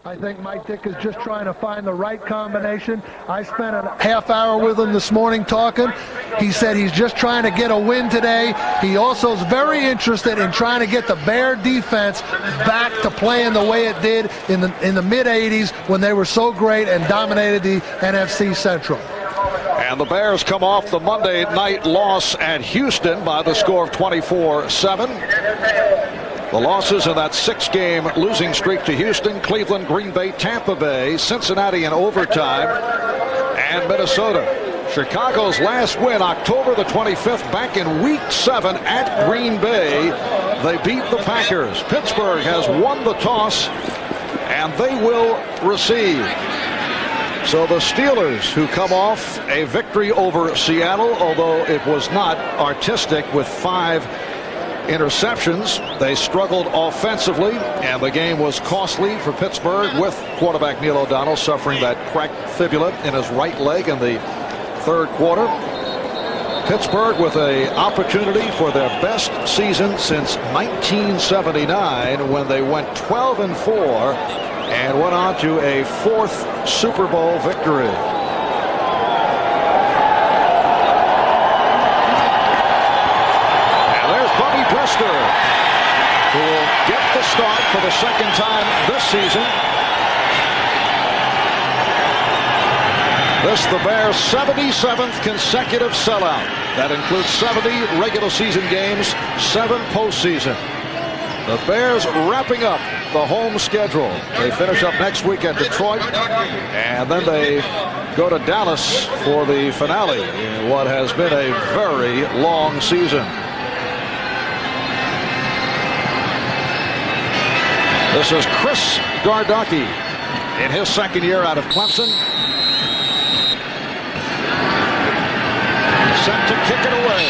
I think Mike Dick is just trying to find the right combination. I spent a half hour with him this morning talking. He said he's just trying to get a win today. He also is very interested in trying to get the Bear defense back to playing the way it did in the mid-'80s when they were so great and dominated the NFC Central. And the Bears come off the Monday night loss at Houston by the score of 24-7. The losses in that 6-game losing streak to Houston, Cleveland, Green Bay, Tampa Bay, Cincinnati in overtime, and Minnesota. Chicago's last win, October the 25th, back in Week 7 at Green Bay. They beat the Packers. Pittsburgh has won the toss, and they will receive. So the Steelers, who come off a victory over Seattle, although it was not artistic with 5 interceptions, they struggled offensively, and the game was costly for Pittsburgh, with quarterback Neil O'Donnell suffering that cracked fibula in his right leg in the third quarter. Pittsburgh with an opportunity for their best season since 1979, when they went 12-4 and went on to a 4th Super Bowl victory. Who will get the start for the second time this season. This the Bears' 77th consecutive sellout. That includes 70 regular season games, 7 postseason. The Bears wrapping up the home schedule. They finish up next week at Detroit, and then they go to Dallas for the finale in what has been a very long season. This is Chris Gardocki in his second year out of Clemson. Set to kick it away.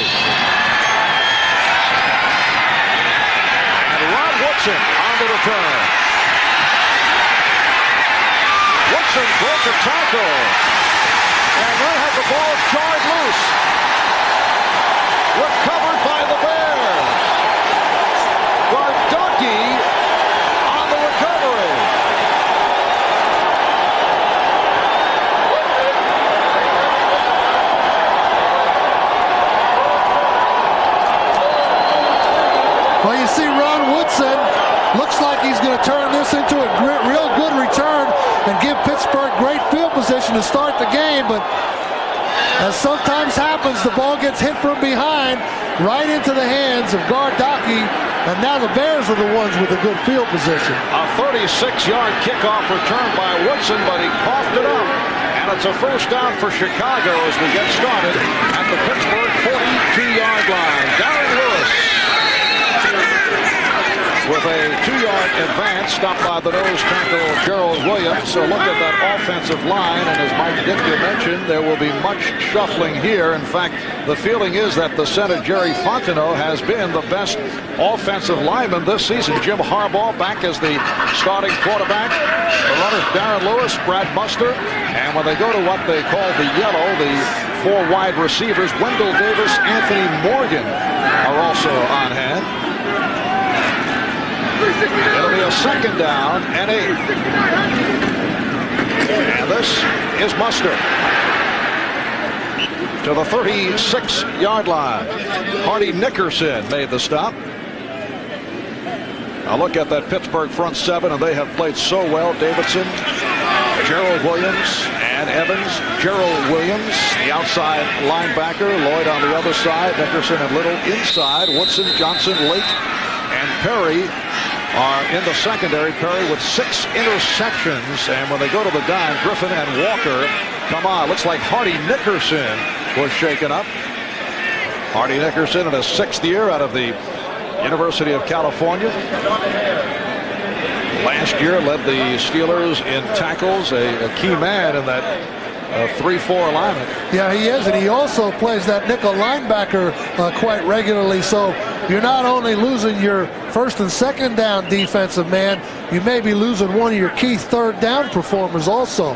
And Ron Woodson on the return. Woodson broke a tackle. And then had the ball jarred loose. Recovered by the Bears. Gardocki Well, you see Ron Woodson looks like he's going to turn this into a real good return and give Pittsburgh great field position to start the game, but as sometimes happens, the ball gets hit from behind right into the hands of Gardocki, and now the Bears are the ones with a good field position. A 36-yard kickoff return by Woodson, but he coughed it up, and it's a first down for Chicago as we get started at the Pittsburgh 42-yard line. Darren Lewis with a 2-yard advance, stopped by the nose tackle Gerald Williams. So look at that offensive line, and as Mike Ditka mentioned, there will be much shuffling here. In fact, the feeling is that the center Jerry Fontenot has been the best offensive lineman this season. Jim Harbaugh back as the starting quarterback. The runners Darren Lewis, Brad Buster, and when they go to what they call the yellow, the 4 wide receivers, Wendell Davis, Anthony Morgan are also on hand. It'll be a second down and 8. And this is Mustard to the 36-yard line. Hardy Nickerson made the stop. Now look at that Pittsburgh front 7, and they have played so well. Davidson, Gerald Williams, and Evans. Gerald Williams, the outside linebacker. Lloyd on the other side. Nickerson and Little inside. Woodson, Johnson, Lake, and Perry are in the secondary. Perry with 6 interceptions, and when they go to the dime, Griffin and Walker come on. Looks like Hardy Nickerson was shaken up. Hardy Nickerson in his 6th year out of the University of California. Last year led the Steelers in tackles, a key man in that 3-4 alignment. Yeah, he is, and he also plays that nickel linebacker quite regularly. So you're not only losing your first and second down defensive man, you may be losing one of your key third down performers also.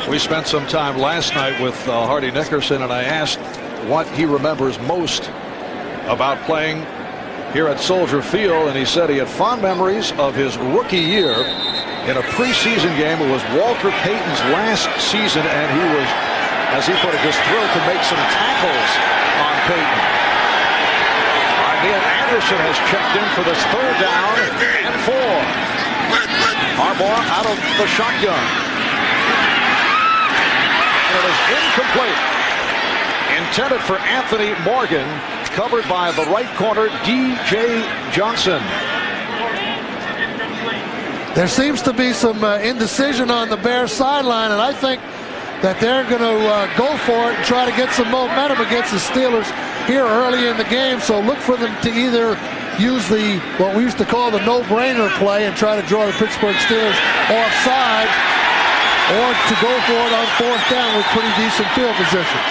We spent some time last night with Hardy Nickerson, and I asked what he remembers most about playing here at Soldier Field, and he said he had fond memories of his rookie year in a preseason game. It was Walter Payton's last season, and he was, as he put it, just thrilled to make some tackles on Payton. Neil Anderson has checked in for this 3rd down and 4. Harbaugh out of the shotgun. And it is incomplete. Intended for Anthony Morgan, covered by the right corner, D.J. Johnson. There seems to be some indecision on the Bears sideline, and I think that they're going to go for it and try to get some momentum against the Steelers here early in the game. So look for them to either use what we used to call the no-brainer play and try to draw the Pittsburgh Steelers offside, or to go for it on 4th down with pretty decent field position.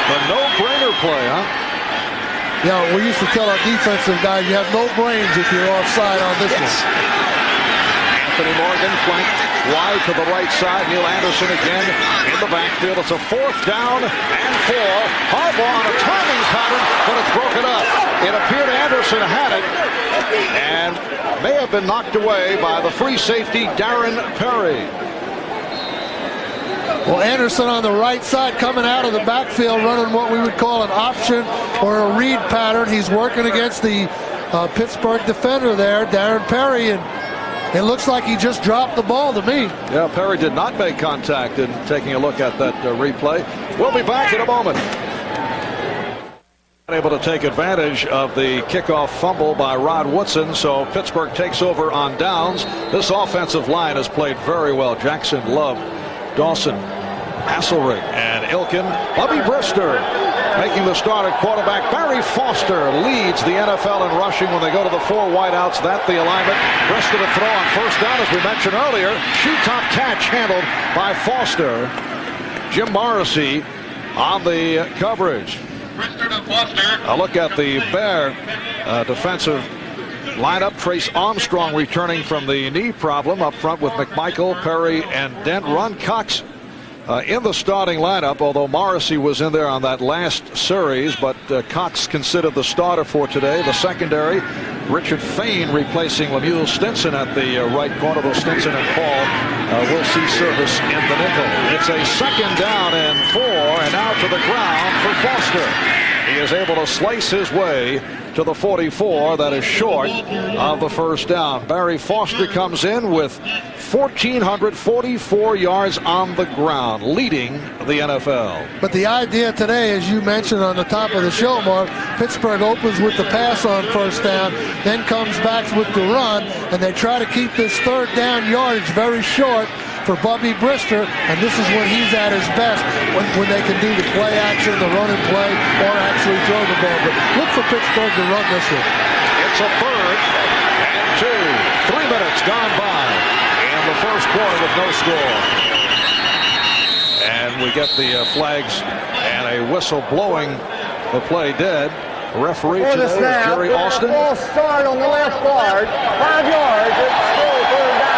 The no-brainer play, huh? Yeah, we used to tell our defensive guys, you have no brains if you're offside on this one. Anthony Morgan flanked wide to the right side. Neil Anderson again in the backfield. It's a 4th down and 4. Harbaugh on a timing pattern, but it's broken up. It appeared Anderson had it and may have been knocked away by the free safety, Darren Perry. Well, Anderson on the right side coming out of the backfield, running what we would call an option or a read pattern. He's working against the Pittsburgh defender there, Darren Perry, and it looks like he just dropped the ball to me. Yeah, Perry did not make contact in taking a look at that replay. We'll be back in a moment. Able to take advantage of the kickoff fumble by Rod Woodson, so Pittsburgh takes over on downs. This offensive line has played very well. Jackson, Love, Dawson, Hasselrig, and Ilkin. Bubby Brister making the start at quarterback. Barry Foster leads the NFL in rushing when they go to the 4 wideouts. That's the alignment. Brister to throw on 1st down, as we mentioned earlier. Shoe top catch handled by Foster. Jim Morrissey on the coverage. A look at the Bear defensive lineup. Trace Armstrong returning from the knee problem up front with McMichael, Perry, and Dent. Ron Cox in the starting lineup, although Morrissey was in there on that last series, but Cox considered the starter for today. The secondary, Richard Fain replacing Lemuel Stinson at the right corner. Both Stinson and Paul will see service in the nickel. It's a 2nd down and 4, and now to the ground for Foster. He is able to slice his way to the 44. That is short of the 1st down. Barry Foster comes in with 1,444 yards on the ground, leading the NFL. But the idea today, as you mentioned on the top of the show, Mark, Pittsburgh opens with the pass on 1st down, then comes back with the run, and they try to keep this 3rd down yardage very short for Bubby Brister, and this is when he's at his best, when they can do the play action, the run and play, or actually throw the ball. But look for Pittsburgh to run this one. It's a 3rd and 2. 3 minutes gone by in the 1st quarter with no score. And we get the flags and a whistle blowing the play dead. Referee today is Jerry Austin. Ball start on the left guard, 5 yards. It's still 3rd down.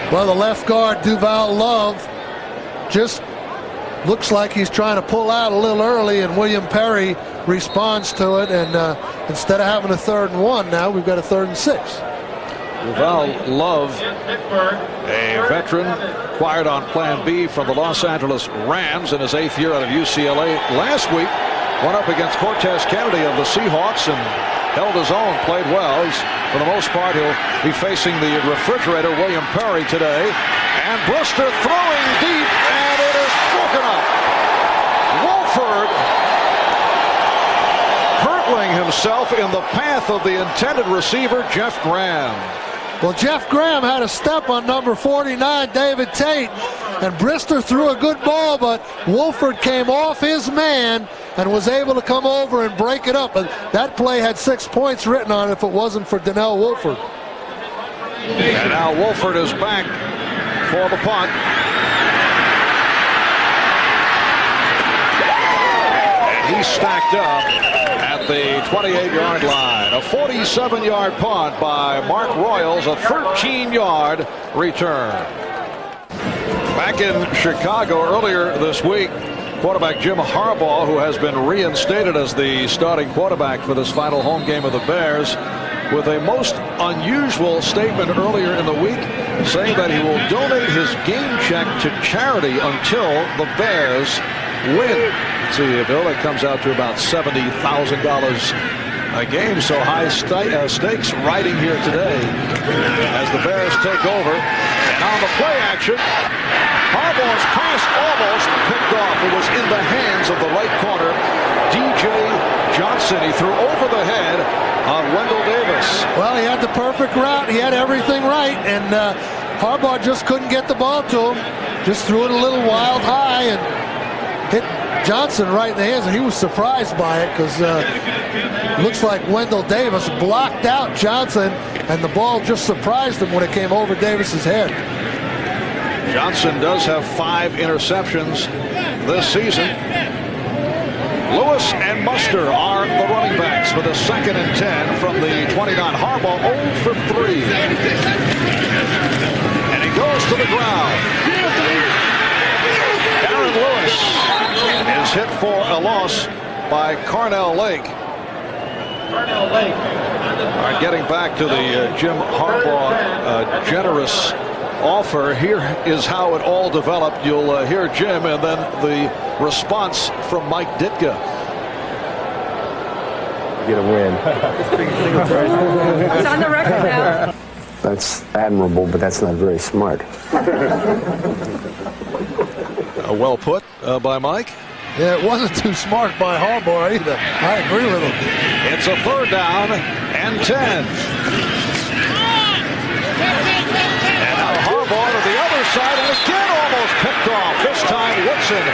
Well, the left guard, Duval Love, just looks like he's trying to pull out a little early, and William Perry responds to it, and instead of having a 3rd and 1, now we've got a 3rd and 6. Duval Love, a veteran, acquired on Plan B from the Los Angeles Rams in his 8th year out of UCLA. Last week, went up against Cortez Kennedy of the Seahawks and held his own, played well. For the most part, he'll be facing the refrigerator, William Perry, today. And Brister throwing deep, and it is broken up. Wolford hurtling himself in the path of the intended receiver, Jeff Graham. Well, Jeff Graham had a step on number 49, David Tate, and Brister threw a good ball, but Wolford came off his man and was able to come over and break it up. But that play had 6 points written on it if it wasn't for Donnell Wolford. And now Wolford is back for the punt. And he's stacked up at the 28-yard line. A 47-yard punt by Mark Royals, a 13-yard return. Back in Chicago earlier this week, quarterback Jim Harbaugh, who has been reinstated as the starting quarterback for this final home game of the Bears, with a most unusual statement earlier in the week, saying that he will donate his game check to charity until the Bears win. See, Bill, it comes out to about $70,000 a game, so high stakes riding here today as the Bears take over. And on the play action, Harbaugh's pass almost picked off. It was in the hands of the right corner, DJ Johnson. He threw over the head on Wendell Davis. Well, he had the perfect route. He had everything right, and Harbaugh just couldn't get the ball to him. Just threw it a little wild high and hit Johnson right in the hands, and he was surprised by it because looks like Wendell Davis blocked out Johnson, and the ball just surprised him when it came over Davis's head. Johnson does have 5 interceptions this season. Lewis and Muster are the running backs for the 2nd and 10 from the 29. Harbaugh 0 for 3. And he goes to the ground. Darren Lewis is hit for a loss by Carnell Lake. All right, getting back to the Jim Harbaugh generous offer, here is how it all developed. You'll hear Jim and then the response from Mike Ditka. Get a win. It's on the record now. That's admirable, but that's not very smart. Well put by Mike. Yeah, it wasn't too smart by Harbaugh either. I agree with him. It's a 3rd down and 10. And now Harbaugh to the other side, and again almost picked off. This time Woodson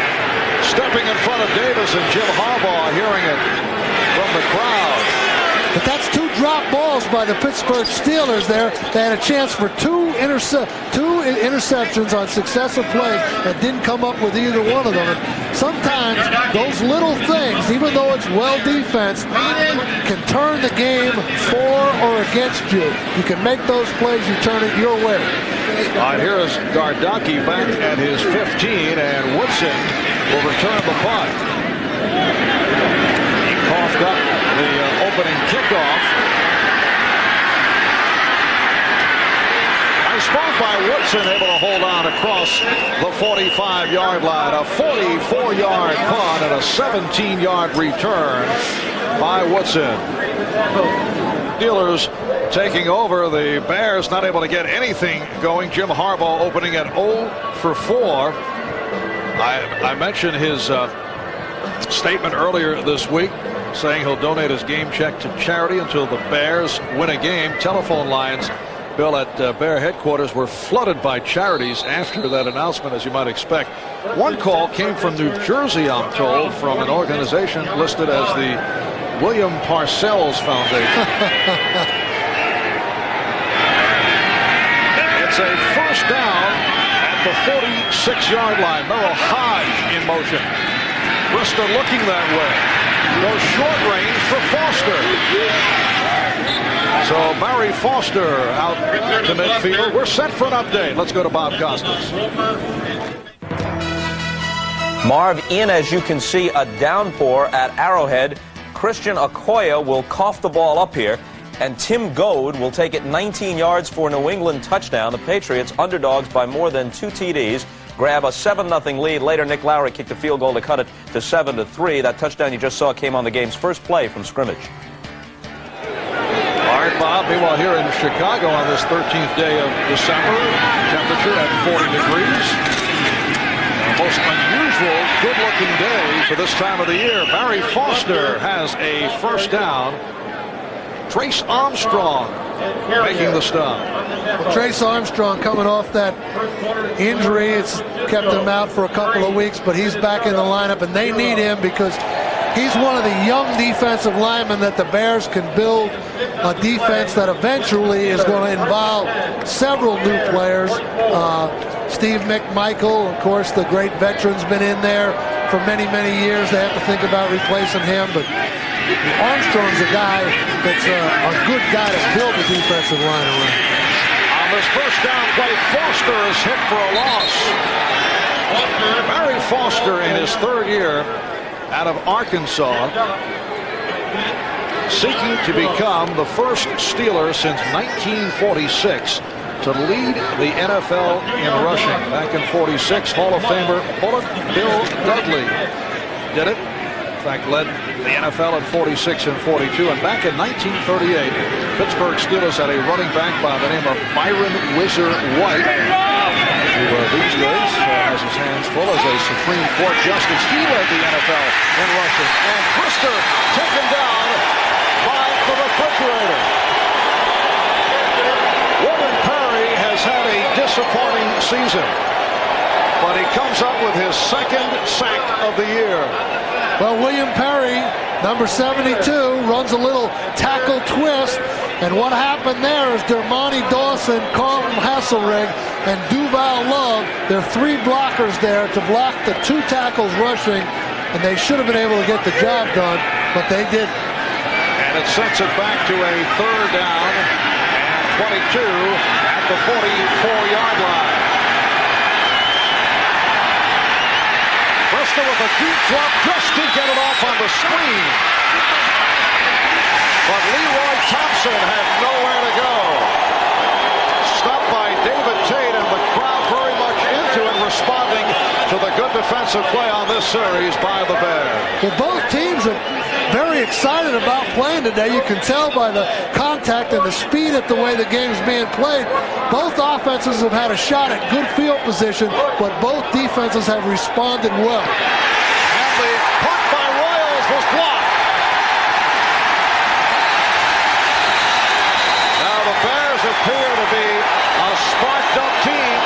stepping in front of Davis, and Jim Harbaugh hearing it from the crowd. But that's 2 drop balls by the Pittsburgh Steelers there. They had a chance for 2 interceptions on successive plays and didn't come up with either one of them. And sometimes those little things, even though it's well defense, can turn the game for or against you. You can make those plays, you turn it your way. All right, here is Gardocki back at his 15, and Woodson will return the punt. He coughed up the opening kickoff. Nice ball by Woodson, able to hold on across the 45-yard line. A 44-yard punt and a 17-yard return by Woodson. Steelers taking over. The Bears not able to get anything going. Jim Harbaugh opening at 0 for 4. I mentioned his statement earlier this week, saying he'll donate his game check to charity until the Bears win a game. Telephone lines, Bill, at Bear headquarters were flooded by charities after that announcement, as you might expect. One call came from New Jersey, I'm told, from an organization listed as the William Parcells Foundation. It's a 1st down at the 46-yard line. Merrill Hodge in motion. Brister looking that way. Goes short range for Foster. So Barry Foster out to midfield. We're set for an update. Let's go to Bob Costas. Marv, in, as you can see, a downpour at Arrowhead. Christian Okoye will cough the ball up here, and Tim Goad will take it 19 yards for a New England touchdown. The Patriots, underdogs by more than 2 TDs, grab a 7-0 lead. Later, Nick Lowry kicked a field goal to cut it to 7-3. That touchdown you just saw came on the game's first play from scrimmage. All right, Bob. Meanwhile, here in Chicago on this 13th day of December, temperature at 40 degrees. A most unusual, good-looking day for this time of the year. Barry Foster has a 1st down. Trace Armstrong making the stop. Well, Trace Armstrong coming off that injury. It's kept him out for a couple of weeks, but he's back in the lineup, and they need him because he's one of the young defensive linemen that the Bears can build a defense that eventually is going to involve several new players. Steve McMichael, of course, the great veteran's been in there for many, many years. They have to think about replacing him, but Armstrong's a guy that's a good guy to build the defensive line around. On this 1st down play, Foster is hit for a loss. Barry Foster, in his third year out of Arkansas, seeking to become the first Steeler since 1946 to lead the NFL in rushing. Back in 46, Hall of Famer Bullet Bill Dudley did it. In fact, led the NFL at 46 and 42. And back in 1938, Pittsburgh Steelers had a running back by the name of Byron Whizzer White, who these days has his hands full as a Supreme Court justice. He led the NFL in rushing. And Krister taken down by the refrigerator. William Perry has had a disappointing season, but he comes up with his second sack of the year. Well, William Perry, number 72, runs a little tackle twist. And what happened there is Dermontti Dawson, Carlton Hasselrig, and Duval Love, there are three blockers there to block the two tackles rushing, and they should have been able to get the job done, but they didn't. And it sends it back to a third down and 22 at the 44-yard line. Krister with a deep drop just to get it off on the screen. But Leroy Thompson had nowhere to go. Stopped by David Tate, and the crowd very much into it, responding to the good defensive play on this series by the Bears. Well, both teams are very excited about playing today. You can tell by the contact and the speed at the way the game's being played. Both offenses have had a shot at good field position, but both defenses have responded well. And the punt by Royals was blocked. Now the Bears appear to be a sparked up team.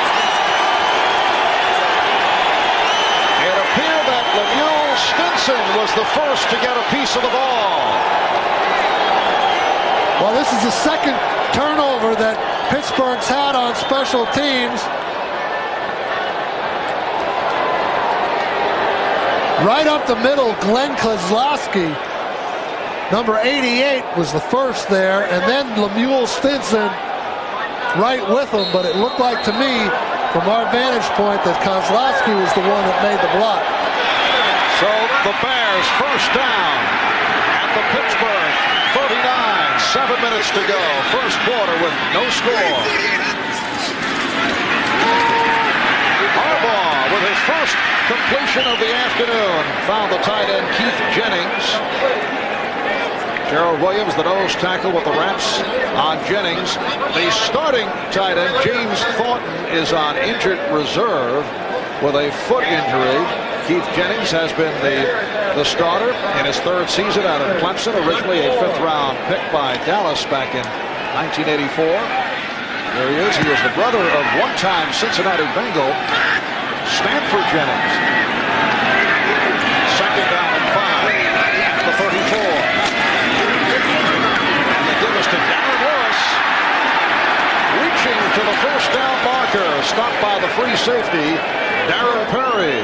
It appeared that Lemuel Stinson was the first to get a piece of the ball. Well, this is the second turnover that Pittsburgh's had on special teams. Right up the middle, Glenn Kozlowski, number 88, was the first there, and then Lemuel Stinson right with him, but it looked like to me, from our vantage point, that Kozlowski was the one that made the block. So the Bears first down at the Pittsburgh 39, 7 minutes to go. First quarter with no score. Harbaugh with his first completion of the afternoon found the tight end Keith Jennings. Gerald Williams, the nose tackle, with the wraps on Jennings. The starting tight end, James Thornton, is on injured reserve with a foot injury. Keith Jennings has been the starter in his third season out of Clemson, originally a fifth-round pick by Dallas back in 1984. There he is. He was the brother of one-time Cincinnati Bengal Stanford Jennings. Second down and 5 at the 34. And they give us to Darren Lewis, reaching to the first down marker, stopped by the free safety, Darren Perry.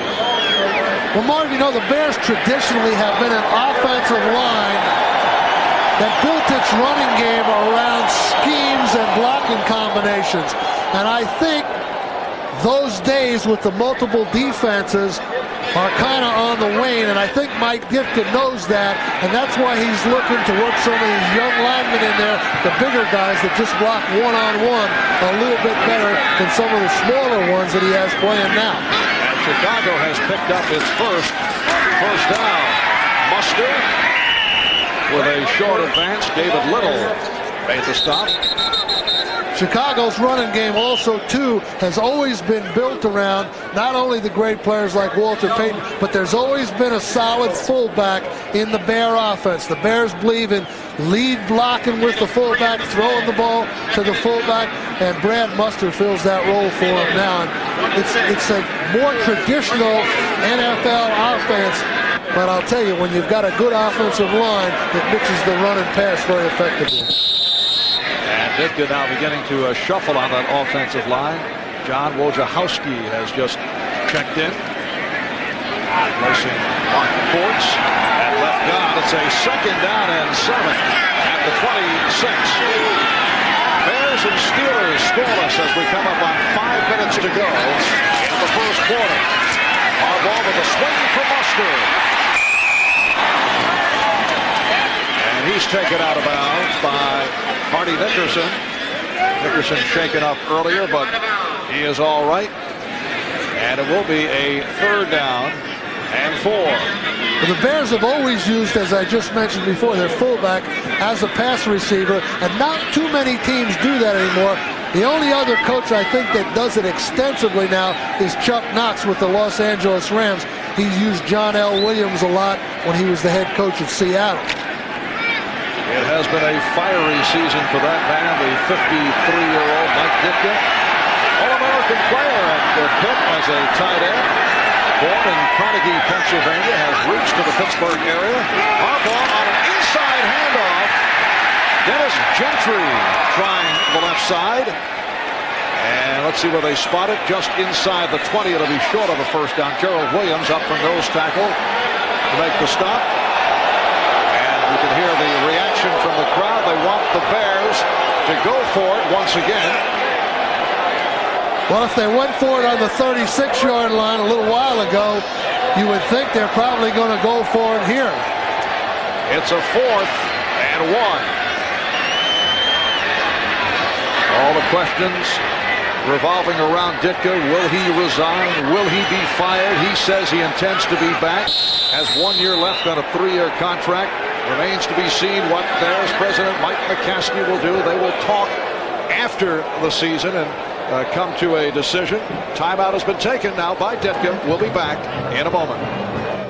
Well, Marv, you know, the Bears traditionally have been an offensive line that built its running game around schemes and blocking combinations. And I think those days with the multiple defenses are kind of on the wane, and I think Mike Ditka knows that, and that's why he's looking to work some of these young linemen in there, the bigger guys that just block one-on-one a little bit better than some of the smaller ones that he has playing now. Chicago has picked up its first down. Muster with a short advance. David Little made the stop. Chicago's running game also, too, has always been built around not only the great players like Walter Payton, but there's always been a solid fullback in the Bear offense. The Bears believe in lead blocking with the fullback, throwing the ball to the fullback, and Brad Muster fills that role for him now. And it's a more traditional NFL offense, but I'll tell you, when you've got a good offensive line, it mixes the run and pass very effectively. Ditka now beginning to shuffle on that offensive line. John Wojciechowski has just checked in, replacing Mark Ports at left guard. It's a second down and 7 at the 26. Bears and Steelers scoreless as we come up on 5 minutes to go in the first quarter. Harbaugh with a swing for Mustard. And he's taken out of bounds by Marty Nickerson. Nickerson shaken up earlier, but he is all right. And it will be a 3rd down and 4. The Bears have always used, as I just mentioned before, their fullback as a pass receiver, and not too many teams do that anymore. The only other coach I think that does it extensively now is Chuck Knox with the Los Angeles Rams. He's used John L. Williams a lot when he was the head coach at Seattle. It has been a fiery season for that man, the 53-year-old Mike Ditka. All-American player at Pitt as a tight end. Born in Carnegie, Pennsylvania, has reached to the Pittsburgh area. Harbaugh on an inside handoff. Dennis Gentry trying the left side. And let's see where they spot it. Just inside the 20. It'll be short of a first down. Gerald Williams up from nose tackle to make the stop. And you can hear the reaction from the crowd. They want the Bears to go for it once again. Well, if they went for it on the 36-yard line a little while ago, you would think they're probably going to go for it here. It's a 4th and 1. All the questions revolving around Ditka. Will he resign? Will he be fired? He says he intends to be back. Has 1 year left on a 3-year contract. Remains to be seen what Bears president Mike McCaskey will do. They will talk after the season and come to a decision. Timeout has been taken now by Ditka. We'll be back in a moment.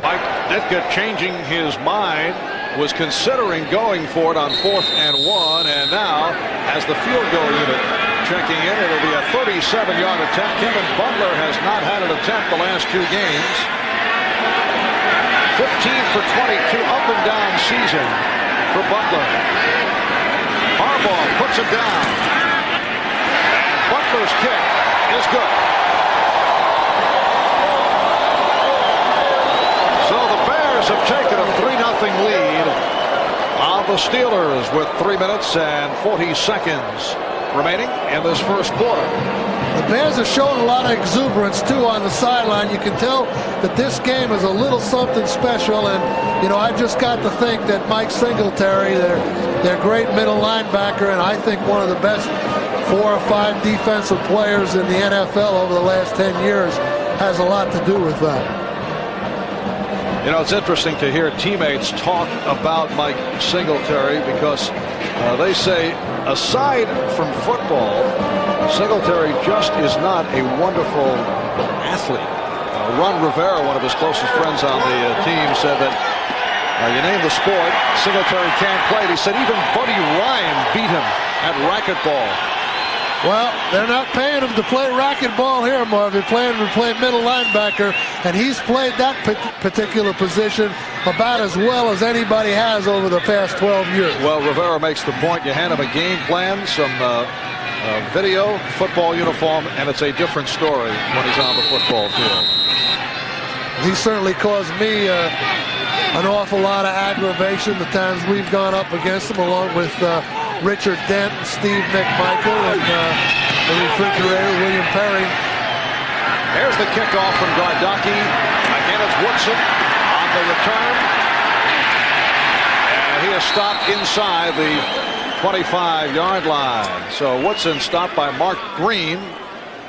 Mike Ditka changing his mind, was considering going for it on 4th and 1, and now as the field goal unit checking in, it'll be a 37-yard attempt. Kevin Butler has not had an attempt the last 2 games. 15 for 22, up and down season for Butler. Harbaugh puts it down. Butler's kick is good. So the Bears have taken a 3-0 lead on the Steelers with 3 minutes and 40 seconds remaining in this first quarter. The Bears have shown a lot of exuberance, too, on the sideline. You can tell that this game is a little something special. And, you know, I just got to think that Mike Singletary, their great middle linebacker, and I think one of the best 4 or 5 defensive players in the NFL over the last 10 years, has a lot to do with that. You know, it's interesting to hear teammates talk about Mike Singletary because they say, aside from football, Singletary just is not a wonderful athlete. Ron Rivera, one of his closest friends on the team, said that you name the sport, Singletary can't play it. He said even Buddy Ryan beat him at racquetball. Well, they're not paying him to play racquetball here, Marv. They're playing him to play middle linebacker, and he's played that particular position about as well as anybody has over the past 12 years. Well, Rivera makes the point. You hand him a game plan, some video, football uniform, and it's a different story when he's on the football field. He certainly caused me an awful lot of aggravation the times we've gone up against him, along with Richard Dent and Steve McMichael and the refrigerator, William Perry. There's the kickoff from Gardocki. Again, it's Woodson on the return. And he is stopped inside the 25-yard line. So Woodson stopped by Mark Green.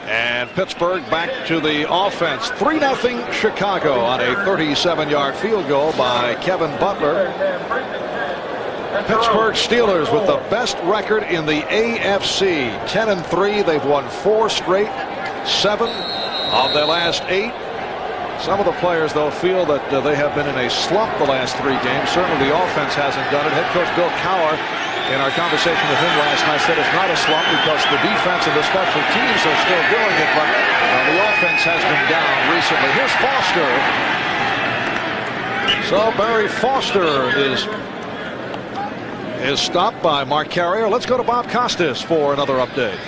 And Pittsburgh back to the offense. 3-0 Chicago on a 37-yard field goal by Kevin Butler. Pittsburgh Steelers with the best record in the AFC. 10-3. They've won 4 straight. 7 of their last 8. Some of the players, though, feel that they have been in a slump the last 3 games. Certainly the offense hasn't done it. Head coach Bill Cowher, in our conversation with him last night, said it's not a slump because the defense and the special teams are still doing it, but the offense has been down recently. Here's Foster. So Barry Foster is stopped by Mark Carrier. Let's go to Bob Costas for another update.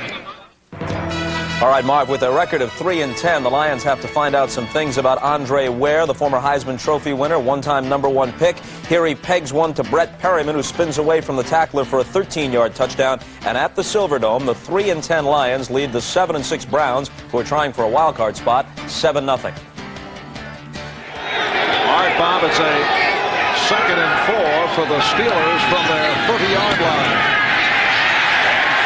All right, Marv, with a record of 3-10, the Lions have to find out some things about Andre Ware, the former Heisman Trophy winner, one-time #1 pick. Here he pegs one to Brett Perryman, who spins away from the tackler for a 13-yard touchdown. And at the Silverdome, the 3-10 Lions lead the 7-6 Browns, who are trying for a wild-card spot, 7-0. All right, Bob, it's a 2nd and 4 for the Steelers from their 30-yard line.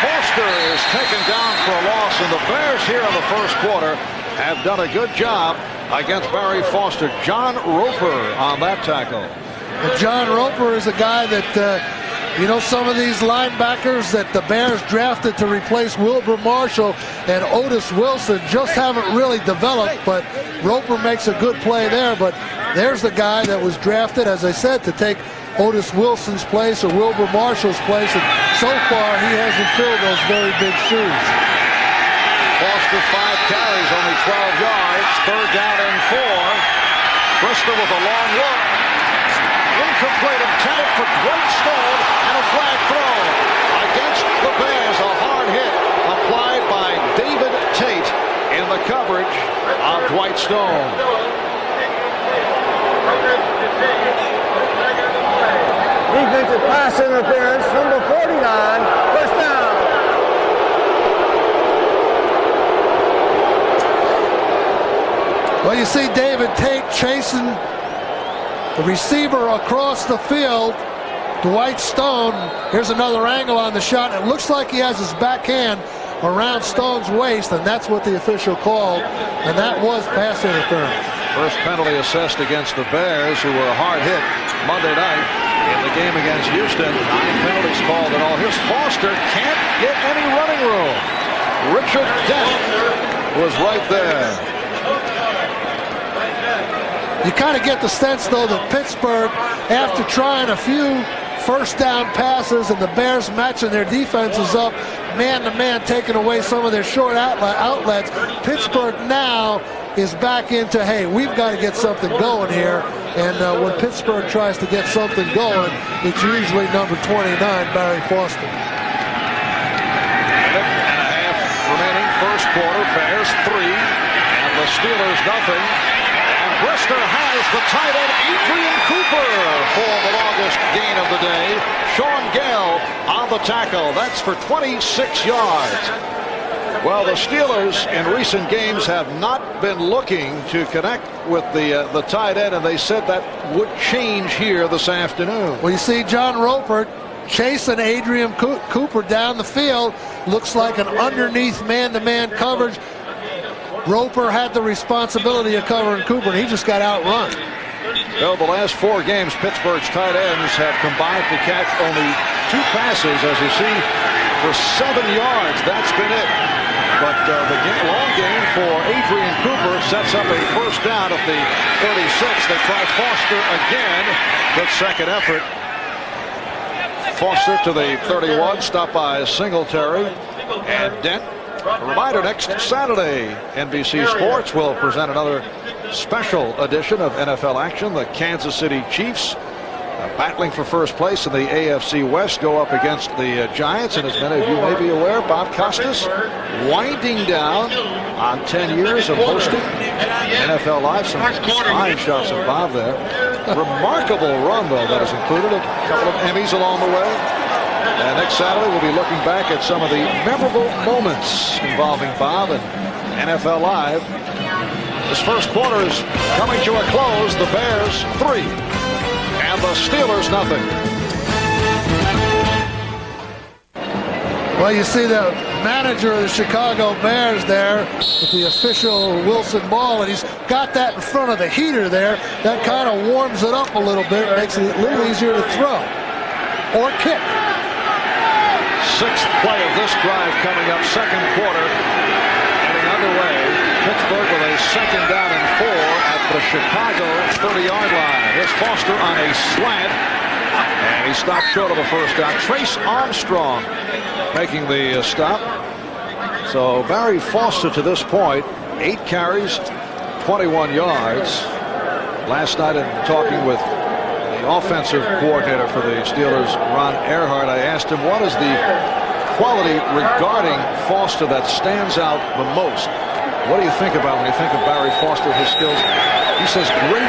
Foster is taken down for a loss, and the Bears here in the first quarter have done a good job against Barry Foster. John Roper on that tackle. And John Roper is a guy that, some of these linebackers that the Bears drafted to replace Wilbur Marshall and Otis Wilson just haven't really developed, but Roper makes a good play there. But there's the guy that was drafted, as I said, to take Otis Wilson's place or Wilbur Marshall's place, and so far he hasn't filled those very big shoes. Foster 5 carries, only 12 yards, 3rd down and 4. Brister with a long look. Incomplete, intended for Dwight Stone, and a flag throw against the Bears. A hard hit applied by David Tate in the coverage of Dwight Stone. Defensive pass interference, number 49, first down. Well, you see David Tate chasing the receiver across the field, Dwight Stone. Here's another angle on the shot. It looks like he has his backhand around Stone's waist, and that's what the official called, and that was pass interference. First penalty assessed against the Bears, who were hard hit Monday night in the game against Houston. 9 penalties called in all. Here's Foster, can't get any running room. Richard Dent was right there. You kind of get the sense, though, that Pittsburgh, after trying a few first down passes and the Bears matching their defenses up, man-to-man, taking away some of their short outlets, Pittsburgh now is back into, hey, we've got to get something going here. And when Pittsburgh tries to get something going, it's usually number 29, Barry Foster. Minute and a half remaining, first quarter. Bears 3, and the Steelers nothing. And Brister has the tight end Adrian Cooper for the longest gain of the day. Sean Gale on the tackle. That's for 26 yards. Well, the Steelers in recent games have not been looking to connect with the tight end, and they said that would change here this afternoon. Well, you see John Roper chasing Adrian Cooper down the field. Looks like an underneath man-to-man coverage. Roper had the responsibility of covering Cooper, and he just got outrun. Well, the last 4 games, Pittsburgh's tight ends have combined to catch only 2 passes, as you see, for 7 yards. That's been it. But the long game for Adrian Cooper sets up a first down at the 36. They try Foster again. Good second effort. Foster to the 31, stopped by Singletary and Dent. A reminder, next Saturday, NBC Sports will present another special edition of NFL action. The Kansas City Chiefs, battling for first place in the AFC West, go up against the Giants. And as many of you may be aware, Bob Costas winding down on 10 years of hosting NFL Live. Some fine shots of Bob there. Remarkable run, though, that has included a couple of Emmys along the way. And next Saturday, we'll be looking back at some of the memorable moments involving Bob and NFL Live. This first quarter is coming to a close. The Bears 3 and the Steelers nothing. Well, you see the manager of the Chicago Bears there with the official Wilson ball, and he's got that in front of the heater there. That kind of warms it up a little bit, makes it a little easier to throw or kick. 6th play of this drive coming up, second quarter, getting underway. Pittsburgh with a 2nd down and 4 at the Chicago 30-yard line. Here's Foster on a slant, and he stopped short of the first down. Trace Armstrong making the stop. So Barry Foster to this point, 8 carries, 21 yards. Last night in talking with the offensive coordinator for the Steelers, Ron Earhart, I asked him, what is the quality regarding Foster that stands out the most? What do you think about when you think of Barry Foster, his skills? He says great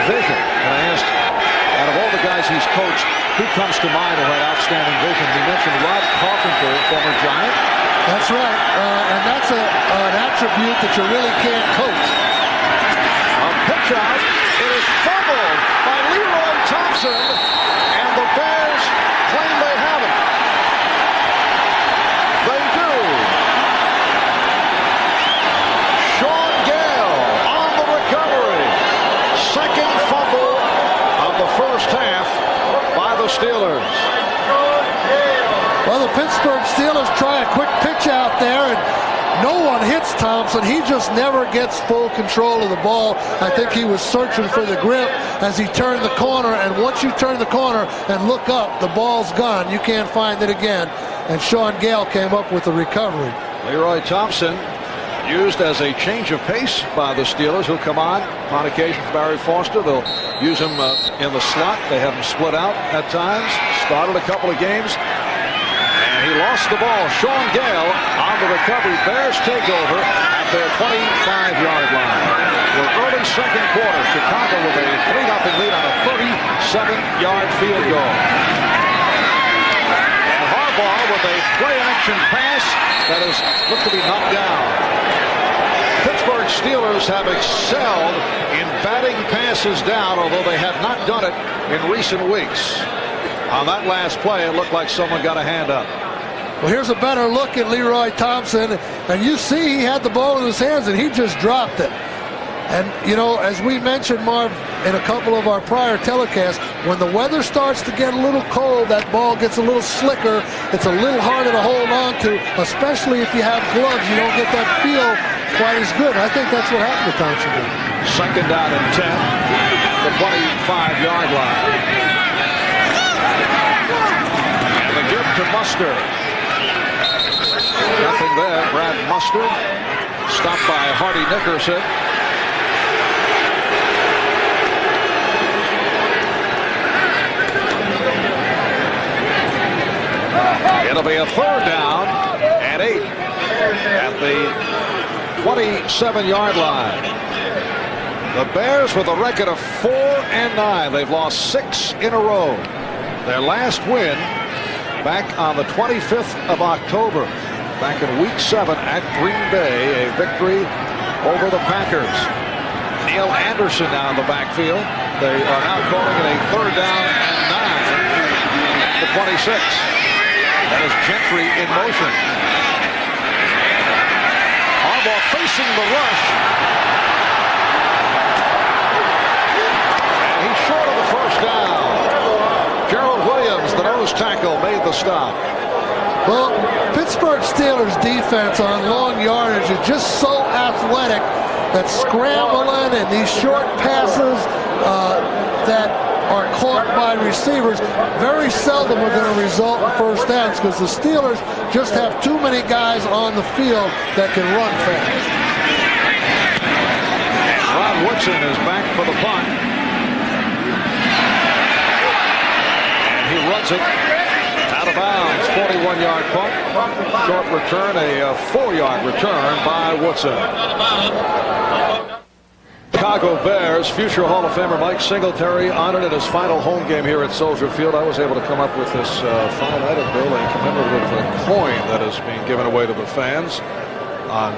vision. And I asked, out of all the guys he's coached, who comes to mind who had outstanding vision? He mentioned Rob Carpenter, former Giant. That's right, and that's an attribute that you really can't coach. A pitch out, it is fumbled by Leroy Thompson, and the Bears claim they have it. They do. Sean Gale on the recovery. Second fumble of the first half by the Steelers. Well, the Pittsburgh Steelers try a quick pitch out there, and no one hits Thompson. He just never gets full control of the ball. I think he was searching for the grip as he turned the corner, and once you turn the corner and look up, the ball's gone. You can't find it again, and Sean Gale came up with the recovery. Leroy Thompson used as a change of pace by the Steelers, who'll come on occasion for Barry Foster. They'll use him in the slot. They have him split out at times. Started a couple of games. He lost the ball. Sean Gale on the recovery. Bears take over at their 25-yard line. We're early second quarter. Chicago with a 3-0 lead on a 37-yard field goal. And Harbaugh with a play-action pass that is looked to be knocked down. Pittsburgh Steelers have excelled in batting passes down, although they have not done it in recent weeks. On that last play, it looked like someone got a hand up. Well, here's a better look at Leroy Thompson, and you see he had the ball in his hands, and he just dropped it. And, you know, as we mentioned, Marv, in a couple of our prior telecasts, when the weather starts to get a little cold, that ball gets a little slicker. It's a little harder to hold on to, especially if you have gloves. You don't get that feel quite as good. I think that's what happened to Thompson. Second down and 10, the 25-yard line. And the give to Mustard. Nothing there. Brad Mustard stopped by Hardy Nickerson. It'll be a third down and 8 at the 27-yard line. The Bears with a record of 4-9. They've lost 6 in a row. Their last win back on the 25th of October, back in Week 7 at Green Bay, a victory over the Packers. Neil Anderson now in the backfield. They are now calling it a third down and 9 at the 26. That is Gentry in motion. Harbaugh facing the rush. And he's short of the first down. Gerald Williams, the nose tackle, made the stop. Well, Pittsburgh Steelers defense on long yardage is just so athletic that scrambling and these short passes that are caught by receivers very seldom are going to result in first downs, because the Steelers just have too many guys on the field that can run fast. Ron Woodson is back for the punt. And he runs it out of bounds. 41-yard punt. Short return, a 4-yard return by Woodson. Chicago Bears future Hall of Famer Mike Singletary honored in his final home game here at Soldier Field. I was able to come up with this fine item, Bill, a commemorative coin that is being given away to the fans on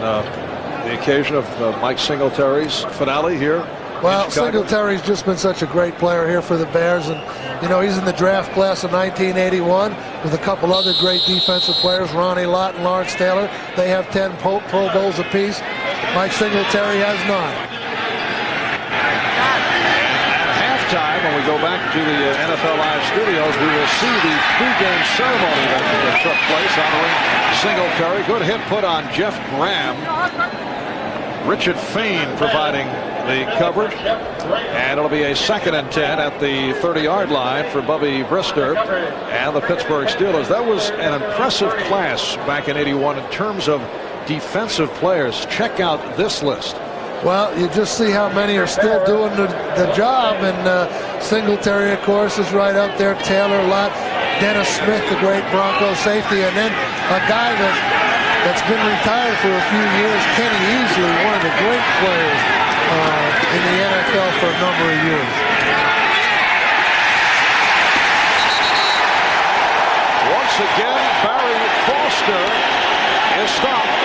the occasion of Mike Singletary's finale here. Well, Singletary's just been such a great player here for the Bears, and you know, he's in the draft class of 1981 with a couple other great defensive players, Ronnie Lott and Lawrence Taylor. They have 10 Pro Bowls apiece. Mike Singletary has 9. Time when we go back to the NFL Live studios, we will see the pregame ceremony that took place honoring Singletary. Good hit put on Jeff Graham. Richard Fain providing the coverage, and it'll be a 2nd and 10 at the 30-yard line for Bubby Brister and the Pittsburgh Steelers. That was an impressive class back in '81 in terms of defensive players. Check out this list. Well, you just see how many are still doing the job, and Singletary, of course, is right up there. Taylor, Lott. Dennis Smith, the great Broncos safety, and then a guy that's been retired for a few years, Kenny Easley, one of the great players in the NFL for a number of years. Once again, Barry Foster is stopped.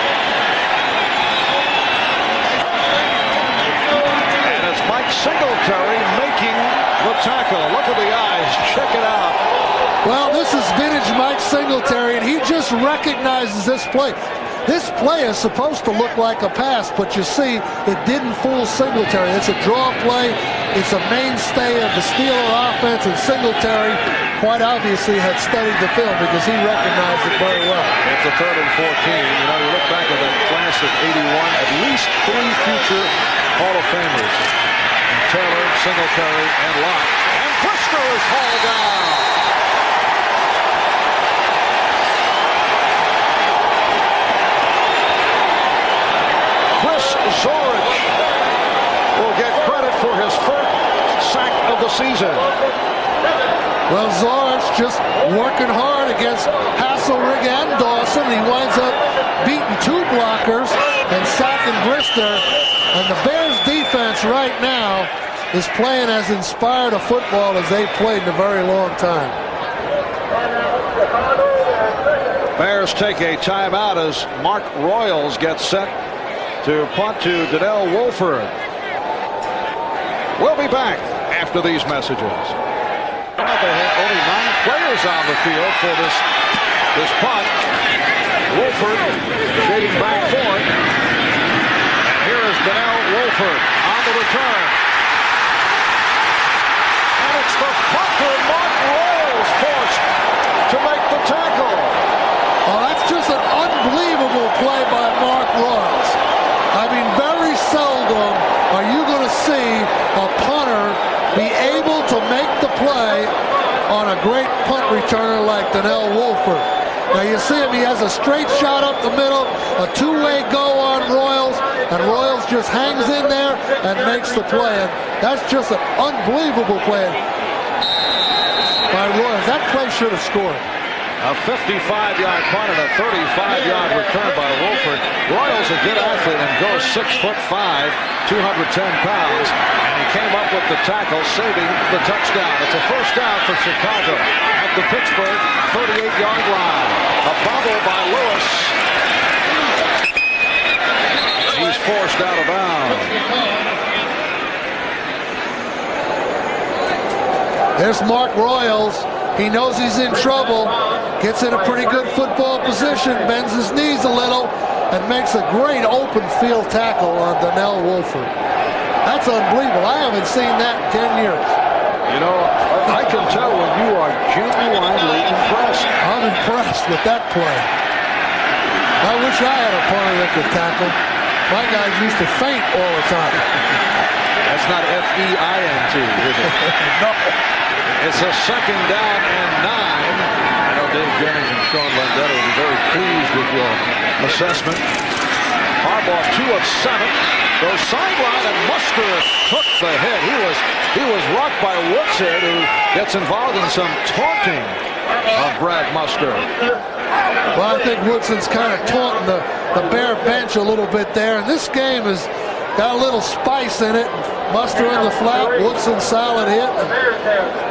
And it's Mike Singletary making the tackle. Look at the eyes. Check it out. Well, this is vintage Mike Singletary, and he just recognizes this play. This play is supposed to look like a pass, but you see, it didn't fool Singletary. It's a draw play. It's a mainstay of the Steeler offense, and Singletary quite obviously had studied the film because he recognized it very well. It's a 3rd and 14. You know, you look back at that class of 81, at least 3 future Hall of Famers. Taylor, Singletary, and Lott. And Brister is hauled down. Chris Zorich will get credit for his first sack of the season. Well, Zorich just working hard against Hasselrig and Dawson. He winds up beating 2 blockers and sacking Brister. And the Bears defense right now is playing as inspired a football as they've played in a very long time. Bears take a timeout as Mark Royals gets set to punt to Donnell Wolford. We'll be back after these messages. They have only 9 players on the field for this punt. Wolford shading back for it. And here is Donnell Wolford on the return. And it's the punter, Mark Royals, forced to make the tackle. Oh, that's just an unbelievable play by Mark Royals. I mean, very seldom are you going to see a punter be able to make the play on a great punt returner like Donnell Wolford. Now you see him, he has a straight shot up the middle, a 2-way go on Royals, and Royals just hangs in there and makes the play. And that's just an unbelievable play by Royals. That play should have scored. A 55-yard punt and a 35-yard return by Wolford. Royals a good athlete and goes 6'5", 210 pounds, and he came up with the tackle, saving the touchdown. It's a first down for Chicago at the Pittsburgh 38-yard line. A bobble by Lewis. He's forced out of bounds. There's Mark Royals. He knows he's in trouble. Gets in a pretty good football position, bends his knees a little, and makes a great open field tackle on Donnell Wolford. That's unbelievable. I haven't seen that in 10 years. You know, I can tell when you are genuinely impressed. I'm impressed with that play. I wish I had a punter that could tackle. My guys used to faint all the time. That's not F-E-I-N-T, is it? No. It's a 2nd down and 9. I know Dave Jennings and Sean Landetta will be very pleased with your assessment. Harbaugh 2 of 7. Goes sideline, and Muster took the hit. He was rocked by Woodshead, who gets involved in some taunting of Brad Muster. Well, I think Woodson's kind of taunting the Bear bench a little bit there. And this game has got a little spice in it. Muster in the flat, Woodson solid hit.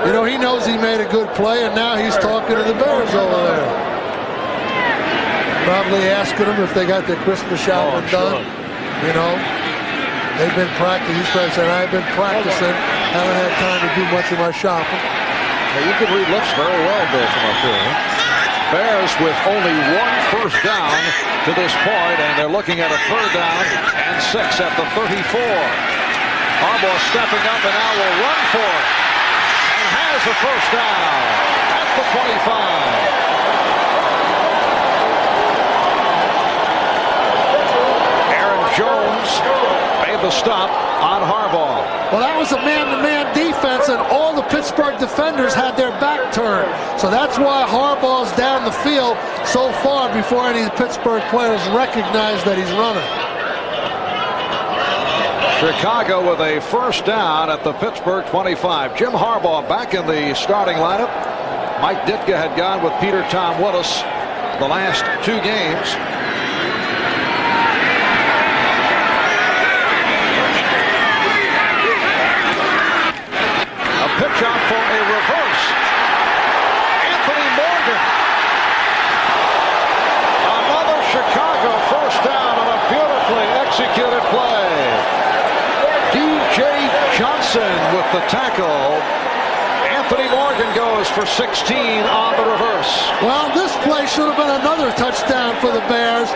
You know, he knows he made a good play, and now he's talking to the Bears over there. Probably asking them if they got their Christmas shopping done. You know, they've been practicing. He's probably saying, I've been practicing. Haven't had time to do much of my shopping. Well, you can read lips very well, Bill, from up here. Huh? Bears with only 1 first down to this point, and they're looking at a 3rd down and 6 at the 34. Harbaugh stepping up and now will run for it. And has a first down at the 25. Aaron Jones made the stop on Harbaugh. Well, that was a man-to-man defense, and all the Pittsburgh defenders had their back turned. So that's why Harbaugh's down the field so far before any of the Pittsburgh players recognize that he's running. Chicago with a first down at the Pittsburgh 25. Jim Harbaugh back in the starting lineup. Mike Ditka had gone with Peter Tom Willis the last 2 games. A pitch out for a reverse. Anthony Morgan. Another Chicago first down on a beautifully executed play. DJ Johnson with the tackle. Anthony Morgan goes for 16 on the reverse. Well, this play should have been another touchdown for the Bears.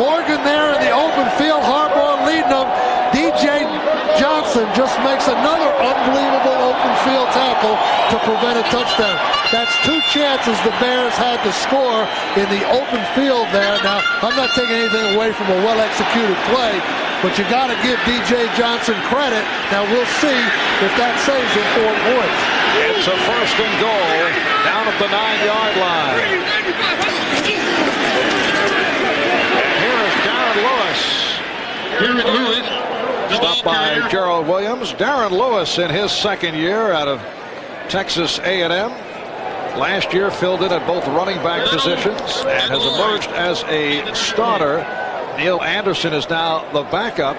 Morgan there in the open field, Harbaugh leading them. DJ Johnson just makes another unbelievable open field tackle to prevent a touchdown. That's 2 chances the Bears had to score in the open field there. Now, I'm not taking anything away from a well-executed play, but you got to give DJ Johnson credit. Now, we'll see if that saves him 4 points. It's a first and goal down at the 9-yard line. And here is Darren Lewis. Stopped by Gerald Williams. Darren Lewis in his 2nd year out of Texas A&M. Last year filled in at both running back positions and has emerged as a starter. Neil Anderson is now the backup.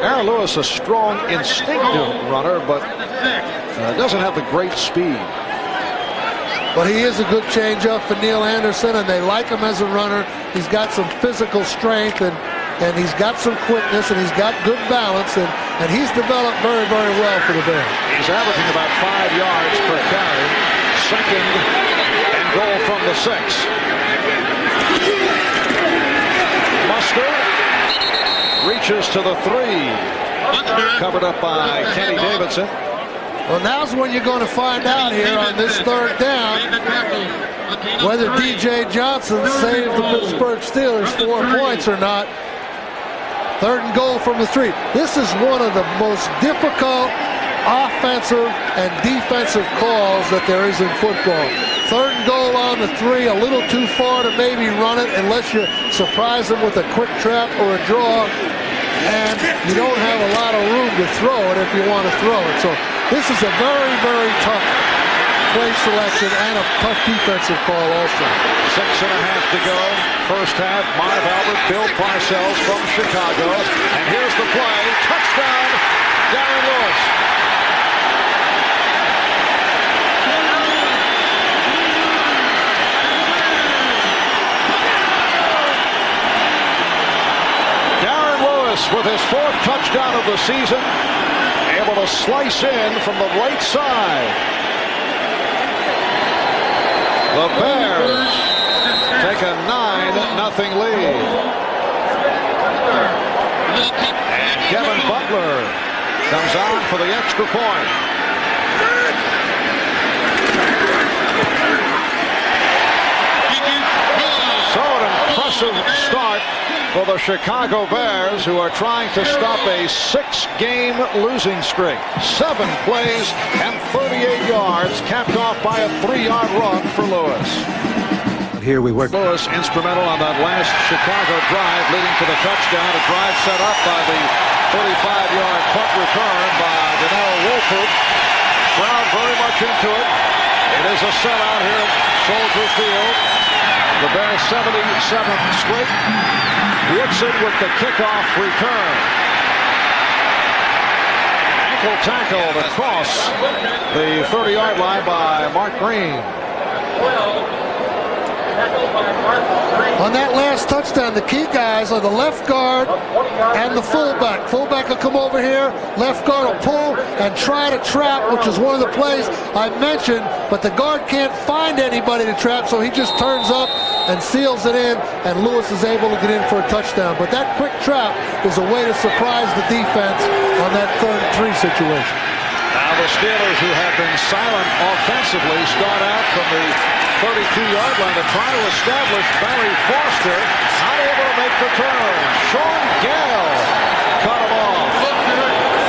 Darren Lewis, a strong, instinctive runner, but doesn't have the great speed. But he is a good changeup for Neil Anderson, and they like him as a runner. He's got some physical strength, and he's got some quickness, and he's got good balance, and he's developed very, very well for the Bears. He's averaging about 5 yards per carry. 2nd and goal from the 6. Mustard reaches to the 3. Covered up by Kenny Davidson. Well, now's when you're going to find out here on this 3rd down whether DJ Johnson saved the Pittsburgh Steelers 4 points or not. 3rd and goal from the 3. This is one of the most difficult offensive and defensive calls that there is in football. 3rd and goal on the 3, a little too far to maybe run it unless you surprise them with a quick trap or a draw, and you don't have a lot of room to throw it if you want to throw it. So this is a very, very tough play selection and a tough defensive call also. 6.5 to go. First half, Marv Albert, Bill Parcells from Chicago. And here's the play. Touchdown, Darren Lewis. Darren Lewis with his 4th touchdown of the season. Able to slice in from the right side. The Bears take a 9-0 lead. And Kevin Butler comes on for the extra point. So an impressive start for the Chicago Bears, who are trying to stop a 6-game losing streak. 7 plays and 38 yards, capped off by a 3-yard run for Lewis. Here we work. Lewis instrumental on that last Chicago drive, leading to the touchdown. A drive set up by the 35-yard punt return by Donnell Wolford. Crowd very much into it. It is a sellout here at Soldier Field. The Bears' 77th straight. Woodson with the kickoff return. Ankle tackled across the 30-yard line by Mark Green. On that last touchdown, the key guys are the left guard and the fullback. Fullback will come over here, left guard will pull and try to trap, which is one of the plays I mentioned, but the guard can't find anybody to trap, so he just turns up and seals it in, and Lewis is able to get in for a touchdown. But that quick trap is a way to surprise the defense on that 3rd and 3 situation. Now the Steelers, who have been silent offensively, start out from the 32-yard line to try to establish Barry Foster. Not able to make the turn. Sean Gale cut him off.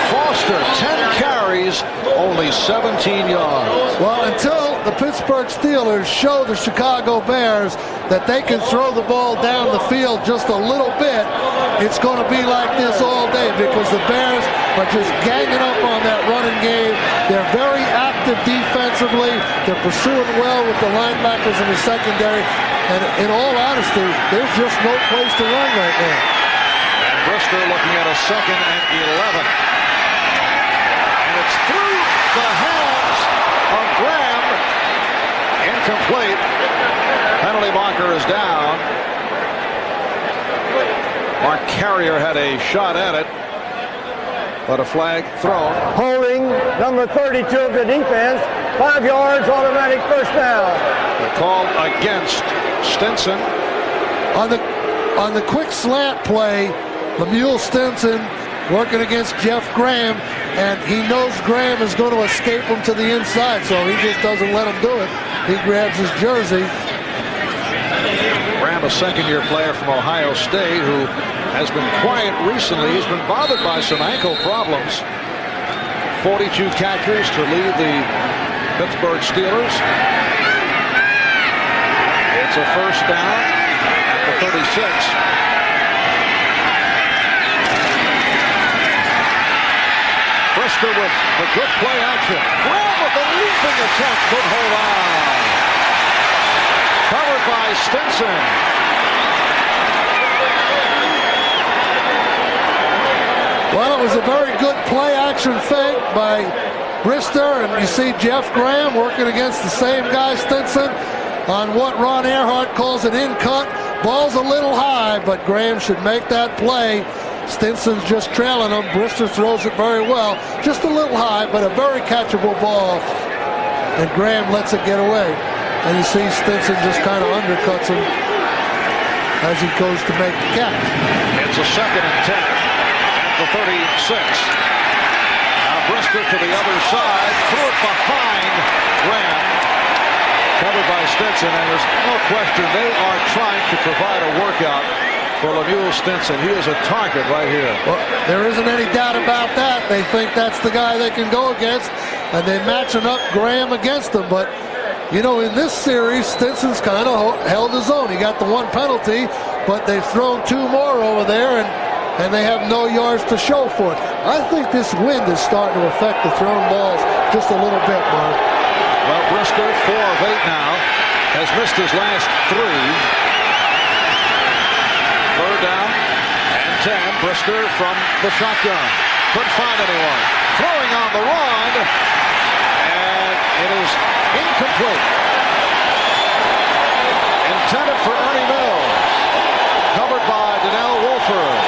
Foster, 10 carries, only 17 yards. Well, until the Pittsburgh Steelers show the Chicago Bears that they can throw the ball down the field just a little bit, it's going to be like this all day, because the Bears are just ganging up on that running game. They're very active effective defensively. They're pursuing well with the linebackers in the secondary. And in all honesty, there's just no place to run right now. And Brister looking at a 2nd and 11. And it's through the hands of Graham. Incomplete. Penalty marker is down. Mark Carrier had a shot at it, but a flag thrown. Holding number 32 of the defense. 5 yards, automatic first down. The call against Stinson. On the quick slant play, Lemuel Stinson working against Jeff Graham, and he knows Graham is going to escape him to the inside, so he just doesn't let him do it. He grabs his jersey. Graham, a second-year player from Ohio State who has been quiet recently. He's been bothered by some ankle problems. 42 catches to lead the Pittsburgh Steelers. It's a first down at the 36. Brister with the good play action. Graham with the leaping attempt. Couldn't hold on. Covered by Stinson. Well, it was a very good play action fake by Brister, and you see Jeff Graham working against the same guy, Stinson, on what Ron Earhart calls an in-cut. Ball's a little high, but Graham should make that play. Stinson's just trailing him. Brister throws it very well. Just a little high, but a very catchable ball. And Graham lets it get away. And you see Stinson just kind of undercuts him as he goes to make the catch. It's a 2nd and 10 at the 36. Now Brister to the other side. Threw it behind Graham. Covered by Stinson, and there's no question they are trying to provide a workout for Lemuel Stinson. He is a target right here. Well, there isn't any doubt about that. They think that's the guy they can go against, and they're matching up Graham against him. But, you know, in this series, Stinson's kind of held his own. He got the 1 penalty, but they've thrown 2 more over there, and they have no yards to show for it. I think this wind is starting to affect the thrown balls just a little bit, Mark. Well, Brister, 4 of 8 now, has missed his last 3. 3rd down and 10. Brister from the shotgun. Couldn't find anyone. Throwing on the run, and it is incomplete. Intended for Ernie Mills. Covered by Donnell Wolford.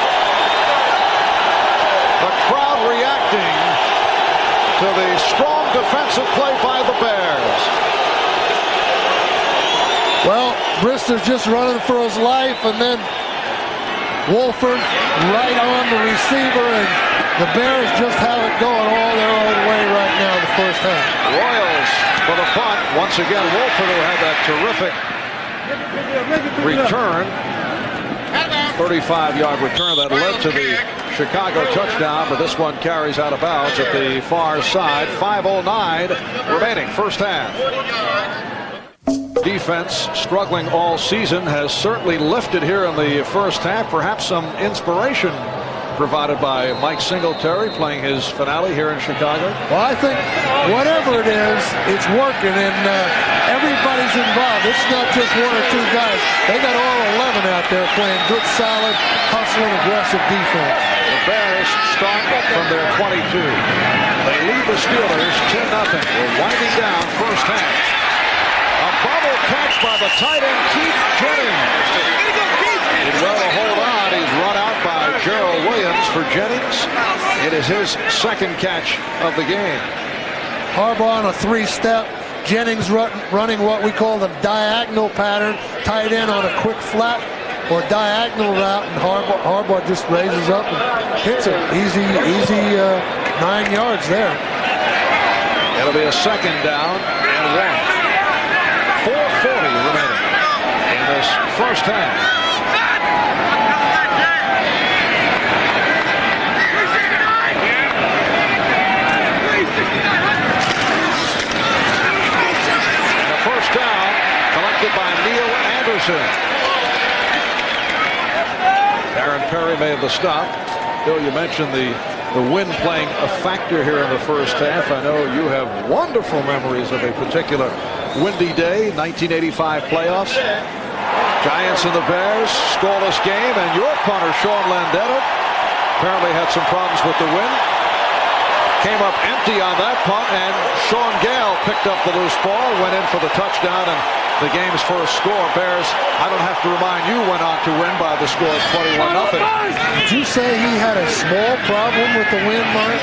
The crowd reacting to the strong defensive play by the Bears. Well, Brister's just running for his life, and then Wolford right on the receiver, and the Bears just have it going all their own way right now in the first half. Royals for the punt. Once again, Wolford, who had that terrific return, 35-yard return that led to the Chicago touchdown, but this one carries out of bounds at the far side. 5:09 remaining, first half. Defense, struggling all season, has certainly lifted here in the first half. Perhaps some inspiration provided by Mike Singletary playing his finale here in Chicago. Well, I think whatever it is, it's working, and everybody's involved. It's not just 1 or 2 guys. They got all 11 out there playing good, solid, hustling, aggressive defense. The Bears start from their 22. They lead the Steelers 10-0. We're winding down first half. A bubble catch by the tight end Keith Jennings. Did well to hold on. He's run out by Gerald Williams for Jennings. It is his 2nd catch of the game. Harbaugh on a 3-step. Jennings running what we call the diagonal pattern. Tight end on a quick flat or diagonal route, and Harbaugh just raises up and hits it. Easy 9 yards there. It'll be a 2nd down and 1. 4:40 remaining in this first half. And the first down collected by Neil Anderson. Aaron Perry made the stop. Bill, you mentioned the the wind playing a factor here in the first half. I know you have wonderful memories of a particular windy day, 1985 playoffs. Giants and the Bears, scoreless game, and your punter, Sean Landeta, apparently had some problems with the wind. Came up empty on that punt, and Sean Gale picked up the loose ball, went in for the touchdown, and the game's first score. Bears, I don't have to remind you, went on to win by the score of 21-0. Did you say he had a small problem with the wind, Mark?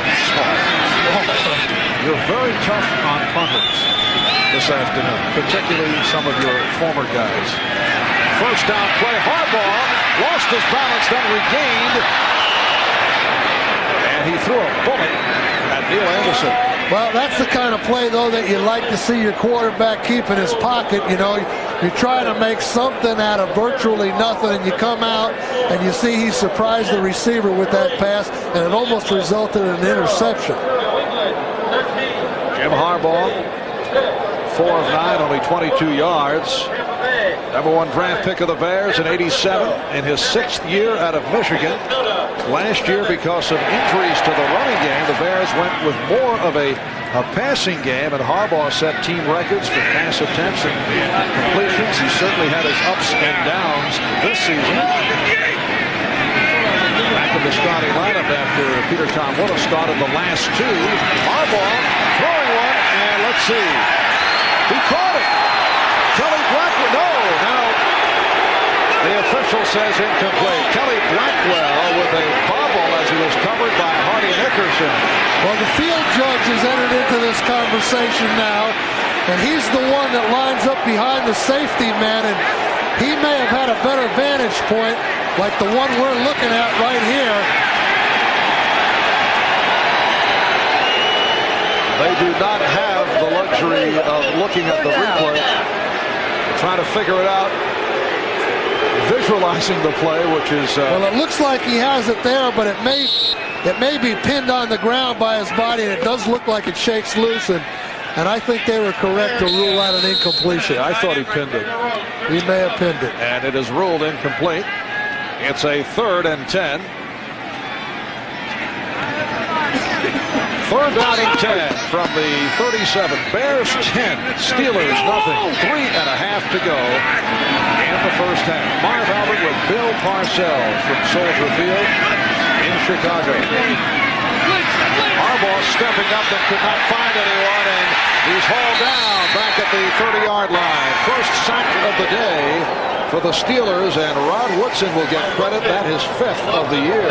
You're very tough on punters this afternoon, particularly some of your former guys. First down play, Harbaugh lost his balance, then regained, and he threw a bullet at Neil Anderson. Well, that's the kind of play, though, that you like to see your quarterback keep in his pocket. You know, you try to make something out of virtually nothing, and you come out and you see he surprised the receiver with that pass, and it almost resulted in an interception. Jim Harbaugh, 4 of 9, only 22 yards. #1 draft pick of the Bears in '87 in his 6th year out of Michigan. Last year, because of injuries to the running game, the Bears went with more of a passing game, and Harbaugh set team records for pass attempts and completions. He certainly had his ups and downs this season. Back in the starting lineup after Peter Tom Willis started the last 2. Harbaugh throwing one, and let's see. He caught it. Kelly Blackwell, no, now the official says incomplete. Kelly Blackwell with a bobble as he was covered by Hardy Nickerson. Well, the field judge has entered into this conversation now, and he's the one that lines up behind the safety man, and he may have had a better vantage point like the one we're looking at right here. They do not have the luxury of looking at the replay, trying to figure it out, visualizing the play, which is... Well, it looks like he has it there, but it may be pinned on the ground by his body, and it does look like it shakes loose, and I think they were correct to rule out an incompletion. I thought he pinned it. He may have pinned it. And it is ruled incomplete. It's a 3rd and 10. 3rd down and 10 from the 37. Bears 10, Steelers nothing. 3.5 to go in the first half. Marv Albert with Bill Parcells from Soldier Field in Chicago. Harbaugh stepping up and could not find anyone, and he's hauled down back at the 30-yard line. First sack of the day for the Steelers, and Rod Woodson will get credit. That is 5th of the year.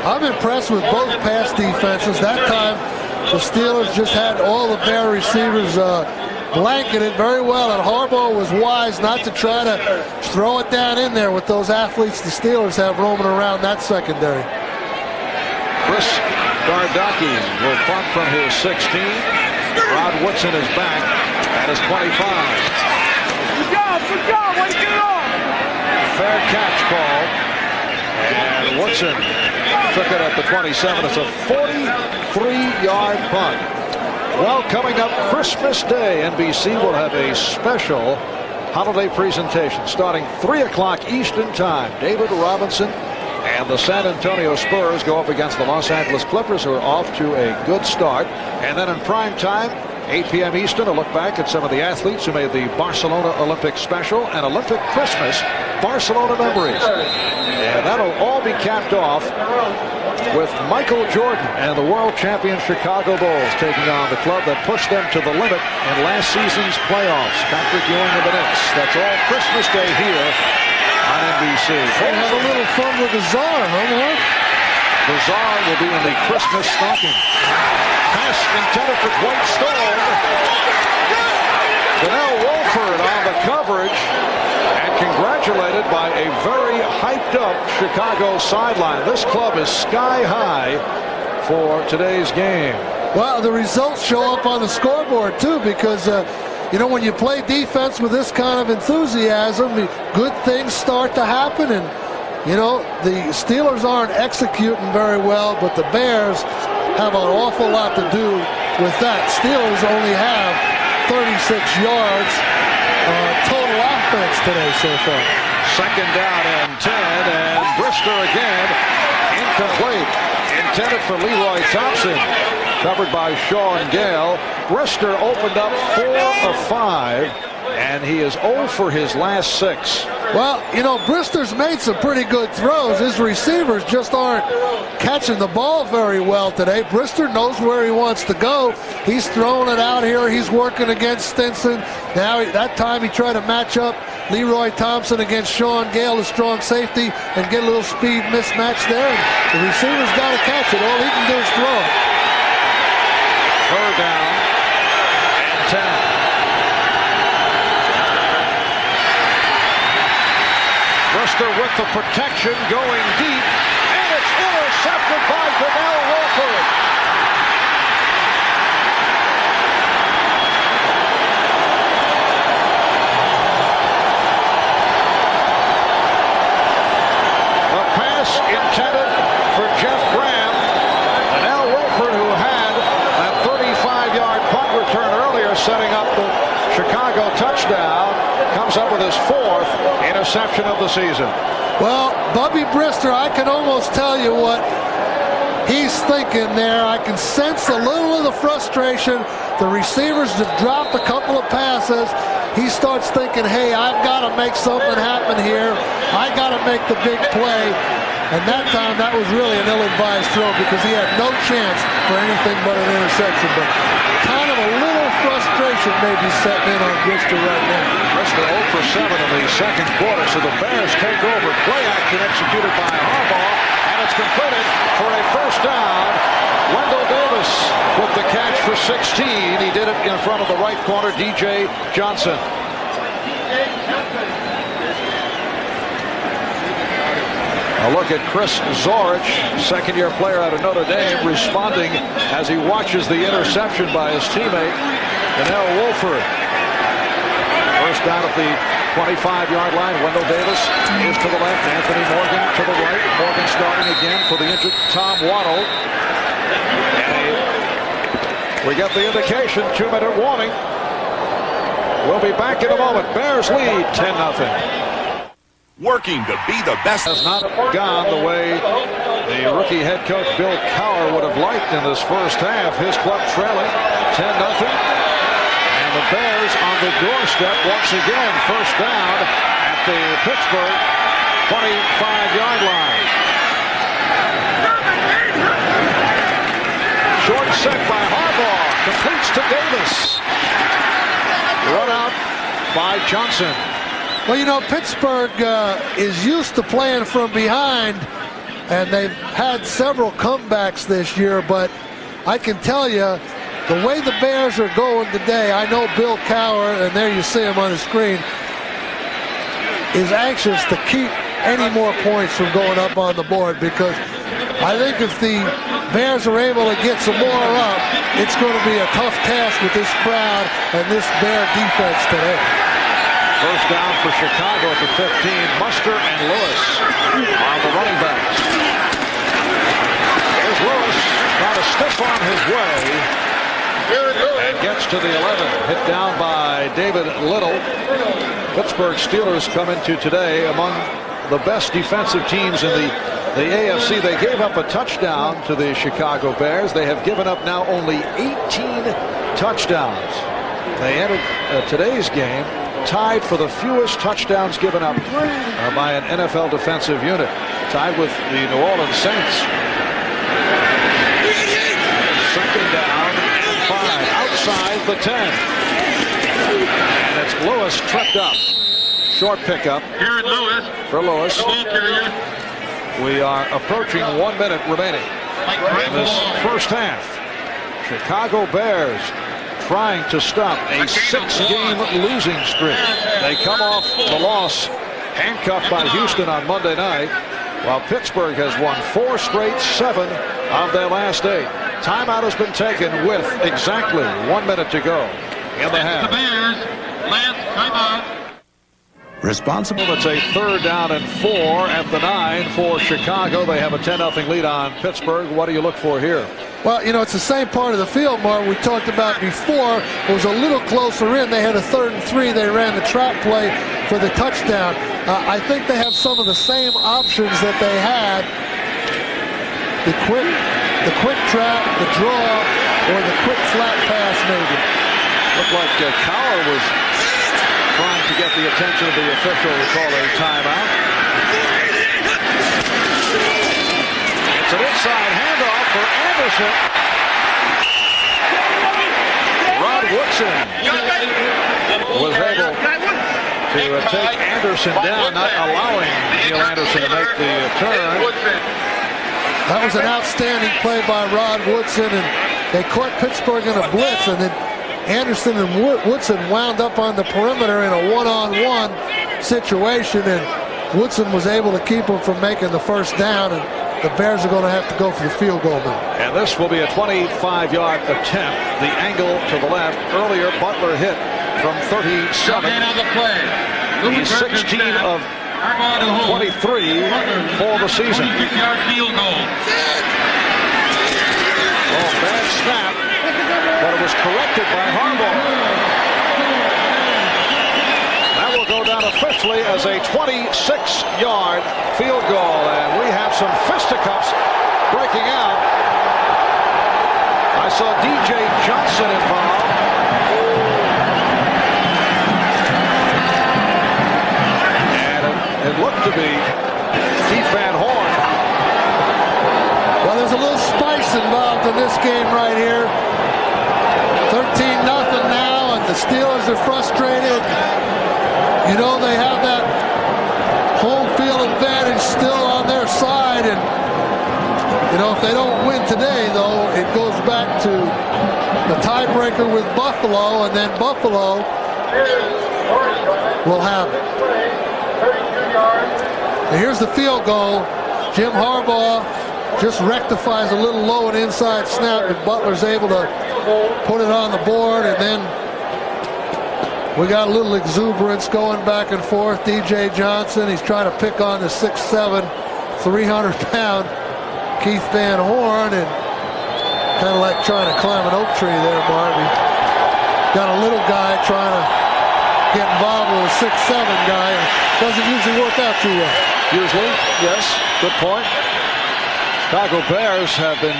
I'm impressed with both pass defenses. That time, the Steelers just had all the Bear receivers blanketed very well, and Harbaugh was wise not to try to throw it down in there with those athletes the Steelers have roaming around that secondary. Chris Gardocki will punt from his 16. Rod Woodson is back at his 25. Good job, way to get it on. Fair catch call, and Woodson took it at the 27. It's a 43-yard punt. Well, coming up Christmas Day, NBC will have a special holiday presentation starting 3 o'clock Eastern Time. David Robinson and the San Antonio Spurs go up against the Los Angeles Clippers, who are off to a good start. And then in prime time, 8 p.m. Eastern, a look back at some of the athletes who made the Barcelona Olympic special and Olympic Christmas Barcelona memories. And that'll all be capped off with Michael Jordan and the world champion Chicago Bulls taking on the club that pushed them to the limit in last season's playoffs. Patrick Ewing of the Knicks. That's all Christmas Day here on NBC. They had a little fun with the Czar, huh, Mark? The Czar will be in the Christmas stocking. Pass intended for Dwight Stone. Donnell Wolford on the coverage, and congratulated by a very hyped up Chicago sideline. This club is sky high for today's game. Well, the results show up on the scoreboard too, because you know, when you play defense with this kind of enthusiasm, good things start to happen. And you know, the Steelers aren't executing very well, but the Bears have an awful lot to do with that. Steelers only have 36 yards total offense today so far. 2nd down and 10, and Brister again incomplete. intended for Leroy Thompson. Covered by Sean Gale. Brister opened up 4 of 5, and he is 0 for his last 6. Well, you know, Brister's made some pretty good throws. His receivers just aren't catching the ball very well today. Brister knows where he wants to go. He's throwing it out here. He's working against Stinson. Now, that time he tried to match up Leroy Thompson against Sean Gale, the strong safety, and get a little speed mismatch there. And the receiver's got to catch it. All he can do is throw. 3rd down and 10. Brister with the protection going deep, and it's intercepted by Donnell Wolford. A pass intended for Jeff Graham. Donnell Wolford, who had that 35-yard punt return earlier, setting up the Chicago touchdown, comes up with his 4th interception of the season. Well, Bubby Brister, I can almost tell you what he's thinking there. I can sense a little of the frustration. The receivers have dropped a couple of passes. He starts thinking, hey, I've got to make something happen here. I got to make the big play. And that time, that was really an ill-advised throw because he had no chance for anything but an interception. But kind of a little frustration maybe setting in on Brister right now. Brister 0 for 7 in the second quarter, so the Bears take over. Play action executed by Harbaugh, and it's completed for a first down. Wendell Davis with the catch for 16. He did it in front of the right corner, DJ Johnson. A look at Chris Zorich, second-year player out of Notre Dame, responding as he watches the interception by his teammate, Donnell Wolford. First down at the 25-yard line. Wendell Davis is to the left. Anthony Morgan to the right. Morgan starting again for the injured Tom Waddle. And we get the indication, 2-minute warning. We'll be back in a moment. Bears lead 10-0. Working to be the best. Has not gone the way the rookie head coach Bill Cowher would have liked in this first half. His club trailing 10-0. And the Bears on the doorstep once again. First down at the Pittsburgh 25-yard line. Short set by Harbaugh. Completes to Davis. Run out by Johnson. Well, you know, Pittsburgh is used to playing from behind, and they've had several comebacks this year, but I can tell you, the way the Bears are going today, I know Bill Cowher, and there you see him on the screen, is anxious to keep any more points from going up on the board, because I think if the Bears are able to get some more up, it's going to be a tough task with this crowd and this Bear defense today. First down for Chicago at the 15. Muster and Lewis on the running backs. Here's Lewis trying to stiff on his way and gets to the 11. Hit down by David Little. Pittsburgh Steelers come into today among the best defensive teams in the AFC. They gave up a touchdown to the Chicago Bears. They have given up now only 18 touchdowns. They entered today's game tied for the fewest touchdowns given up by an NFL defensive unit, tied with the New Orleans Saints. Second down and 5 outside the 10. And it's Lewis tripped up. Short pickup for Lewis. We are approaching 1 minute remaining in this first half. Chicago Bears trying to stop a 6-game losing streak. They come off the loss, handcuffed by Houston on Monday night, while Pittsburgh has won 4 straight, 7 of their last 8. Timeout has been taken with exactly 1 minute to go in the half. The Bears, last timeout. Responsible. It's a third down and 4 at the 9 for Chicago. They have a 10-0 lead on Pittsburgh. What do you look for here? Well, you know, it's the same part of the field, Mark, we talked about before. It was a little closer in. They had a 3rd and 3. They ran the trap play for the touchdown. I think they have some of the same options that they had the quick trap, the draw, or the quick flat pass maybe. Looked like Cowher was trying to get the attention of the official to call a timeout. It's an inside handoff for Anderson. Rod Woodson was able to take Anderson down, not allowing Neil Anderson to make the turn. That was an outstanding play by Rod Woodson, and they caught Pittsburgh in a blitz, and then Anderson and Woodson wound up on the perimeter in a one-on-one situation, and Woodson was able to keep him from making the first down, and the Bears are going to have to go for the field goal now. And this will be a 25-yard attempt. The angle to the left. Earlier, Butler hit from 37. He's 16 of 23 for the season. Oh, bad snap, but it was corrected by Harbaugh. That will go down officially as a 26-yard field goal, and we have some fisticuffs breaking out. I saw DJ Johnson involved. And it looked to be Keith Van Horn. Well, there's a little spice involved in this game right here. 13-0 now, and the Steelers are frustrated. You know, they have that home field advantage still on their side, and you know, if they don't win today, though, it goes back to the tiebreaker with Buffalo, and then Buffalo will have it. And here's the field goal. Jim Harbaugh just rectifies a little low and inside snap, and Butler's able to put it on the board, and then we got a little exuberance going back and forth. DJ Johnson, he's trying to pick on the 6'7", 300-pound Keith Van Horn, and kind of like trying to climb an oak tree there, Marv. Got a little guy trying to get involved with a 6'7" guy. Doesn't usually work out too well. Usually, yes, good point. Chicago Bears have been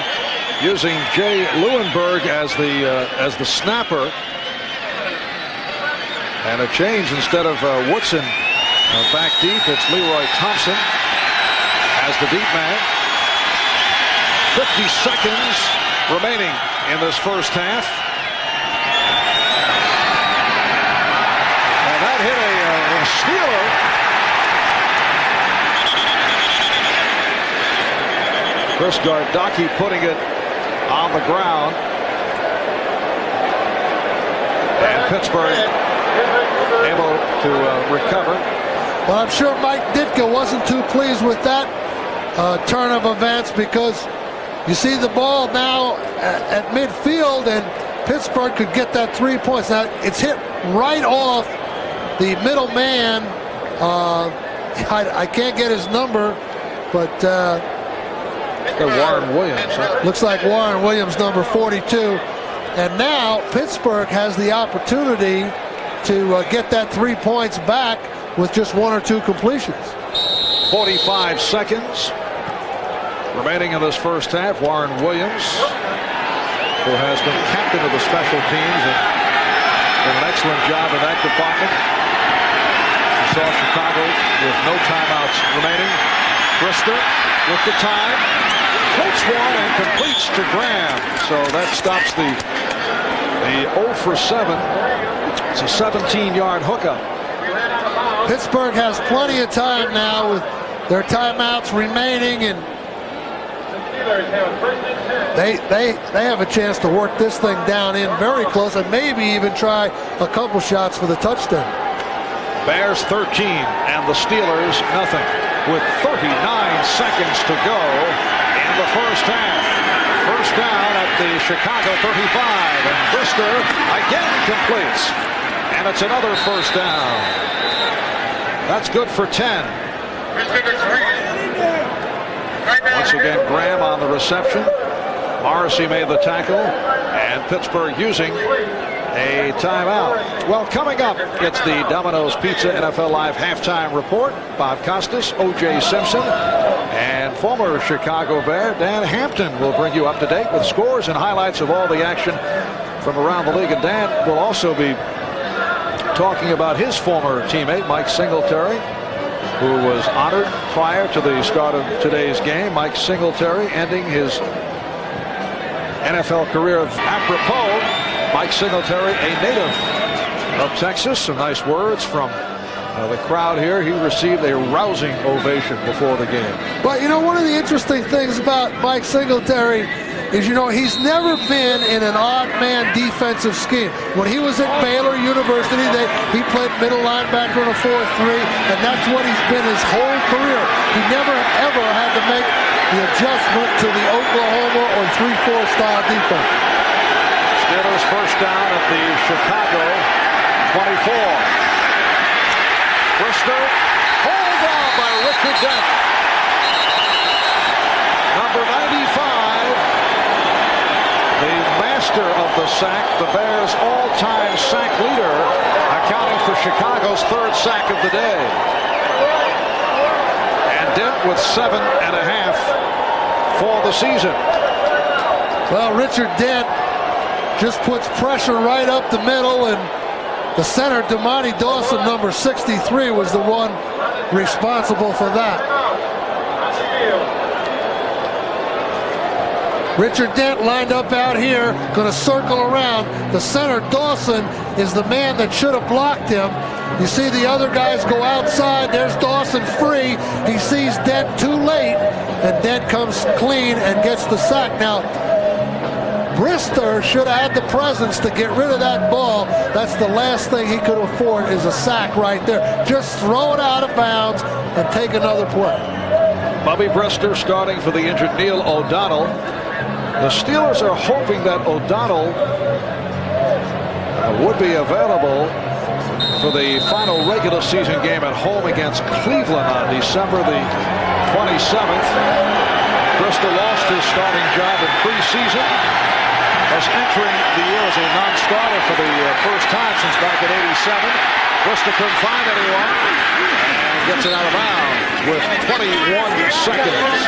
using Jay Lewinberg as the snapper. And a change, instead of Woodson back deep, it's Leroy Thompson as the deep man. 50 seconds remaining in this first half. And that hit a Steeler. Chris Gardocki putting it on the ground. And Pittsburgh able to recover. Well, I'm sure Mike Ditka wasn't too pleased with that turn of events, because you see the ball now at midfield, and Pittsburgh could get that 3 points. Now, it's hit right off the middle man. I can't get his number, but Warren Williams. Huh? Looks like Warren Williams, number 42. And now Pittsburgh has the opportunity to get that 3 points back with just 1 or 2 completions. 45 seconds remaining in this first half. Warren Williams, who has been captain of the special teams and did an excellent job in that department. We saw Chicago with no timeouts remaining. Brister with the time. Floats one and completes to Graham. So that stops the 0 for 7. It's a 17-yard hookup. Pittsburgh has plenty of time now with their timeouts remaining, and they have a chance to work this thing down in very close and maybe even try a couple shots for the touchdown. Bears 13 and the Steelers nothing, with 39 seconds to go in the first half. First down at the Chicago 35, and Brister again completes, and it's another first down. That's good for 10. Once again, Graham on the reception. Morrissey made the tackle, and Pittsburgh using a timeout. Well, coming up, it's the Domino's Pizza NFL Live halftime report. Bob Costas, O.J. Simpson, and former Chicago Bear Dan Hampton will bring you up to date with scores and highlights of all the action from around the league. And Dan will also be talking about his former teammate, Mike Singletary, who was honored prior to the start of today's game. Mike Singletary ending his NFL career apropos. Mike Singletary, a native of Texas. Some nice words from the crowd here. He received a rousing ovation before the game. But, one of the interesting things about Mike Singletary is, he's never been in an odd man defensive scheme. When he was at Baylor University, he played middle linebacker in a 4-3, and that's what he's been his whole career. He never, ever had to make the adjustment to the Oklahoma or 3-4 style defense. Steelers first down at the Chicago 24. Brister, hold on by Richard Dent. Number 95, the master of the sack, the Bears' all-time sack leader, accounting for Chicago's third sack of the day. And Dent with 7.5 for the season. Well, Richard Dent just puts pressure right up the middle, and the center, Damani Dawson, number 63, was the one responsible for that. Richard Dent lined up out here, going to circle around. The center, Dawson, is the man that should have blocked him. You see the other guys go outside. There's Dawson free. He sees Dent too late, and Dent comes clean and gets the sack. Now, Brister should have had the presence to get rid of that ball. That's the last thing he could afford, is a sack right there. Just throw it out of bounds and take another play. Bubby Brister starting for the injured Neil O'Donnell. The Steelers are hoping that O'Donnell would be available for the final regular season game at home against Cleveland on December the 27th. Brister lost his starting job in preseason. Was entering the year as a non-starter for the first time since back in '87. Brister couldn't find anyone and gets it out of bounds with 21 seconds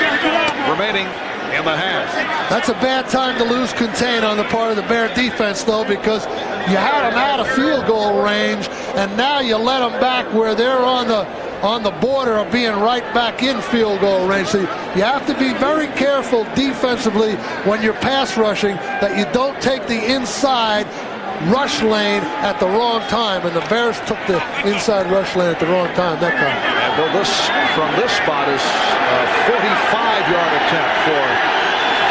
remaining in the half. That's a bad time to lose contain on the part of the Bear defense, though, because you had them out of field goal range, and now you let them back where they're on the border of being right back in field goal range. So you have to be very careful defensively when you're pass rushing that you don't take the inside rush lane at the wrong time, and the Bears took the inside rush lane at the wrong time that time. And well, from this spot is a 45-yard attempt for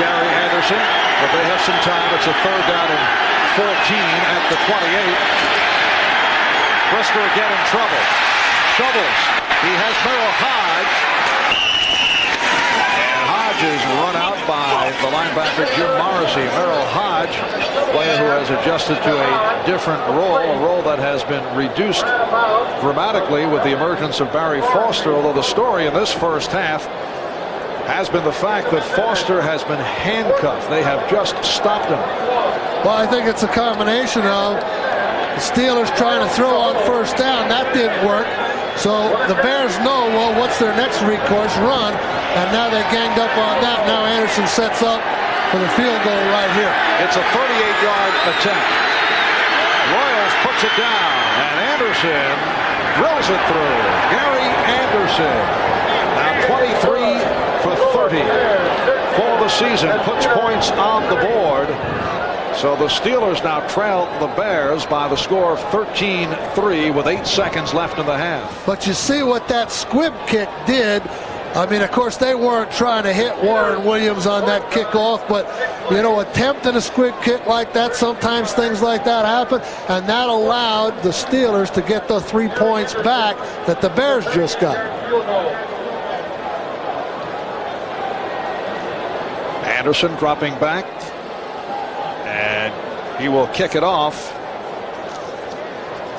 Gary Anderson, but they have some time. It's a third down and 14 at the 28. Brister again in trouble. Shovels. He has Merrill Hodge. And Hodge is run out by the linebacker Jim Morrissey. Merrill Hodge, player who has adjusted to a different role, a role that has been reduced dramatically with the emergence of Barry Foster, although the story in this first half has been the fact that Foster has been handcuffed. They have just stopped him. Well, I think it's a combination of the Steelers trying to throw on first down. That didn't work. So the Bears know, well, what's their next recourse? Run. And now they ganged up on that. Now Anderson sets up for the field goal right here. It's a 38-yard attempt. Royals puts it down, and Anderson drills it through. Gary Anderson, now 23 for 30 for the season, puts points on the board. So the Steelers now trail the Bears by the score of 13-3 with 8 seconds left in the half. But you see what that squib kick did. I mean, of course, they weren't trying to hit Warren Williams on that kickoff, but, attempting a squib kick like that, sometimes things like that happen, and that allowed the Steelers to get the 3 points back that the Bears just got. Anderson dropping back, and he will kick it off.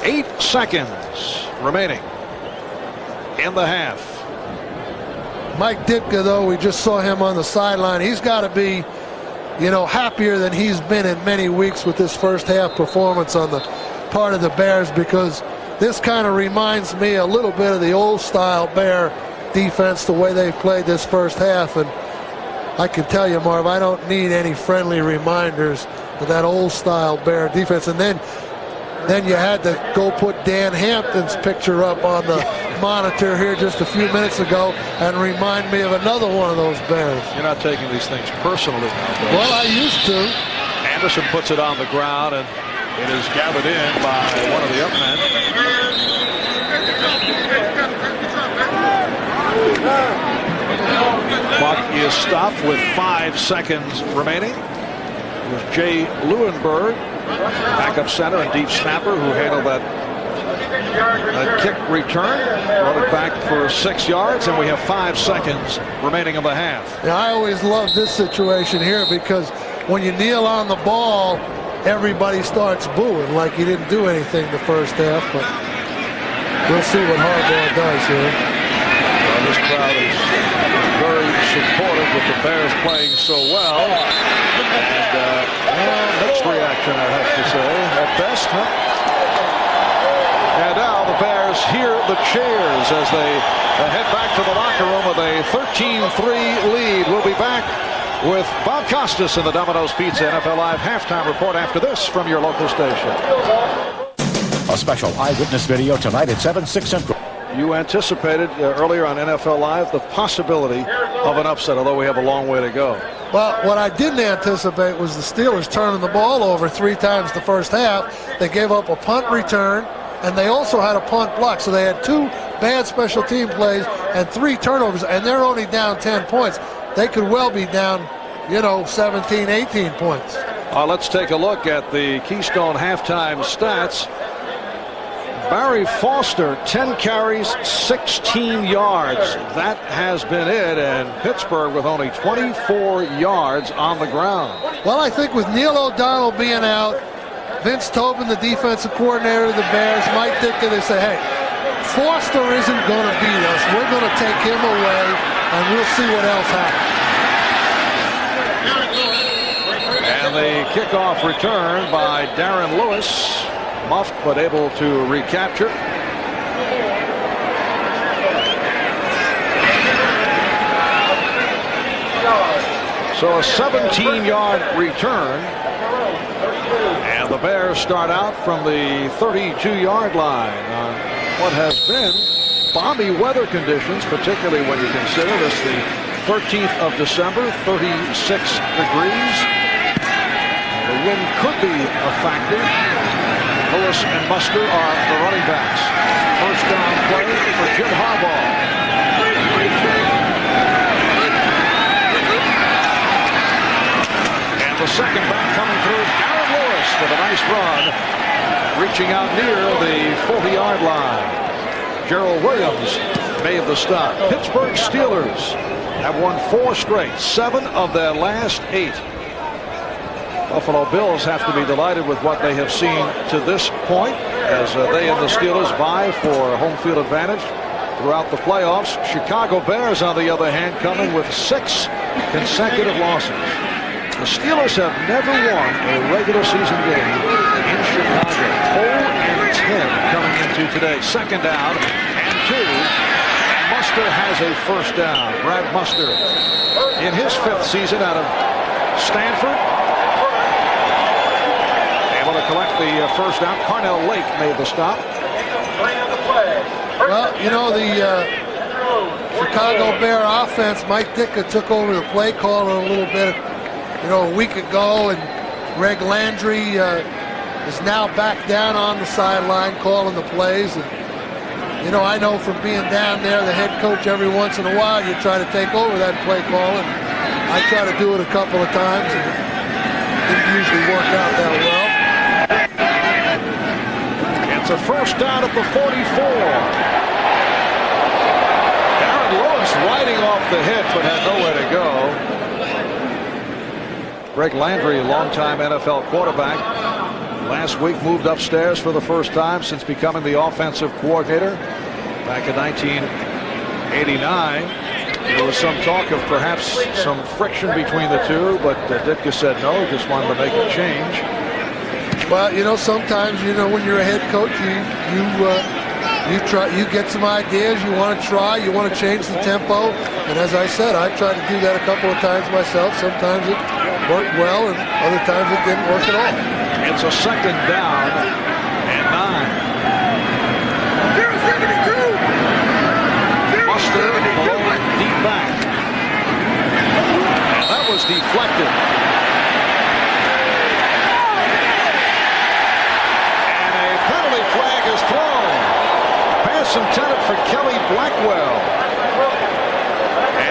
8 seconds remaining in the half. Mike Ditka, though, we just saw him on the sideline. He's got to be happier than he's been in many weeks with this first half performance on the part of the Bears, because this kind of reminds me a little bit of the old style Bear defense, the way they've played this first half. And I can tell you, Marv, I don't need any friendly reminders of that old style Bear defense. And then you had to go put Dan Hampton's picture up on the monitor here just a few minutes ago and remind me of another one of those Bears. You're not taking these things personally now, Bill. Well, I used to. Anderson puts it on the ground, and it is gathered in by one of the up men. Clock is stopped with 5 seconds remaining. It was Jay Leuenberg, backup center and deep snapper, who handled that kick return, brought it back for 6 yards, and we have 5 seconds remaining in the half. Yeah, I always love this situation here, because when you kneel on the ball, everybody starts booing like he didn't do anything the first half, but we'll see what Harbaugh does here. Well, this crowd is very supportive with the Bears playing so well. And mixed reaction, I have to say, at best, huh? And now the Bears hear the cheers as they head back to the locker room with a 13-3 lead. We'll be back with Bob Costas in the Domino's Pizza NFL Live halftime report after this from your local station. A special eyewitness video tonight at 7/6 Central. You anticipated earlier on NFL Live the possibility of an upset, although we have a long way to go. Well, what I didn't anticipate was the Steelers turning the ball over 3 times the first half. They gave up a punt return, and they also had a punt block. So they had 2 bad special team plays and 3 turnovers, and they're only down 10 points. They could well be down, 17, 18 points. Let's take a look at the Keystone halftime stats. Barry Foster, 10 carries, 16 yards. That has been it, and Pittsburgh with only 24 yards on the ground. Well, I think with Neil O'Donnell being out, Vince Tobin, the defensive coordinator of the Bears, Mike Ditka, they say, hey, Foster isn't going to beat us. We're going to take him away, and we'll see what else happens. And the kickoff return by Darren Lewis. Muffed but able to recapture. So a 17-yard return. And the Bears start out from the 32-yard line on what has been balmy weather conditions, particularly when you consider this the 13th of December, 36 degrees. The wind could be a factor. Lewis and Muster are the running backs. First down play for Jim Harbaugh. And the second back coming through, Darren Lewis with a nice run, reaching out near the 40-yard line. Gerald Williams made the stop. Pittsburgh Steelers have won 4 straight, 7 of their last 8. Buffalo Bills have to be delighted with what they have seen to this point as they and the Steelers vie for home field advantage throughout the playoffs. Chicago Bears, on the other hand, coming with 6 consecutive losses. The Steelers have never won a regular season game in Chicago. 0-10 coming into today. Second down and 2. And Muster has a first down. Brad Muster in his 5th season out of Stanford. Able to collect the first down. Carnell Lake made the stop. Well, the Chicago Bear offense, Mike Ditka took over the play calling a little bit, a week ago, and Greg Landry is now back down on the sideline calling the plays. And, I know from being down there, the head coach, every once in a while, you try to take over that play call, and I try to do it a couple of times, and it didn't usually work out that well. It's a first down at the 44. Darren Lewis riding off the hit, but had nowhere to go. Greg Landry, longtime NFL quarterback, last week moved upstairs for the first time since becoming the offensive coordinator back in 1989. There was some talk of perhaps some friction between the two, but Ditka said no, just wanted to make a change. Well, you know, sometimes, you know, when you're a head coach, you get some ideas, you want to try, you want to change the tempo. And as I said, I tried to do that a couple of times myself. Sometimes it worked well, and other times it didn't work at all. It's a second down and 9. Buster below deep back. And that was deflected. And a penalty flag is thrown. Pass intended for Kelly Blackwell.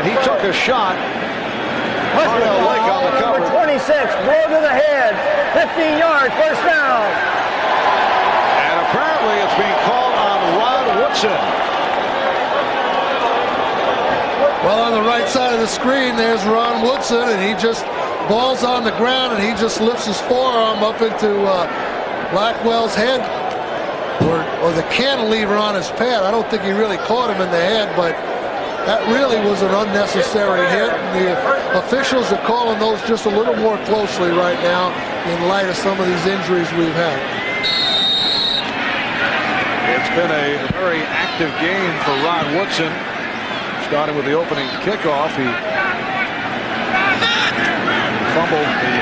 And he took a shot. Darnell Lake on the cover. Number 26, blow to the head. 15 yards, first down. And apparently it's being called on Rod Woodson. Well, on the right side of the screen, there's Ron Woodson, and he just balls on the ground, and he just lifts his forearm up into Blackwell's head, or the cantilever on his pad. I don't think he really caught him in the head, but that really was an unnecessary hit. And the officials are calling those just a little more closely right now in light of some of these injuries we've had. It's been a very active game for Rod Woodson. Starting with the opening kickoff, he fumbled the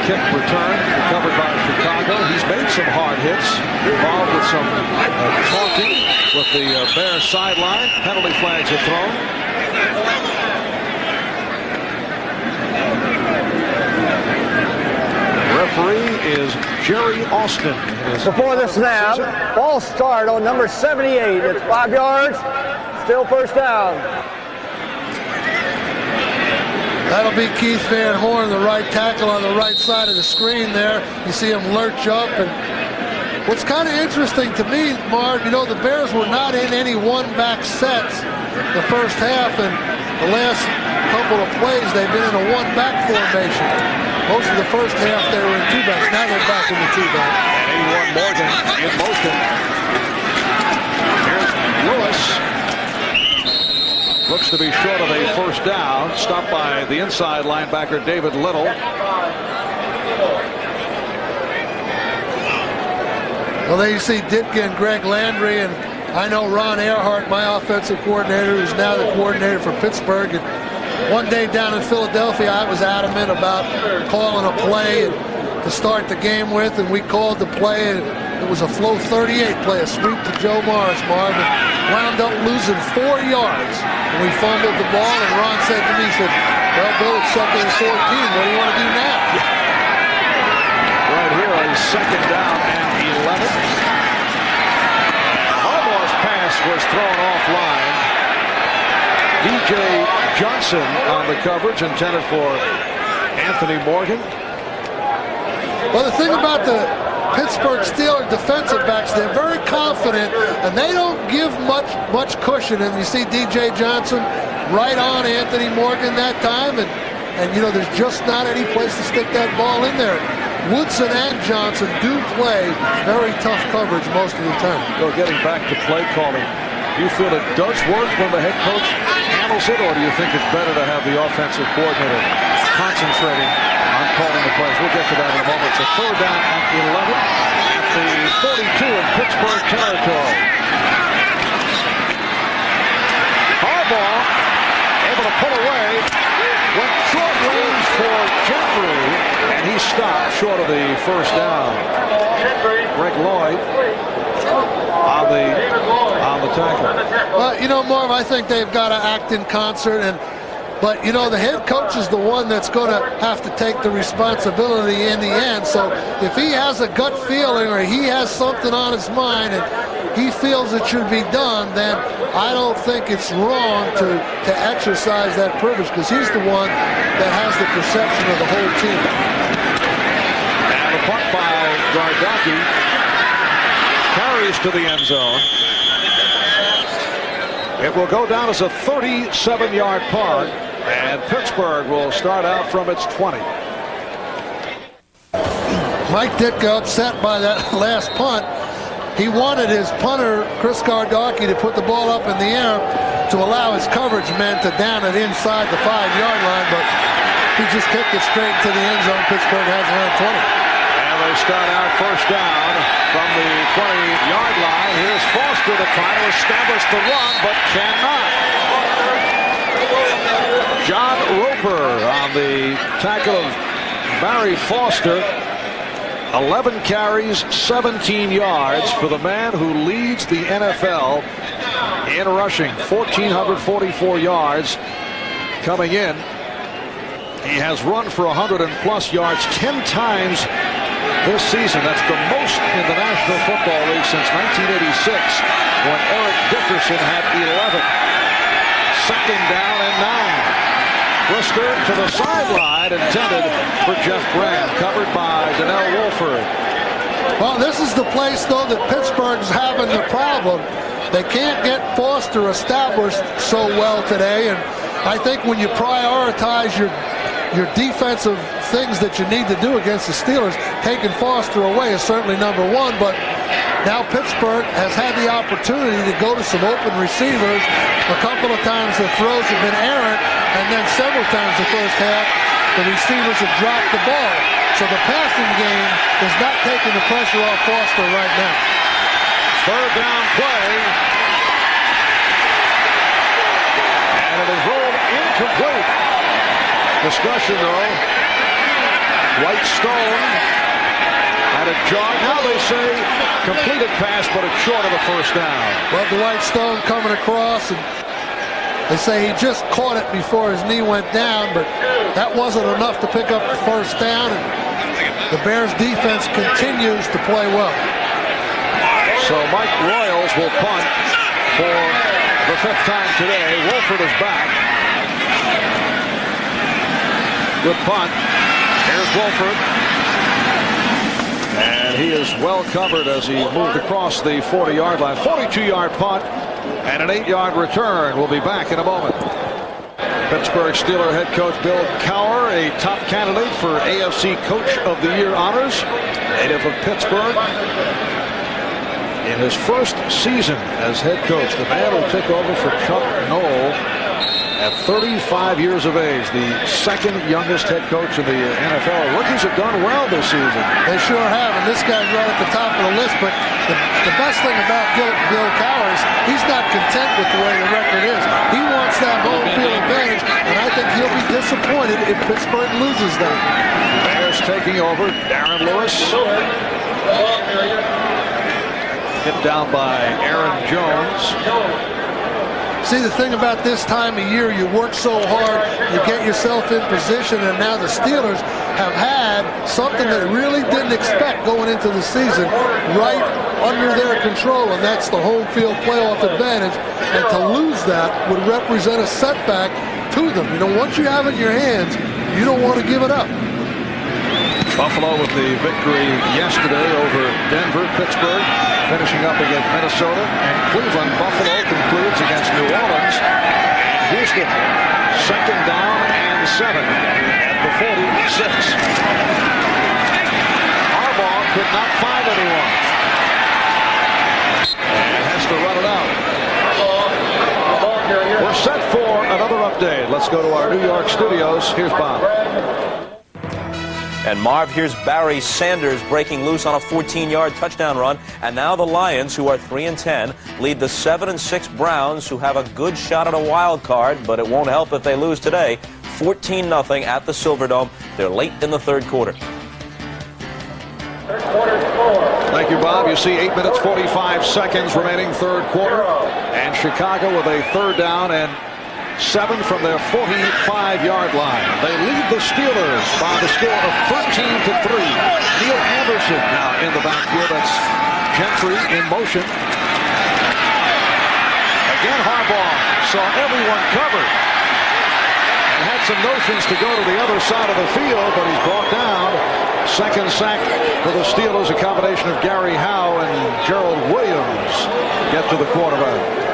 kick return, recovered by Chicago. He's made some hard hits, involved with some taunting with the Bears sideline. Penalty flags are thrown. Referee is Jerry Austin. Before the snap, ball start on number 78. It's 5 yards, still first down. That'll be Keith Van Horn, the right tackle on the right side of the screen there. You see him lurch up. And what's kind of interesting to me, Marv, you know, the Bears were not in any one-back sets the first half, and the last couple of plays they've been in a one-back formation. Most of the first half they were in two backs. Now they're back in the two back. And Morgan in motion. Here's Lewis. Looks to be short of a first down. Stopped by the inside linebacker David Little. Well, there you see Ditka and Greg Landry, and I know Ron Earhart, my offensive coordinator, who's now the coordinator for Pittsburgh. And one day down in Philadelphia, I was adamant about calling a play to start the game with, and we called the play, and it was a flow 38 play, a sweep to Joe Morris, Marvin. Wound up losing 4 yards. And we fumbled the ball, and Ron said to me, he said, well, Bill, it's second and 14. What do you want to do now? Right here on second down and 11. Harbaugh's pass was thrown offline. DJ Johnson on the coverage, intended for Anthony Morgan. Well, the thing about the Pittsburgh Steelers defensive backs, they're very confident, and they don't give much cushion. And you see DJ Johnson right on Anthony Morgan that time, and you know, there's just not any place to stick that ball in there. Woodson and Johnson do play very tough coverage most of the time. So getting back to play calling, do you feel it does work when the head coach handles it, or do you think it's better to have the offensive coordinator concentrating on calling the plays? We'll get to that in a moment. It's a third down at the 11 at the 42 in Pittsburgh territory. Harbaugh able to pull away, went short range for Gentry, and he stopped short of the first down. Greg Lloyd on the tackle. Well, you know, Marv, I think they've got to act in concert, but you know, the head coach is the one that's going to have to take the responsibility in the end. So if he has a gut feeling, or he has something on his mind and he feels it should be done, then I don't think it's wrong to exercise that privilege, because he's the one that has the perception of the whole team. And the punt by Gardocki carries to the end zone. It will go down as a 37-yard punt, and Pittsburgh will start out from its 20. Mike Ditka upset by that last punt. He wanted his punter, Chris Gardocki, to put the ball up in the air to allow his coverage men to down it inside the 5-yard line, but he just kicked it straight to the end zone. Pittsburgh has around 20. And they start out first down from the 20-yard line. Here's Foster to try to establish the run, but cannot. John Roper on the tackle of Barry Foster. 11 carries, 17 yards for the man who leads the NFL in rushing. 1,444 yards coming in. He has run for 100+ yards 10 times this season. That's the most in the National Football League since 1986, when Eric Dickerson had 11. Second down and 9. Brisker to the sideline, intended for Jeff Graham, covered by Donnell Wolford. Well, this is the place, though, that Pittsburgh's having the problem. They can't get Foster established so well today, and I think when you prioritize your defensive things that you need to do against the Steelers, taking Foster away is certainly number one, but now Pittsburgh has had the opportunity to go to some open receivers. A couple of times the throws have been errant, and then several times the first half, the receivers have dropped the ball. So the passing game is not taking the pressure off Foster right now. Third down play. And it is rolled incomplete. Discussion, though. White Stone had a jog. Now they say completed pass, but it's short of the first down. Well, Dwight Stone coming across, and they say he just caught it before his knee went down, but that wasn't enough to pick up the first down, and the Bears defense continues to play well. So Mike Royals will punt for the 5th time today. Wolford is back. Good punt. Here's Wolford. And he is well covered as he moved across the 40-yard line. 42-yard punt and an 8-yard return. We'll be back in a moment. Pittsburgh Steelers head coach Bill Cowher, a top candidate for AFC Coach of the Year honors, native of Pittsburgh. In his first season as head coach, the man will take over for Chuck Noll at 35 years of age, the second youngest head coach in the NFL. Rookies have done well this season. They sure have, and this guy's right at the top of the list. But the best thing about Bill Cowher is he's not content with the way the record is. He wants that home field advantage, and I think he'll be disappointed if Pittsburgh loses that. Bears taking over. Darren Lewis. Hit down by Aaron Jones. See, the thing about this time of year, you work so hard, you get yourself in position, and now the Steelers have had something that really didn't expect going into the season right under their control, and that's the home field playoff advantage. And to lose that would represent a setback to them. You know, once you have it in your hands, you don't want to give it up. Buffalo with the victory yesterday over Denver. Pittsburgh finishing up against Minnesota and Cleveland. Buffalo concludes against New Orleans. Houston, second down and 7 at the 46. Harbaugh could not find anyone and has to run it out. We're set for another update. Let's go to our New York studios. Here's Bob. And Marv, here's Barry Sanders breaking loose on a 14-yard touchdown run. And now the Lions, who are 3-10, lead the 7-6 Browns, who have a good shot at a wild card, but it won't help if they lose today. 14-0 at the Silverdome. They're late in the third quarter. Thank you, Bob. You see 8 minutes, 45 seconds remaining third quarter. And Chicago with a third down and 7 from their 45-yard line. They lead the Steelers by the score of 13-3. Neil Anderson now in the backfield. That's Gentry in motion. Again, Harbaugh saw everyone covered and had some notions to go to the other side of the field, but he's brought down. Second sack for the Steelers, a combination of Gary Howe and Gerald Williams get to the quarterback.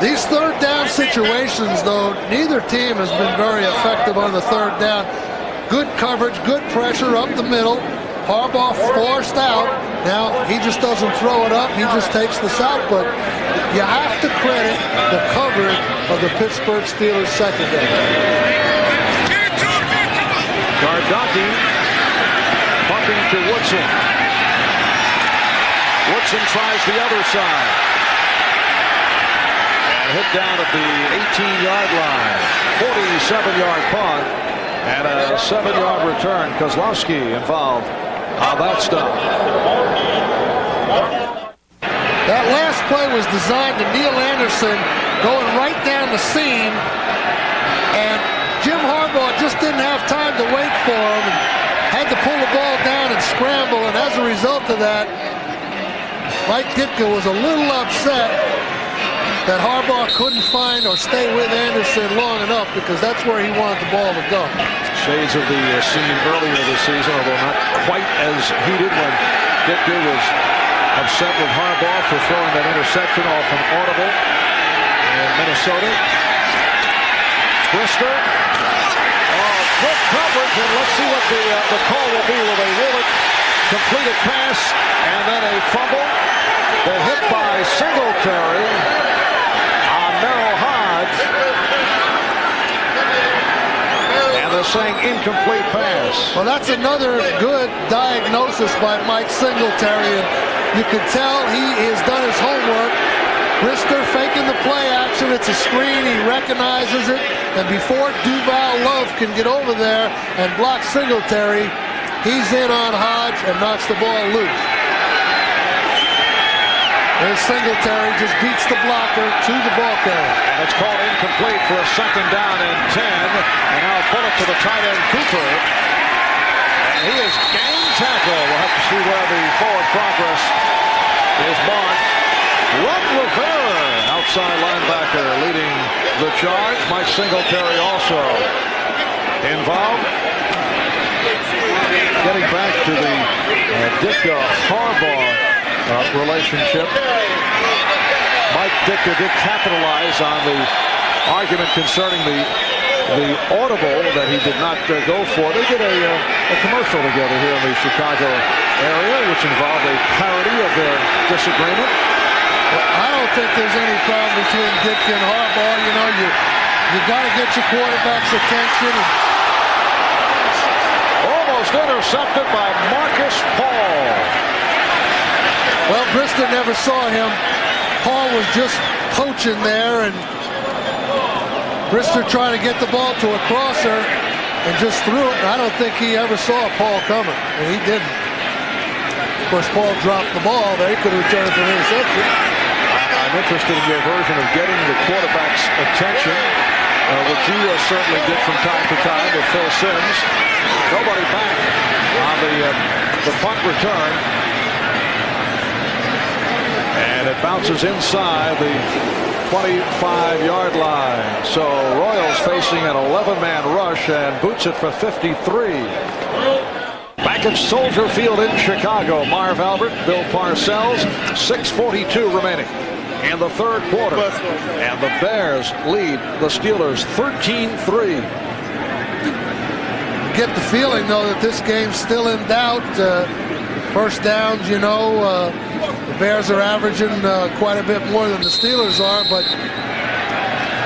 These third down situations, though, neither team has been very effective on the third down. Good coverage, good pressure up the middle. Harbaugh forced out. Now, he just doesn't throw it up. He just takes the sack. But you have to credit the coverage of the Pittsburgh Steelers secondary. Gardocki bumping to Woodson. Woodson tries the other side. And hit down at the 18-yard line. 47-yard punt and a 7-yard return. Kozlowski involved on that stop. That last play was designed to Neil Anderson going right down the seam, and Jim Harbaugh just didn't have time to wait for him and had to pull the ball down and scramble, and as a result of that, Mike Ditka was a little upset that Harbaugh couldn't find or stay with Anderson long enough, because that's where he wanted the ball to go. Shades of the scene earlier this season, although not quite as heated, when Ditka was upset with Harbaugh for throwing that interception off an audible in Minnesota. Brister. Oh, good coverage, and let's see what the call will be. Will they rule it? Completed pass, and then a fumble. The hit by Singletary on Merrill Hodge. And they're saying incomplete pass. Well, that's another good diagnosis by Mike Singletary. You can tell he has done his homework. Brister faking the play action. It's a screen. He recognizes it. And before Duval Love can get over there and block Singletary, he's in on Hodge and knocks the ball loose. And Singletary just beats the blocker to the ball carrier. And it's called incomplete for a 2nd down and 10. And now bullet to the tight end, Cooper. And he is gang tackle. We'll have to see where the forward progress is marked. Ron Rivera, outside linebacker, leading the charge. Mike Singletary also involved. Getting back to the Ditka-Harbaugh relationship. Mike Ditka did capitalize on the argument concerning the audible that he did not go for. They did a commercial together here in the Chicago area, which involved a parody of their disagreement. Well, I don't think there's any problem between Ditka and Harbaugh. You know, you got to get your quarterback's attention. Almost intercepted by Marcus Paul. Well, Brister never saw him. Paul was just poaching there, and Brister trying to get the ball to a crosser and just threw it. I don't think he ever saw Paul coming, and he didn't. Of course, Paul dropped the ball there. He could have returned for an interception. I'm interested in your version of getting the quarterback's attention, which you certainly did from time to time with Phil Simms. Nobody back on the punt return. And it bounces inside the 25-yard line. So Royals facing an 11-man rush and boots it for 53. Back at Soldier Field in Chicago, Marv Albert, Bill Parcells, 6:42 remaining in the 3rd quarter. And the Bears lead the Steelers 13-3. Get the feeling, though, that this game's still in doubt. First downs, you know, the Bears are averaging quite a bit more than the Steelers are, but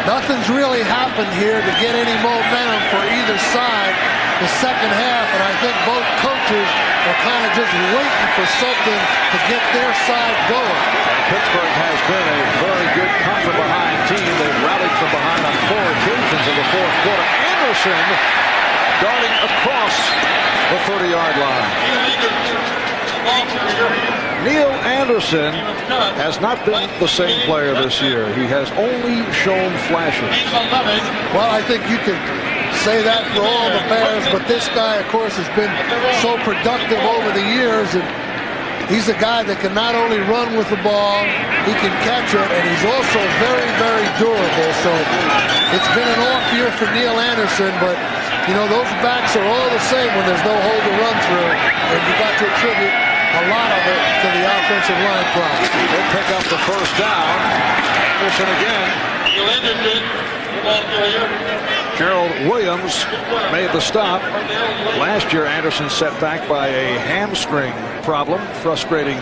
nothing's really happened here to get any momentum for either side the second half, and I think both coaches are kind of just waiting for something to get their side going. And Pittsburgh has been a very good come-from-behind team. They've rallied from behind on 4 occasions in the 4th quarter. Anderson darting across the 30-yard line. Neil Anderson has not been the same player this year. He has only shown flashes. Well, I think you could say that for all the Bears, but this guy, of course, has been so productive over the years, and he's a guy that can not only run with the ball, he can catch it, and he's also very, very durable. So it's been an off year for Neil Anderson, but, you know, those backs are all the same when there's no hole to run through, and you got to attribute a lot of it to the offensive line problem. They pick up the 1st down. Anderson again. Neil Anderson, the ball carrier. Gerald Williams made the stop. Last year, Anderson set back by a hamstring problem. Frustrating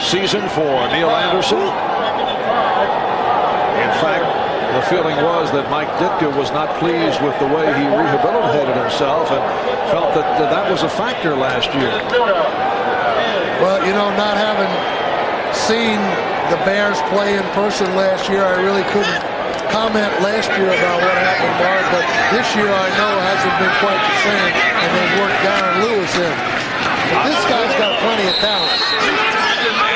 season for Neil Anderson. In fact, the feeling was that Mike Ditka was not pleased with the way he rehabilitated himself and felt that that was a factor last year. Well, you know, not having seen the Bears play in person last year, I really couldn't comment last year about what happened, Mark, but this year I know hasn't been quite the same, and they've worked Darren Lewis in. But this guy's got plenty of talent.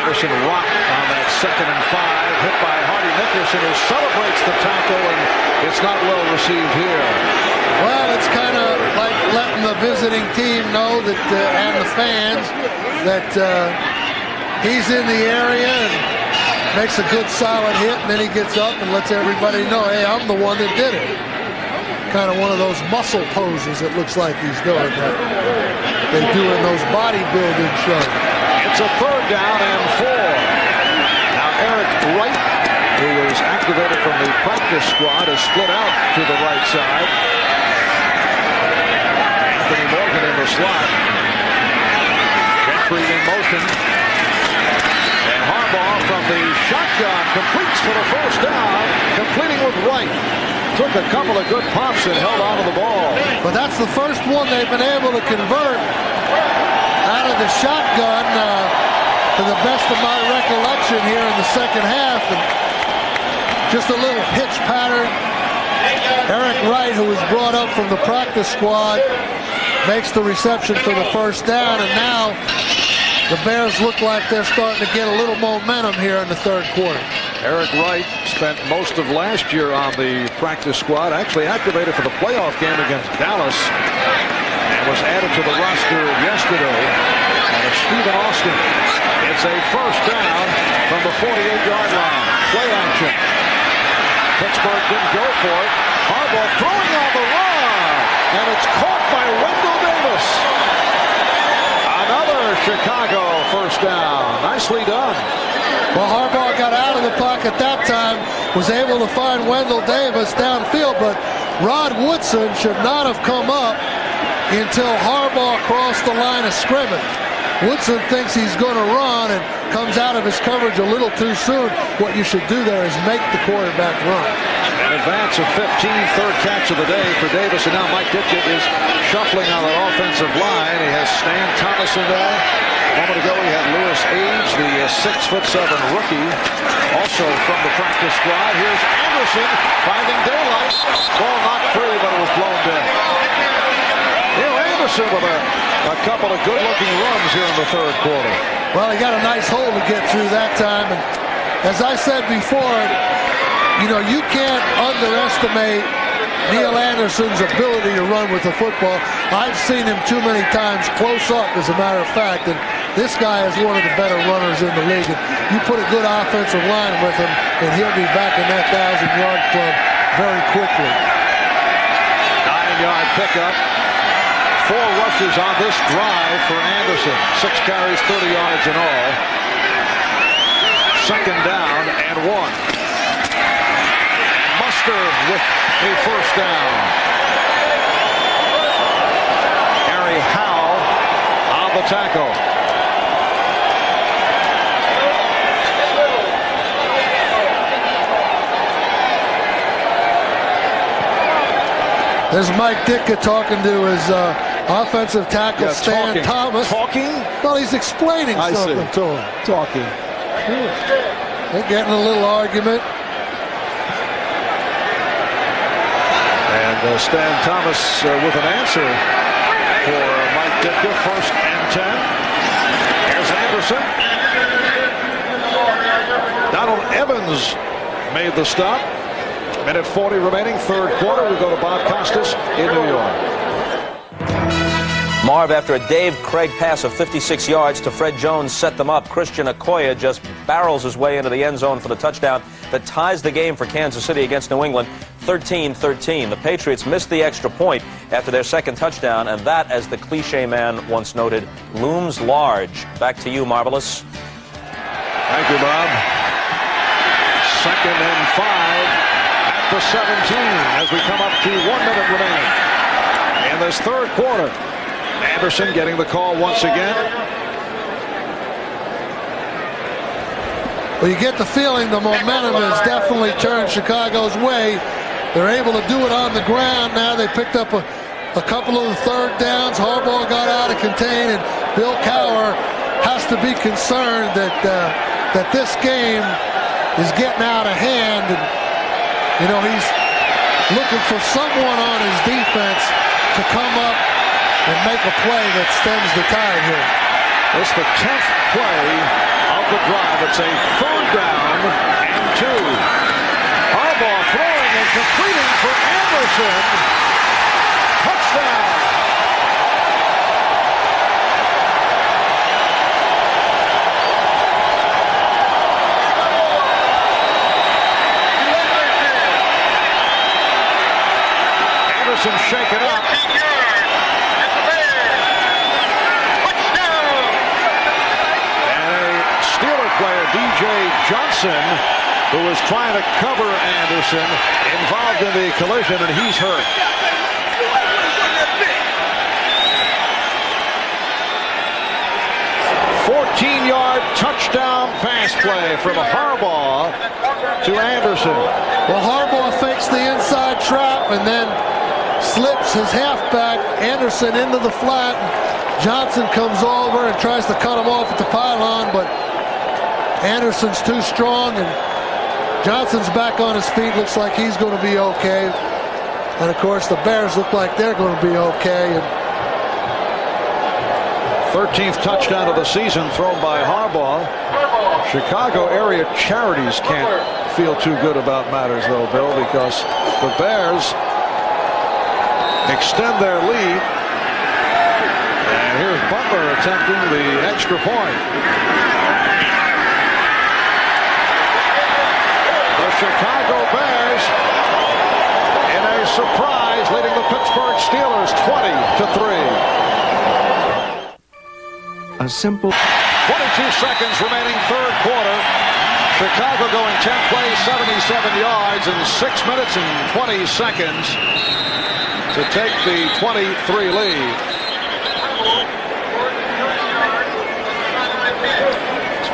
Anderson rocked on that 2nd and 5, hit by Hardy Nickerson, who celebrates the tackle, and it's not well received here. Well, it's kind of like letting the visiting team know that, and the fans, that he's in the area and makes a good solid hit, and then he gets up and lets everybody know, hey, I'm the one that did it. Kind of one of those muscle poses it looks like he's doing that they do in those bodybuilding shows. It's a 3rd down and 4. Now Eric Wright, who was activated from the practice squad, is split out to the right side. Anthony Morgan in the slot. Gentry in motion. And Harbaugh from the shotgun completes for the 1st down, completing with Wright. Took a couple of good pops and held on to the ball. But that's the first one they've been able to convert out of the shotgun, to the best of my recollection here in the 2nd half. And just a little pitch pattern. Eric Wright, who was brought up from the practice squad, makes the reception for the 1st down, and now the Bears look like they're starting to get a little momentum here in the 3rd quarter. Eric Wright spent most of last year on the practice squad, actually activated for the playoff game against Dallas, and was added to the roster yesterday. And it's Stephen Austin. It's a 1st down from the 48-yard line. Play action. Pittsburgh didn't go for it. Harbaugh throwing on the run, and it's caught by Wendell Davis. Another Chicago 1st down. Nicely done. Well, Harbaugh got out of the pocket that time, was able to find Wendell Davis downfield, but Rod Woodson should not have come up until Harbaugh crossed the line of scrimmage. Woodson thinks he's going to run and comes out of his coverage a little too soon. What you should do there is make the quarterback run. An advance of 15, 3rd catch of the day for Davis, and now Mike Ditka is shuffling on the offensive line. He has Stan Thomas in there. A moment ago he had Lewis Age, the 6'7" rookie, also from the practice squad. Here's Anderson finding daylight. Ball knocked free, but it was blown dead. Neil Anderson with a couple of good-looking runs here in the 3rd quarter. Well, he got a nice hole to get through that time, and as I said before, you know, you can't underestimate Neil Anderson's ability to run with the football. I've seen him too many times close up, as a matter of fact, and this guy is one of the better runners in the league. And you put a good offensive line with him, and he'll be back in that 1,000-yard club very quickly. 9-yard pickup. 4 rushes on this drive for Anderson. 6 carries, 30 yards in all. 2nd down and 1. Muster with a 1st down. Harry Howell on the tackle. There's Mike Ditka talking to his offensive tackle, Stan Thomas. Talking? Well, he's explaining something to him. Talking. They're getting a little argument. And Stan Thomas with an answer for Mike Ditka. 1st and 10. Here's Anderson. Donald Evans made the stop. Minute 40 remaining, 3rd quarter. We go to Bob Costas in New York. Marv, after a Dave Craig pass of 56 yards to Fred Jones set them up, Christian Okoye just barrels his way into the end zone for the touchdown that ties the game for Kansas City against New England, 13-13. The Patriots missed the extra point after their 2nd touchdown, and that, as the cliche man once noted, looms large. Back to you, Marvelous. Thank you, Bob. 2nd and 5 at the 17 as we come up to 1 this third quarter. Anderson getting the call once again. Well, you get the feeling the momentum has definitely turned Chicago's way. They're able to do it on the ground now. They picked up a couple of the third downs. Harbaugh got out of contain, and Bill Cowher has to be concerned that this game is getting out of hand. And, you know, he's looking for someone on his defense to come up and make a play that stems the tide here. It's the 10th play of the drive. It's a third down and 2. Harbaugh throwing and completing for Anderson. Touchdown. Anderson shaken up. Player DJ Johnson, who was trying to cover Anderson, involved in the collision, and he's hurt. "14-yard touchdown pass play from Harbaugh to Anderson." Well, Harbaugh fakes the inside trap and then slips his halfback Anderson into the flat. Johnson comes over and tries to cut him off at the pylon, but Anderson's too strong, and Johnson's back on his feet. Looks like he's going to be okay. And, of course, the Bears look like they're going to be okay. And 13th touchdown of the season thrown by Harbaugh. Chicago area charities can't feel too good about matters, though, Bill, because the Bears extend their lead. And here's Butler attempting the extra point. Chicago Bears in a surprise, leading the Pittsburgh Steelers 20-3. A simple 22 seconds remaining third quarter. Chicago going 10 plays, 77 yards in 6 minutes and 20 seconds to take the 23 lead.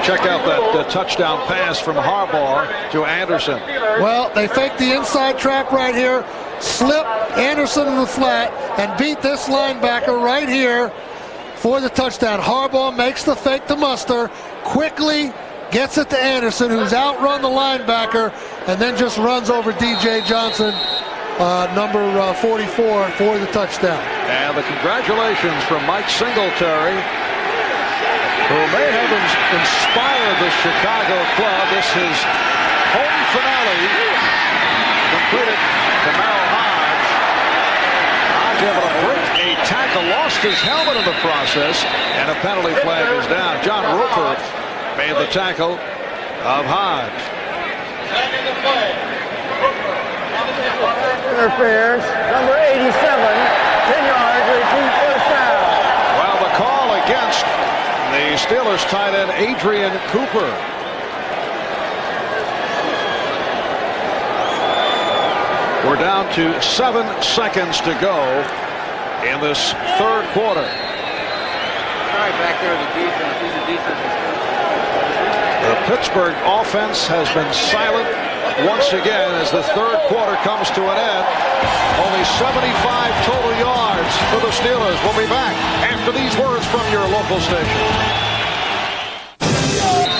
Check out that touchdown pass from Harbaugh to Anderson. Well, they faked the inside trap right here, slip Anderson in the flat, and beat this linebacker right here for the touchdown. Harbaugh makes the fake to Muster, quickly gets it to Anderson, who's outrun the linebacker, and then just runs over DJ Johnson, number 44, for the touchdown. And the congratulations from Mike Singletary, who may have inspired the Chicago club. This is home finale completed to Merrill Hodge. Hodge able to break a tackle, lost his helmet in the process, and a penalty flag is down. John Roper made the tackle of Hodge. Interference, number 87, 10 yards, repeat first down. Well, the call against the Steelers tight end Adrian Cooper. We're down to 7 seconds to go in this third quarter. Sorry, back there, the defense. The Pittsburgh offense has been silent once again as the third quarter comes to an end. Only 75 total yards for the Steelers. We'll be back after these words from your local station.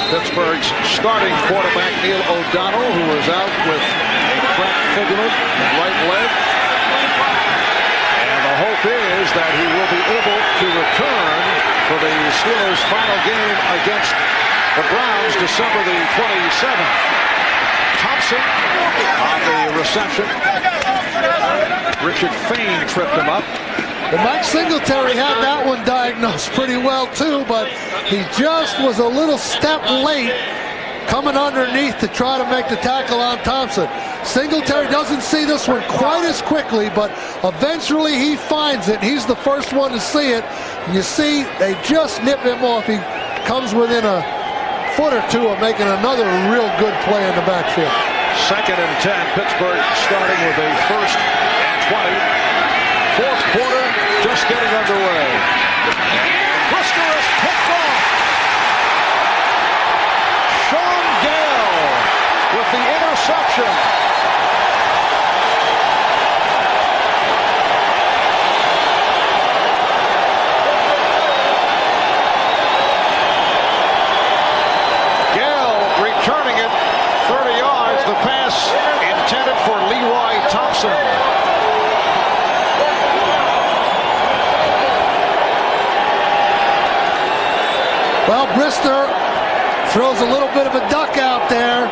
Pittsburgh's starting quarterback Neil O'Donnell, who is out with a cracked fibula in his right leg. And the hope is that he will be able to return for the Steelers' final game against the Browns, December the 27th. Thompson on the reception. Richard Fain tripped him up. Well, Mike Singletary had that one diagnosed pretty well too, but he just was a little step late coming underneath to try to make the tackle on Thompson. Singletary doesn't see this one quite as quickly, but eventually he finds it. He's the first one to see it. You see, they just nip him off. He comes within a foot or two of making another real good play in the backfield. 2nd and 10. Pittsburgh starting with a 1st and 20. Fourth quarter Well, Brister throws a little bit of a duck out there.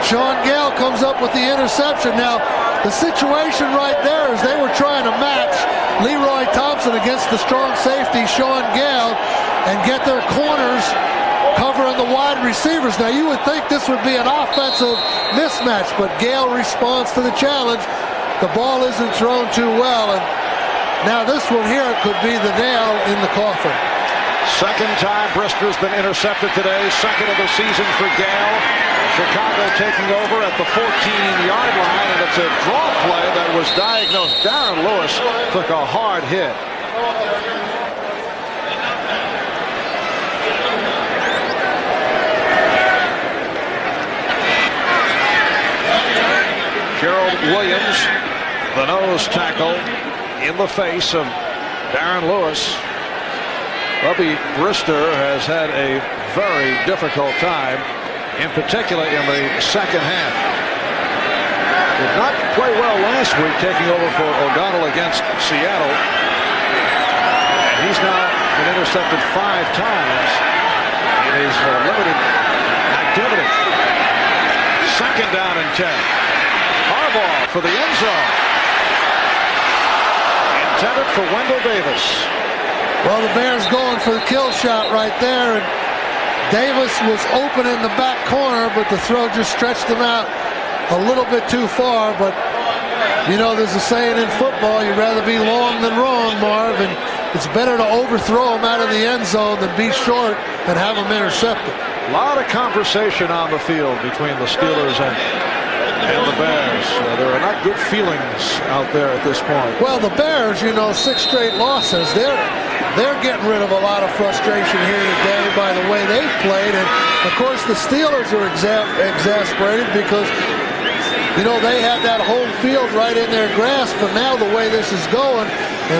Sean Gale comes up with the interception. Now, the situation right there is they were trying to match Leroy Thompson against the strong safety Sean Gale and get their corners covering the wide receivers. Now, you would think this would be an offensive mismatch, but Gale responds to the challenge. The ball isn't thrown too well, and now this one here could be the nail in the coffin. Second time Brister's been intercepted today, second of the season for Gale. Chicago taking over at the 14-yard line, and it's a draw play that was diagnosed. Darren Lewis took a hard hit. Gerald Williams, the nose tackle, in the face of Darren Lewis. Bubby Brister has had a very difficult time, in particular in the second half. Did not play well last week, taking over for O'Donnell against Seattle. And he's now been intercepted 5 times in his limited activity. Second down and 10. Harbaugh for the end zone. Intended for Wendell Davis. Well, the Bears going for the kill shot right there, and Davis was open in the back corner, but the throw just stretched him out a little bit too far. But, you know, there's a saying in football, you'd rather be long than wrong, Marv, and it's better to overthrow him out of the end zone than be short and have him intercepted. A lot of conversation on the field between the Steelers and the Bears. There are not good feelings out there at this point. Well, the Bears, you know, 6 straight losses. They're getting rid of a lot of frustration here today by the way they've played. And, of course, the Steelers are exasperated because, you know, they had that home field right in their grasp. But now the way this is going,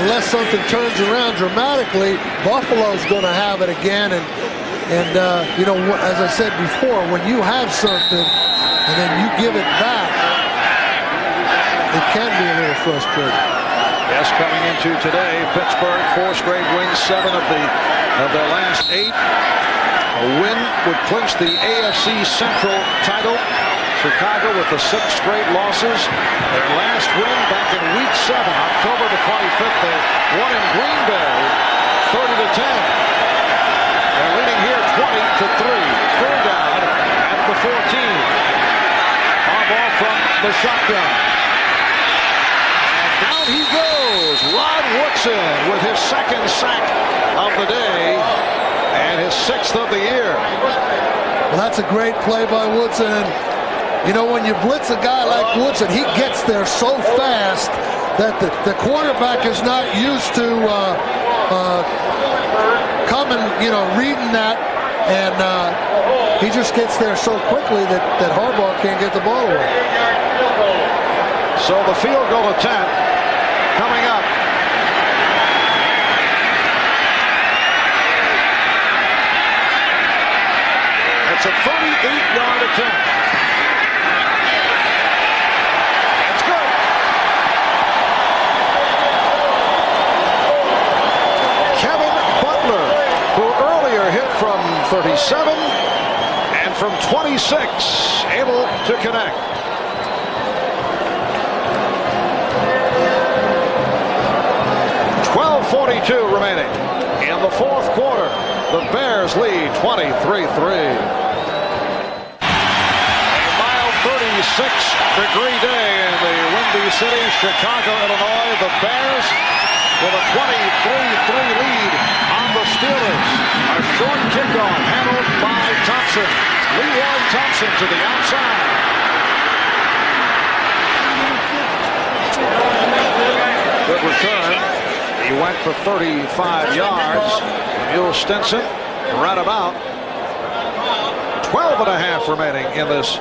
unless something turns around dramatically, Buffalo's going to have it again. And you know, as I said before, when you have something and then you give it back, it can be a little frustrating. Yes, coming into today, Pittsburgh 4 straight wins, 7 of their last 8. A win would clinch the AFC Central title. Chicago with the 6 straight losses. Their last win back in Week 7, October the 25th. They won in Green Bay, 30-10. They're leading here 20-3. Third down at the 14. Harbaugh from the shotgun. And down he goes. Rod Woodson with his 2nd sack of the day and his 6th of the year. Well, that's a great play by Woodson. And, you know, when you blitz a guy like Woodson, he gets there so fast that the quarterback is not used to coming, you know, reading that, and he just gets there so quickly that Harbaugh can't get the ball away. So the field goal attempt coming up. It's a 38-yard attempt. It's good. Kevin Butler, who earlier hit from 37 and from 26, able to connect. .42 remaining in the 4th quarter. The Bears lead 23-3. A mild 36-degree day in the Windy City, Chicago, Illinois. The Bears with a 23-3 lead on the Steelers. A short kickoff handled by Thompson. Leroy Thompson to the outside. Good return. He went for 35 yards. Emil Stinson right about 12.5 remaining in this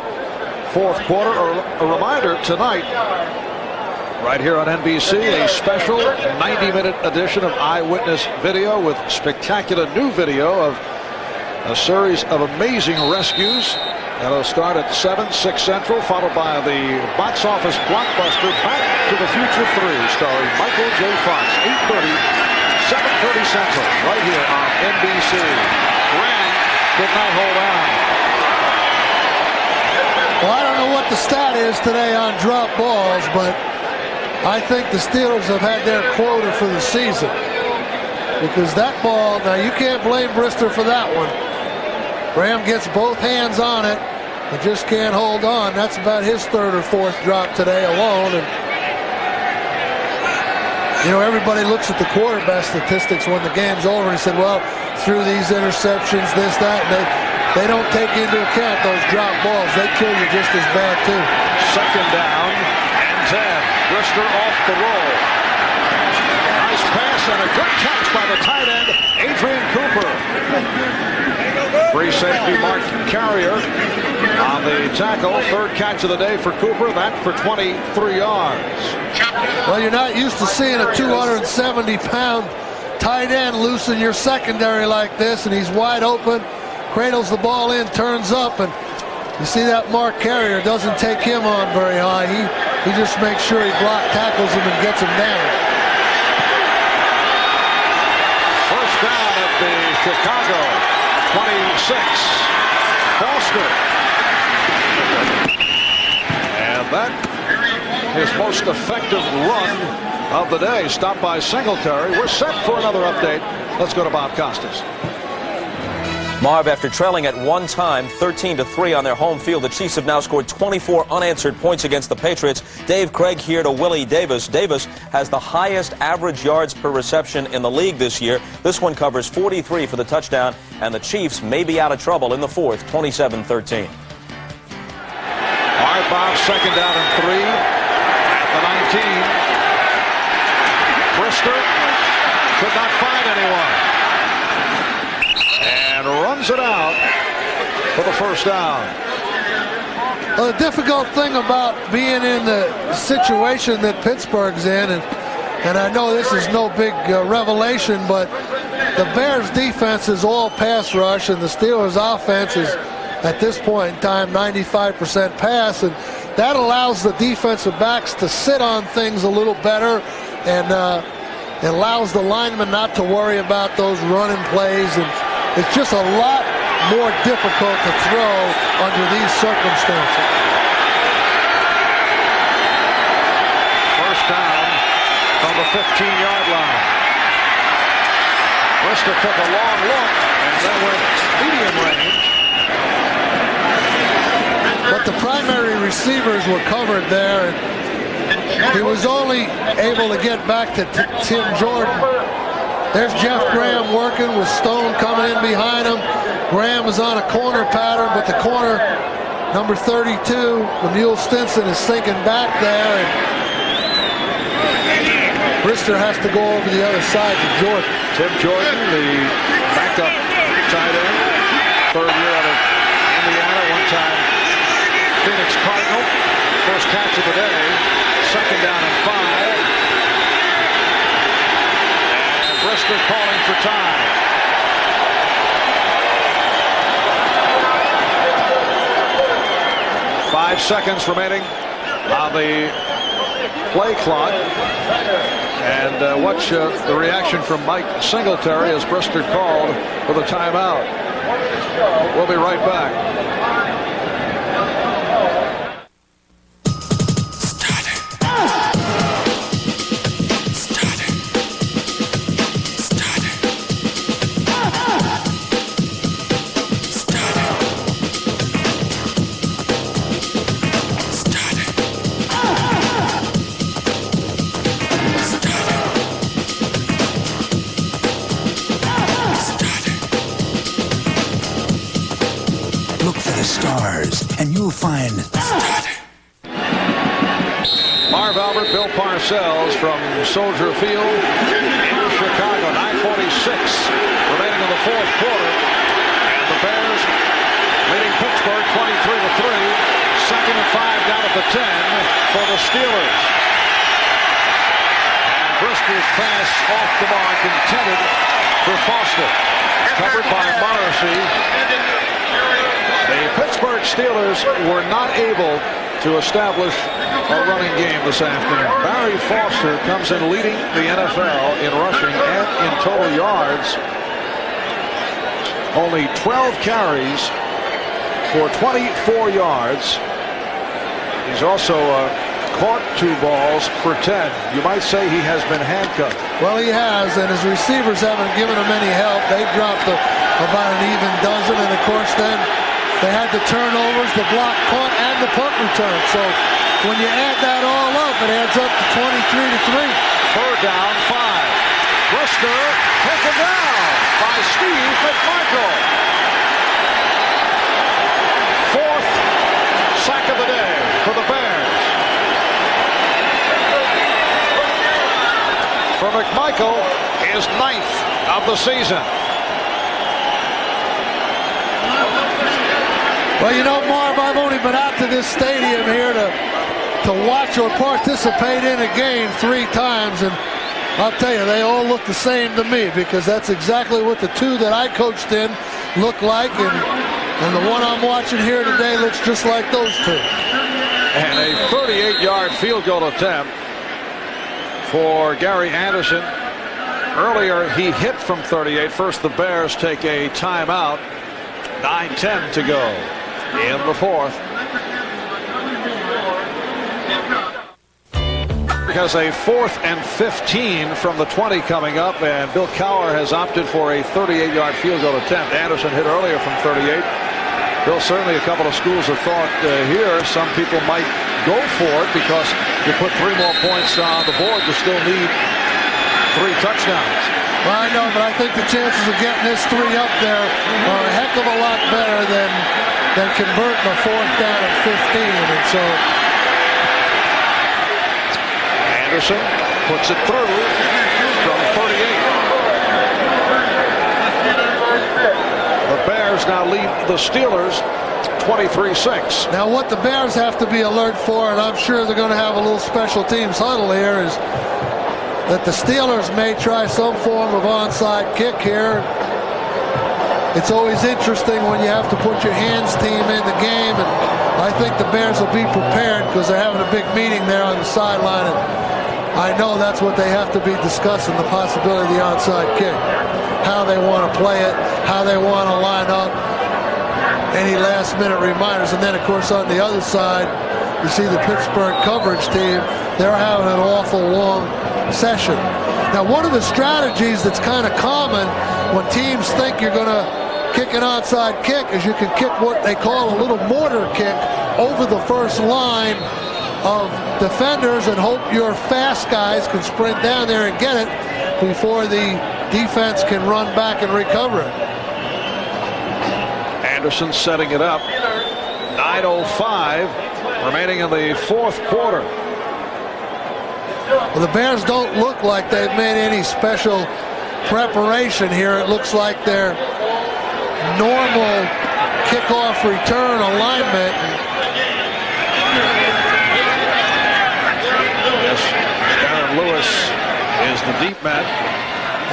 4th quarter. A reminder tonight, right here on NBC, a special 90-minute edition of Eyewitness Video with spectacular new video of a series of amazing rescues. That'll start at 7, 6 Central, followed by the box office blockbuster Back to the Future 3, starring Michael J. Fox, 8:30, 7:30 Central, right here on NBC. Graham could not hold on. Well, I don't know what the stat is today on drop balls, but I think the Steelers have had their quota for the season. Because that ball, now you can't blame Brister for that one. Graham gets both hands on it, but just can't hold on. That's about his third or fourth drop today alone. And you know, everybody looks at the quarterback statistics when the game's over and said, well, through these interceptions, this, that, and they don't take into account those drop balls. They kill you just as bad, too. Second down and 10. Brister off the roll. Nice pass and a good catch by the tight end, Adrian Cooper. Free safety Mark Carrier on the tackle. Third catch of the day for Cooper. That for 23 yards. Well, you're not used to seeing a 270-pound tight end loose in your secondary like this, and he's wide open, cradles the ball in, turns up, and you see that Mark Carrier doesn't take him on very high. He just makes sure he tackles him and gets him down. First down at the Chicago 26. Foster. And that his most effective run of the day, stopped by Singletary. We're set for another update. Let's go to Bob Costas. Marv, after trailing at one time 13-3 on their home field, the Chiefs have now scored 24 unanswered points against the Patriots. Dave Craig here to Willie Davis. Davis has the highest average yards per reception in the league this year. This one covers 43 for the touchdown, and the Chiefs may be out of trouble in the fourth, 27-13. All right, Bob, second down and 3 at the 19. Brister could not find anyone. And runs it out for the first down. Well, the difficult thing about being in the situation that Pittsburgh's in, and I know this is no big revelation, but the Bears' defense is all pass rush, and the Steelers' offense is, at this point in time, 95% pass, and that allows the defensive backs to sit on things a little better, and it allows the linemen not to worry about those running plays, and it's just a lot more difficult to throw under these circumstances. First down from the 15-yard line. Brister took a long look and then went medium range. But the primary receivers were covered there. And he was only able to get back to Tim Jordan. There's Jeff Graham working with Stone coming in behind him. Graham is on a corner pattern, but the corner, number 32, Lemuel Stinson, is sinking back there. And Brister has to go over the other side to Jordan. Tim Jordan, the backup tight end, third year out of Indiana, one-time Phoenix Cardinal. First catch of the day, second down and 5. Brister calling for time. Five seconds remaining on the play clock. And watch the reaction from Mike Singletary as Brister called for the timeout. We'll be right back. And you'll find Marv Albert, Bill Parcells from Soldier Field in Chicago. 9:46 remaining in the fourth quarter. And the Bears leading Pittsburgh 23-3. Second and 5 down at the 10 for the Steelers. And Brister's pass off the mark intended for Foster. Covered by Morrissey. The Pittsburgh Steelers were not able to establish a running game this afternoon. Barry Foster comes in leading the NFL in rushing and in total yards. Only 12 carries for 24 yards. He's also caught 2 balls for 10. You might say he has been handcuffed. Well, he has, and his receivers haven't given him any help. They dropped about an even dozen, and of course then they had the turnovers, the block punt, and the punt return. So when you add that all up, it adds up to 23-3. 3rd down, 5. Brisker taken down by Steve McMichael. 4th sack of the day for the Bears. For McMichael is 9th of the season. Well, you know, Marv, I've only been out to this stadium here to watch or participate in a game 3 times, and I'll tell you, they all look the same to me, because that's exactly what the 2 that I coached in look like, and the one I'm watching here today looks just like those 2. And a 38-yard field goal attempt for Gary Anderson. Earlier, he hit from 38. First, the Bears take a timeout. 9:10 to go in the 4th. Has a 4th and 15 from the 20 coming up, and Bill Cowher has opted for a 38-yard field goal attempt. Anderson hit earlier from 38. Bill, certainly a couple of schools of thought here. Some people might go for it because you put 3 more points on the board, you still need 3 touchdowns. Well, I know, but I think the chances of getting this 3 up there are a heck of a lot better than converting a 4th down at 15. And so Anderson puts it through from 38. The Bears now lead the Steelers 23-6. Now what the Bears have to be alert for, and I'm sure they're going to have a little special teams huddle here, is that the Steelers may try some form of onside kick here. It's always interesting when you have to put your hands team in the game, and I think the Bears will be prepared because they're having a big meeting there on the sideline, and I know that's what they have to be discussing, the possibility of the onside kick, how they want to play it, how they want to line up, any last-minute reminders. And then, of course, on the other side, you see the Pittsburgh coverage team. They're having an awful long session. Now, one of the strategies that's kind of common when teams think you're going to kick an onside kick is you can kick what they call a little mortar kick over the first line of defenders and hope your fast guys can sprint down there and get it before the defense can run back and recover it. Anderson setting it up. 9:05 remaining in the 4th quarter. Well, the Bears don't look like they've made any special preparation here. It looks like their normal kickoff return alignment. Yes, Aaron Lewis is the deep man.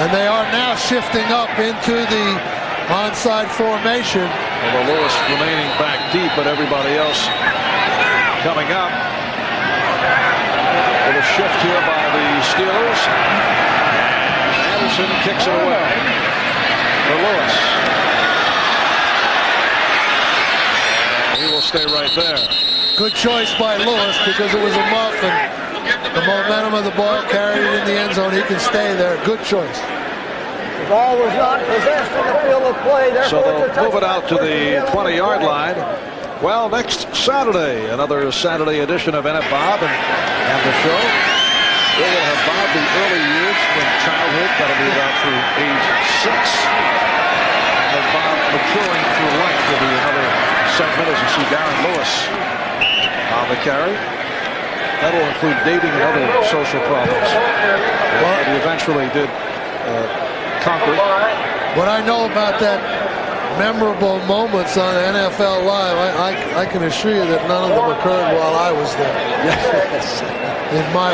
And they are now shifting up into the onside formation. Although Lewis remaining back deep, but everybody else coming up. With a shift here by the Steelers. Anderson kicks it away for Lewis. He will stay right there. Good choice by Lewis because it was a muff, and the momentum of the ball carried it in the end zone. He can stay there. Good choice. The ball was not possessed in the field of play. So they'll move it out to the 20-yard line. Well, next Saturday, another Saturday edition of NF Bob and the show. We will have Bob the early years from childhood. That'll be about through age 6. And Bob maturing through life will be another segment as you see Darren Lewis on the carry. That will include dating and other social problems. But he eventually did conquer. What I know about that memorable moments on NFL Live, I can assure you that none of them occurred while I was there. Yes. In my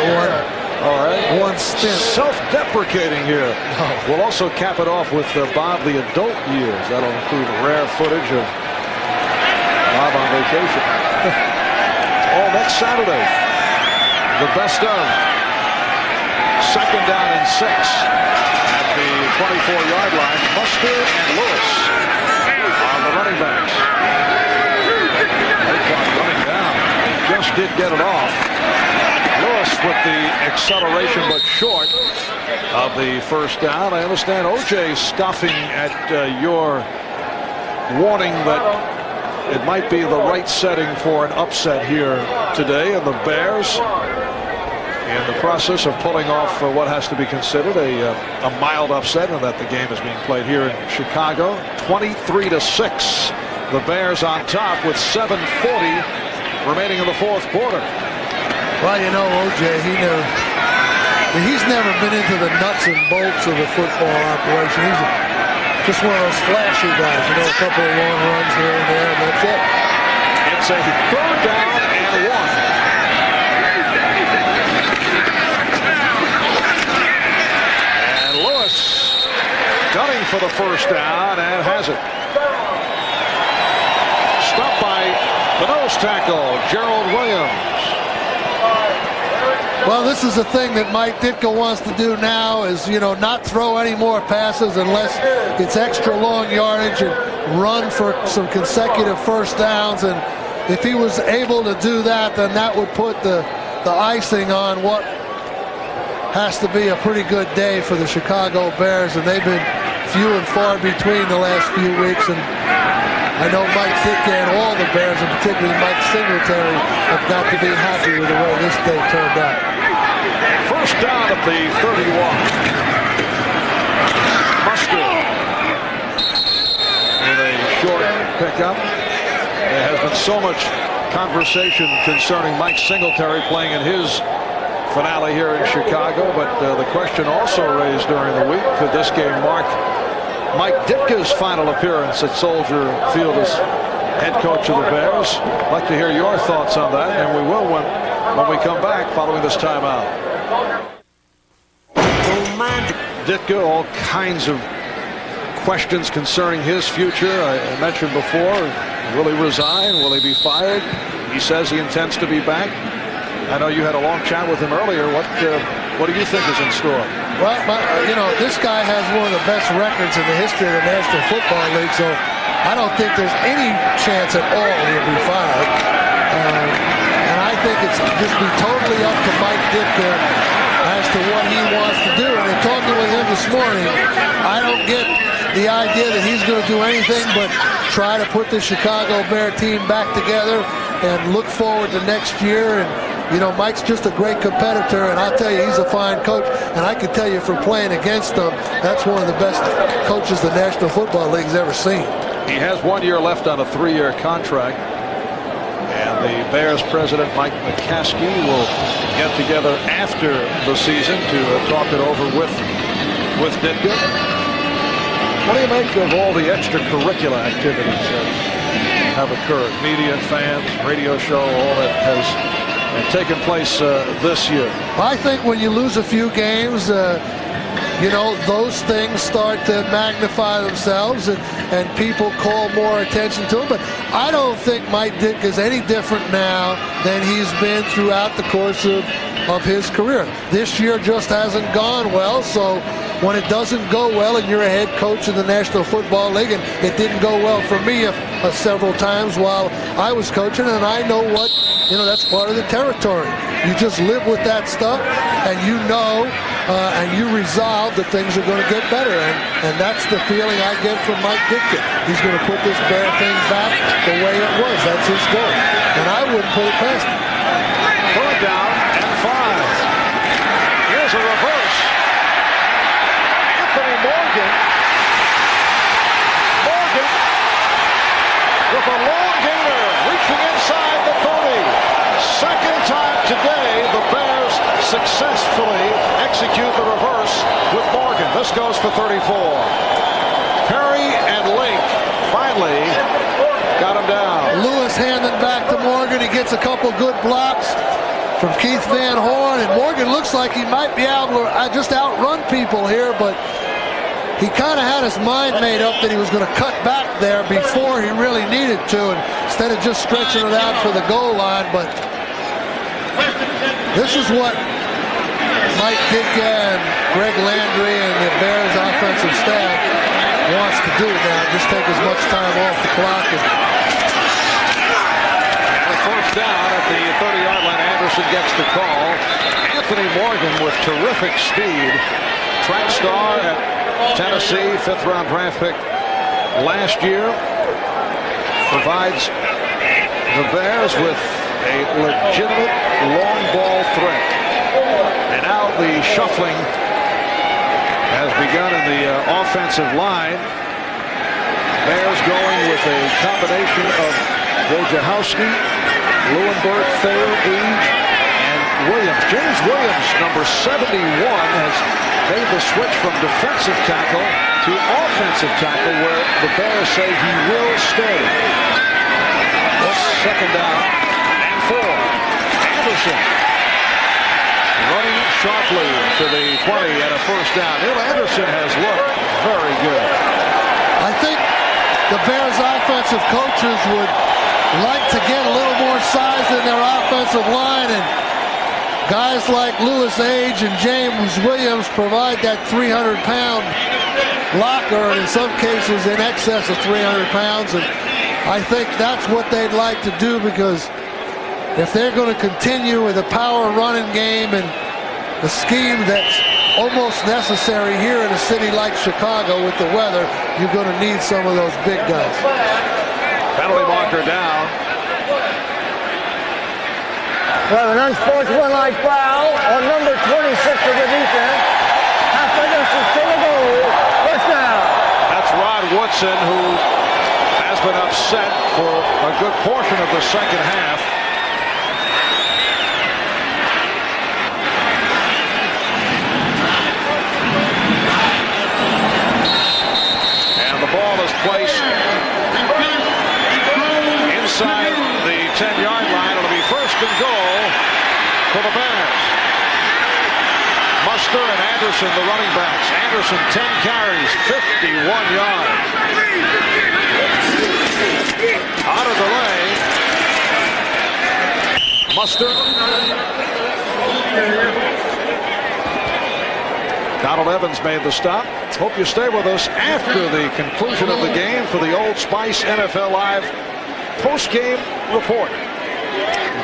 one stint. Self-deprecating here. Oh. We'll also cap it off with Bob the adult years. That'll include rare footage of Bob on vacation. All next Saturday. The best of. 2nd down and 6. at the 24-yard line. Mustard and Lewis are the running backs. Running down. Just did get it off. Lewis with the acceleration, but short of the first down. I understand O.J. scoffing at your warning that it might be the right setting for an upset here today, and the Bears in the process of pulling off what has to be considered a mild upset, and that the game is being played here in Chicago. 23-6. The Bears on top with 7:40 remaining in the fourth quarter. Well, you know, O.J., he's never been into the nuts and bolts of the football operation. He's just one of those flashy guys, you know, a couple of long runs here and there, and that's it. It's a third down and 1. And Lewis gunning for the first down and has it. Stopped by the nose tackle, Gerald Williams. Well, this is the thing that Mike Ditka wants to do now is, you know, not throw any more passes unless it's extra long yardage and run for some consecutive first downs. And if he was able to do that, then that would put the icing on what has to be a pretty good day for the Chicago Bears. And they've been few and far between the last few weeks. And I know Mike Ditka and all the Bears, and particularly Mike Singletary, have got to be happy with the way this day turned out. First down at the 31. Mustard with a short pickup. There has been so much conversation concerning Mike Singletary playing in his finale here in Chicago, but the question also raised during the week, could this game mark Mike Ditka's final appearance at Soldier Field as head coach of the Bears? I'd like to hear your thoughts on that, and we will when we come back following this timeout. Ditka, all kinds of questions concerning his future. I mentioned before, will he resign? Will he be fired? He says he intends to be back. I know you had a long chat with him earlier. What do you think is in store? Well, you know, this guy has one of the best records in the history of the National Football League, so I don't think there's any chance at all he'll be fired. And I think it's just be totally up to Mike Ditka as to what he wants to do. And in talking with him this morning, I don't get the idea that he's going to do anything but try to put the Chicago Bear team back together and look forward to next year. And you know, Mike's just a great competitor, and I'll tell you, he's a fine coach. And I can tell you from playing against him, that's one of the best coaches the National Football League's ever seen. He has 1 year left on a 3-year contract. And the Bears president, Mike McCaskey, will get together after the season to talk it over with Ditka. What do you make of all the extracurricular activities that have occurred? Media, fans, radio show, all that has taken place this year? I think when you lose a few games, you know, those things start to magnify themselves and people call more attention to them. But I don't think Mike Ditka is any different now than he's been throughout the course of his career. This year just hasn't gone well, so when it doesn't go well and you're a head coach in the National Football League, and it didn't go well for me several times while I was coaching, and I know what, you know, that's part of the territory. You just live with that stuff, and you know, and you resolve that things are going to get better, and that's the feeling I get from Mike Ditka. He's going to put this Bear thing back the way it was. That's his goal, and I wouldn't put it past him. Third down and 5. Here's a reverse. Anthony Morgan with a long gainer reaching inside the 30. Second time today the Bears successfully execute the reverse with Morgan. This goes for 34. Perry and Link finally got him down. Lewis handing back to Morgan. He gets a couple good blocks from Keith Van Horn, and Morgan looks like he might be able to just outrun people here, but he kind of had his mind made up that he was going to cut back there before he really needed to, and instead of just stretching it out for the goal line. But this is what Mike Ditka and Greg Landry and the Bears offensive staff wants to do now. Just take as much time off the clock. And a first down at the 30-yard line. Anderson gets the call. Anthony Morgan with terrific speed. Track star at Tennessee, 5th-round draft pick last year. Provides the Bears with a legitimate long ball threat. And now the shuffling has begun in the offensive line. Bears going with a combination of Wojciechowski, Lewinberg, Thayer, Age, and Williams. James Williams, number 71, has made the switch from defensive tackle to offensive tackle, where the Bears say he will stay. Second down and 4. Anderson running sharply to the 20 and a first down. Neil Anderson has looked very good. I think the Bears offensive coaches would like to get a little more size in their offensive line, and guys like Louis Age and James Williams provide that 300-pound blocker, and in some cases in excess of 300 pounds. And I think that's what they'd like to do, because if they're going to continue with a power running game and the scheme that's almost necessary here in a city like Chicago with the weather, you're going to need some of those big guys. Penalty marker down. Well, an unsportsmanlike foul on number 26 of the defense. Half a distance to the goal. First down. That's Rod Woodson, who has been upset for a good portion of the second half. And the ball is placed inside the 10-yard line. It'll be first and goal for the Bears. Muster and Anderson, the running backs. Anderson, 10 carries, 51 yards. Out of the lane. Muster. Donald Evans made the stop. Hope you stay with us after the conclusion of the game for the Old Spice NFL Live post-game report.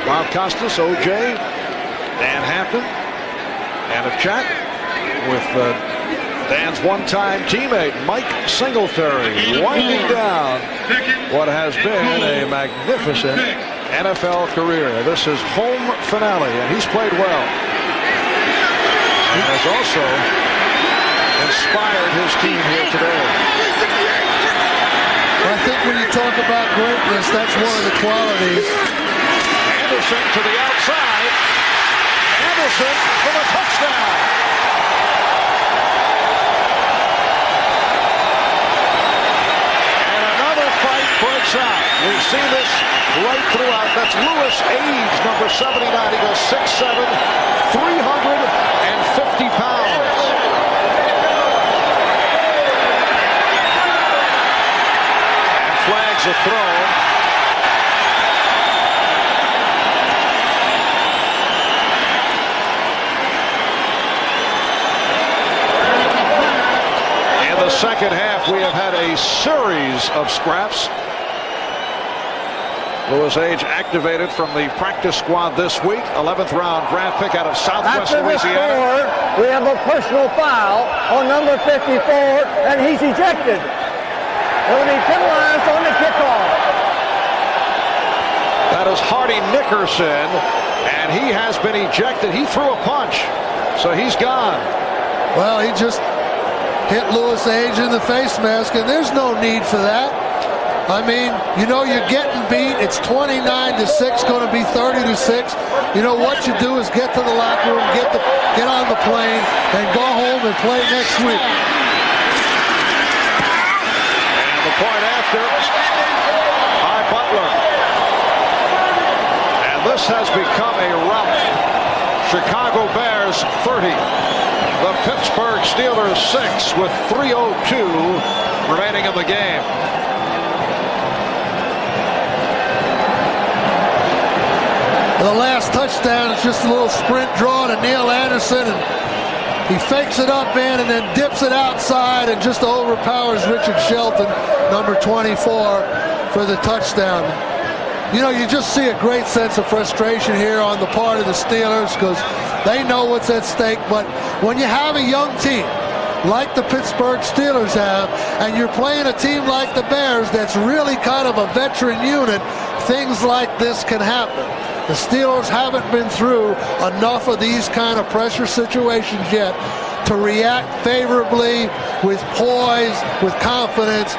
Bob Costas, OJ, Dan Hampton, and a chat with Dan's one-time teammate, Mike Singletary, winding down what has been a magnificent NFL career. This is home finale, and he's played well. He has also inspired his team here today. I think when you talk about greatness, that's one of the qualities. Anderson to the outside. Anderson for the touchdown. Breaks out. We've seen this right throughout. That's Louis Age, number 79. He goes 6'7", 350 pounds. And flags are thrown. In the second half, we have had a series of scraps. Louis Age activated from the practice squad this week. 11th round draft pick out of Southwest Louisiana. After the score, we have a personal foul on number 54, and he's ejected. It will be penalized on the kickoff. That is Hardy Nickerson, and he has been ejected. He threw a punch, so he's gone. Well, he just hit Louis Age in the face mask, and there's no need for that. I mean, you know you're getting beat. It's 29-6, going to be 30-6. You know what you do is get to the locker room, get on the plane, and go home and play next week. And the point after by Butler. And this has become a rout. Chicago Bears 30. The Pittsburgh Steelers 6 with 3:02 remaining in the game. The last touchdown is just a little sprint draw to Neil Anderson, and He fakes it up, man, and then dips it outside and just overpowers Richard Shelton, number 24, for the touchdown. You know, you just see a great sense of frustration here on the part of the Steelers because they know what's at stake. But when you have a young team like the Pittsburgh Steelers have, and you're playing a team like the Bears that's really kind of a veteran unit, things like this can happen. The Steelers haven't been through enough of these kind of pressure situations yet to react favorably, with poise, with confidence.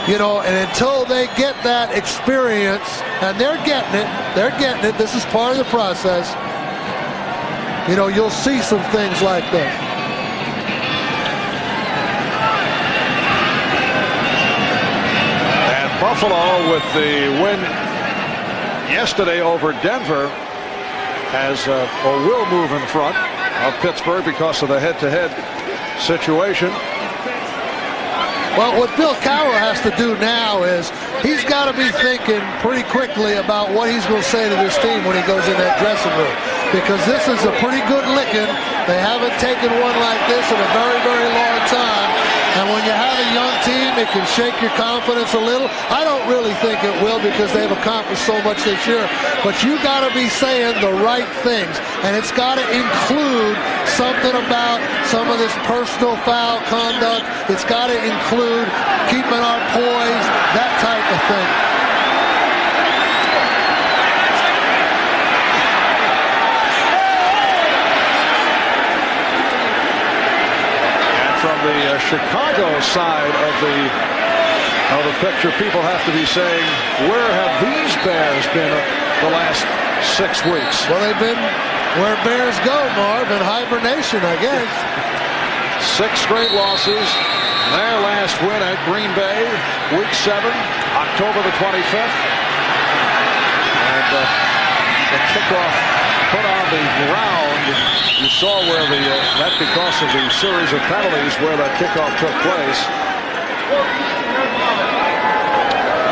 You know, and until they get that experience, and they're getting it, this is part of the process, you know, you'll see some things like this. And Buffalo, with the win yesterday over Denver, has or will move in front of Pittsburgh because of the head-to-head situation. Well, what Bill Cowher has to do now is he's got to be thinking pretty quickly about what he's going to say to this team when he goes in that dressing room, because this is a pretty good licking. They haven't taken one like this in a very, very long time. And when you have a young team, it can shake your confidence a little. I don't really think it will, because they've accomplished so much this year. But you got to be saying the right things, and it's got to include something about some of this personal foul conduct. It's got to include keeping our poise, that type of thing. From the Chicago side of the picture, people have to be saying, where have these Bears been the last 6 weeks? Well, they've been where Bears go, Marv, in hibernation, I guess. 6 straight losses. Their last win at Green Bay, Week 7, October the 25th. And the kickoff put on the ground. You saw where that because of the series of penalties where that kickoff took place.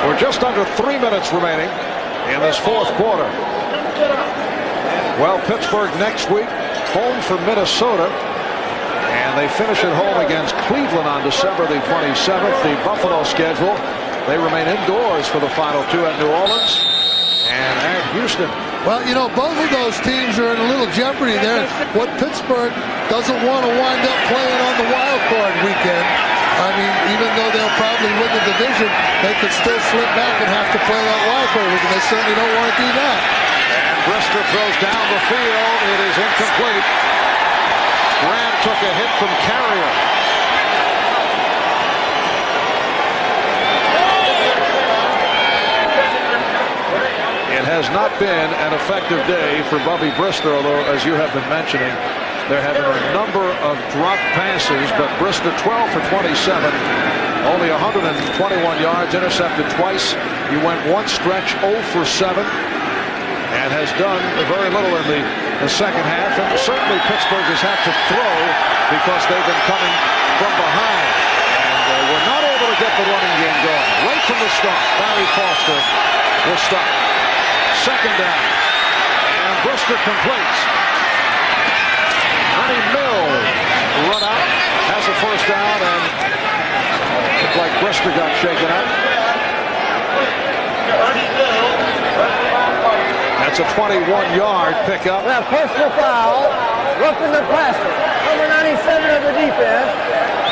We're just under 3 minutes remaining in this fourth quarter. Well, Pittsburgh next week, home for Minnesota. And they finish at home against Cleveland on December the 27th. The Buffalo schedule, they remain indoors for the final 2 at New Orleans and at Houston. Well, you know, both of those teams are in a little jeopardy there. What Pittsburgh doesn't want to wind up playing on the wild card weekend. I mean, even though they'll probably win the division, they could still slip back and have to play that wild card weekend. They certainly don't want to do that. And Brister throws down the field. It is incomplete. Graham took a hit from Carrier. It has not been an effective day for Bubby Brister, although, as you have been mentioning, there have been a number of drop passes, but Brister 12 for 27, only 121 yards, intercepted twice. He went one stretch 0 for 7, and has done very little in the second half. And certainly Pittsburgh has had to throw because they've been coming from behind. And we're not able to get the running game going. Right from the start, Barry Foster will stop. Second down, and Brister completes. Ernie Mills run out, has a first down, and looked like Brister got shaken up. That's a 21-yard pickup. Now personal foul, roughing the passer. Number 97 of the defense,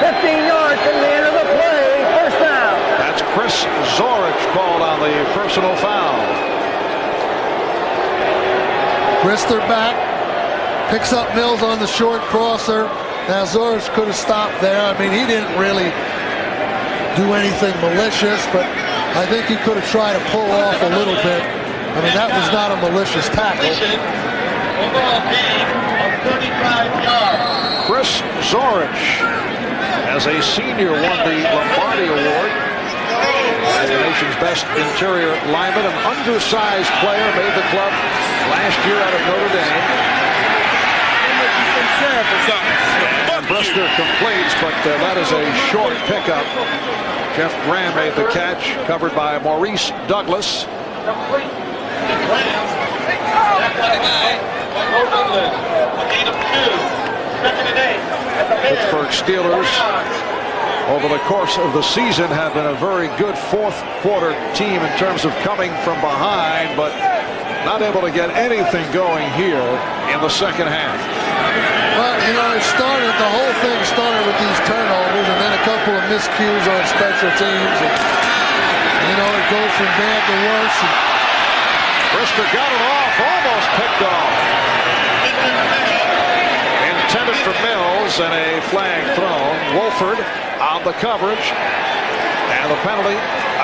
15 yards from the end of the play, first down. That's Chris Zorich called on the personal foul. Brister back, picks up Mills on the short crosser. Now Zorich could have stopped there. I mean, he didn't really do anything malicious, but I think he could have tried to pull off a little bit. I mean, that was not a malicious tackle. Overall gain of 35 yards. Chris Zorich, as a senior, won the Lombardi Award as the nation's best interior lineman. An undersized player, made the club last year out of Notre Dame. And Brister completes, but that is a short pickup. Jeff Graham made the catch, covered by Maurice Douglas. Gain of 2. Second and 8. Pittsburgh Steelers, over the course of the season, have been a very good fourth quarter team in terms of coming from behind, but not able to get anything going here in the second half. Well, you know, the whole thing started with these turnovers and then a couple of miscues on special teams. And, you know, it goes from bad to worse. Brister got it off, almost picked off. Intended for Mills, and a flag thrown. Wolford on the coverage, and the penalty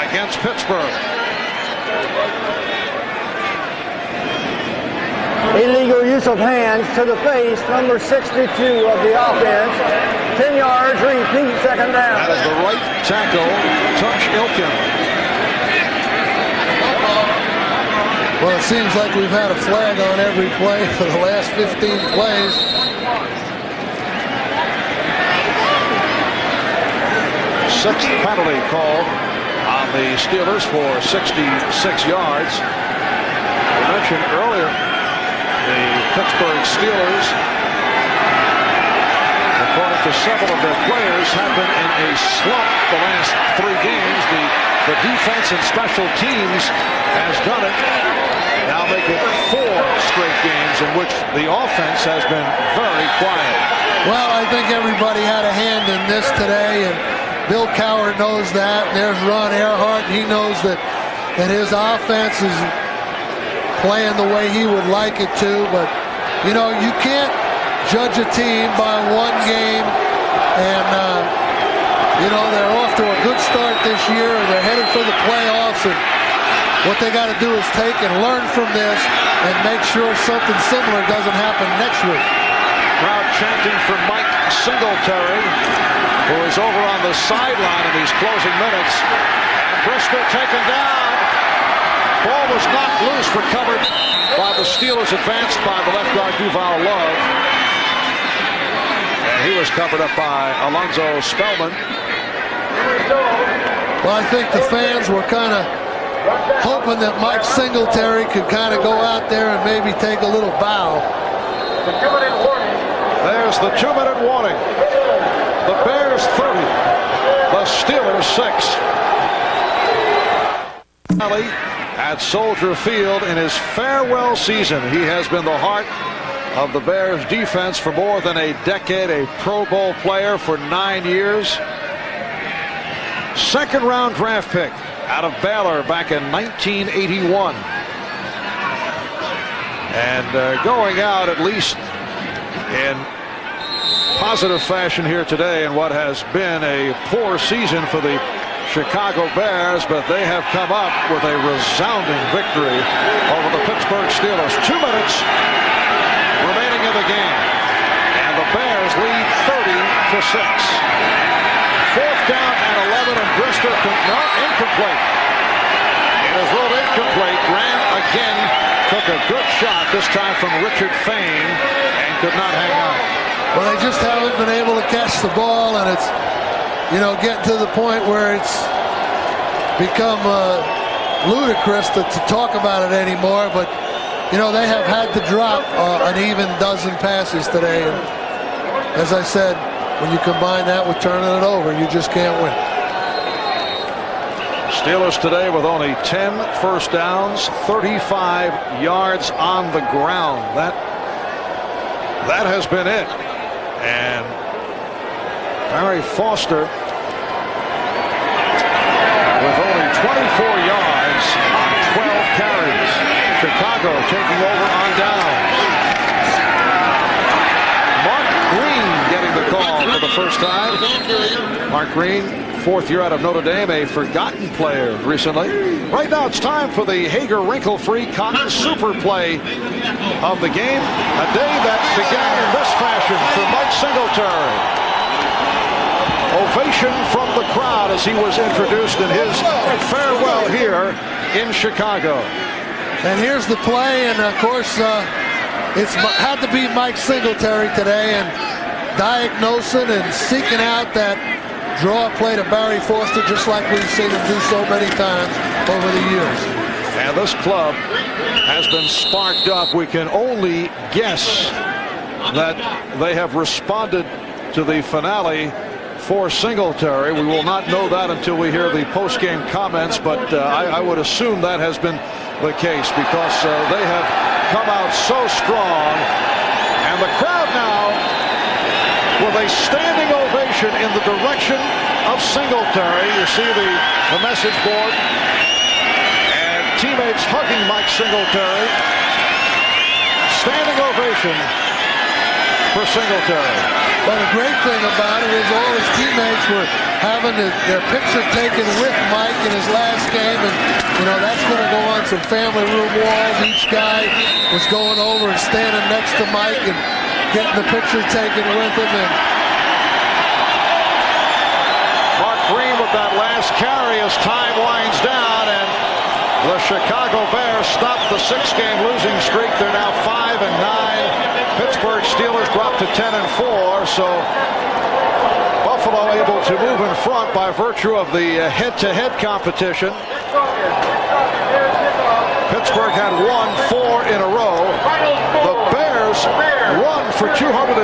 against Pittsburgh. Illegal use of hands to the face, number 62 of the offense. 10 yards, repeat, second down. That is the right tackle, Tunch Ilkin. Well, it seems like we've had a flag on every play for the last 15 plays. Sixth penalty called on the Steelers for 66 yards. I mentioned earlier the Pittsburgh Steelers, according to several of their players, have been in a slump the last 3 games. The defense and special teams has done it. Now make it 4 straight games in which the offense has been very quiet. Well, I think everybody had a hand in this today, and Bill Cowher knows that. There's Ron Earhart. He knows that his offense is playing the way he would like it to. But, you know, you can't judge a team by one game. And, you know, they're off to a good start this year. They're headed for the playoffs. And what they got to do is take and learn from this and make sure something similar doesn't happen next week. Crowd chanting for Mike Singletary, who is over on the sideline in these closing minutes. And Brister taken down. Ball was knocked loose, recovered by the Steelers, advanced by the left guard Duval Love. And he was covered up by Alonzo Spellman. Well, I think the fans were kind of hoping that Mike Singletary could kind of go out there and maybe take a little bow. There's the 2-minute warning. The Bears 30, the Steelers 6. At Soldier Field in his farewell season, he has been the heart of the Bears defense for more than a decade, a Pro Bowl player for 9 years. Second-round draft pick out of Baylor back in 1981. And going out at least in positive fashion here today in what has been a poor season for the Chicago Bears, but they have come up with a resounding victory over the Pittsburgh Steelers. 2 minutes remaining in the game, and the Bears lead 30-6. Fourth down and 11, and Brister incomplete. It is ruled incomplete. Graham again took a good shot, this time from Richard Fain, and could not hang on. Well, they just haven't been able to catch the ball, and it's, you know, getting to the point where it's become ludicrous to talk about it anymore. But, you know, they have had to drop an even dozen passes today. And as I said, when you combine that with turning it over, you just can't win. Steelers today with only 10 first downs, 35 yards on the ground. That has been it. And Barry Foster with only 24 yards on 12 carries. Chicago taking over on downs. Mark Green getting the call for the first time. Mark Green, 4th year out of Notre Dame, a forgotten player recently. Right now it's time for the Hager wrinkle-free cotton super play of the game. A day that began in this fashion for Mike Singletary. Ovation from the crowd as he was introduced in his farewell here in Chicago. And here's the play, and of course it's had to be Mike Singletary today, and diagnosing and seeking out that draw play to Barry Foster, just like we've seen him do so many times over the years. And this club has been sparked up. We can only guess that they have responded to the finale for Singletary. We will not know that until we hear the post-game comments, but I would assume that has been the case because they have come out so strong. And the crowd now with a standing ovation in the direction of Singletary. You see the message board and teammates hugging Mike Singletary. Standing ovation for Singletary. Well, the great thing about it is all his teammates were having their picture taken with Mike in his last game, and that's going to go on some family room walls. Each guy was going over and standing next to Mike and getting the picture taken with him. And Mark Green with that last carry as time winds down, and the Chicago Bears stop the 6-game losing streak. They're now 5-9. Pittsburgh Steelers drop to 10-4. So Buffalo able to move in front by virtue of the head-to-head competition. Pittsburgh had won 4 in a row. The Bears run for 212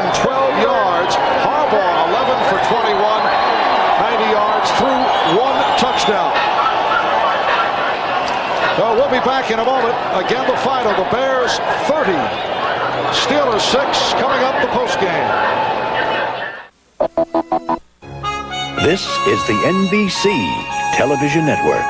yards. Harbaugh 11 for 21, 90 yards through 1 touchdown. So we'll be back in a moment. Again, the final, the Bears 30, Steelers 6, coming up the postgame. This is the NBC Television Network.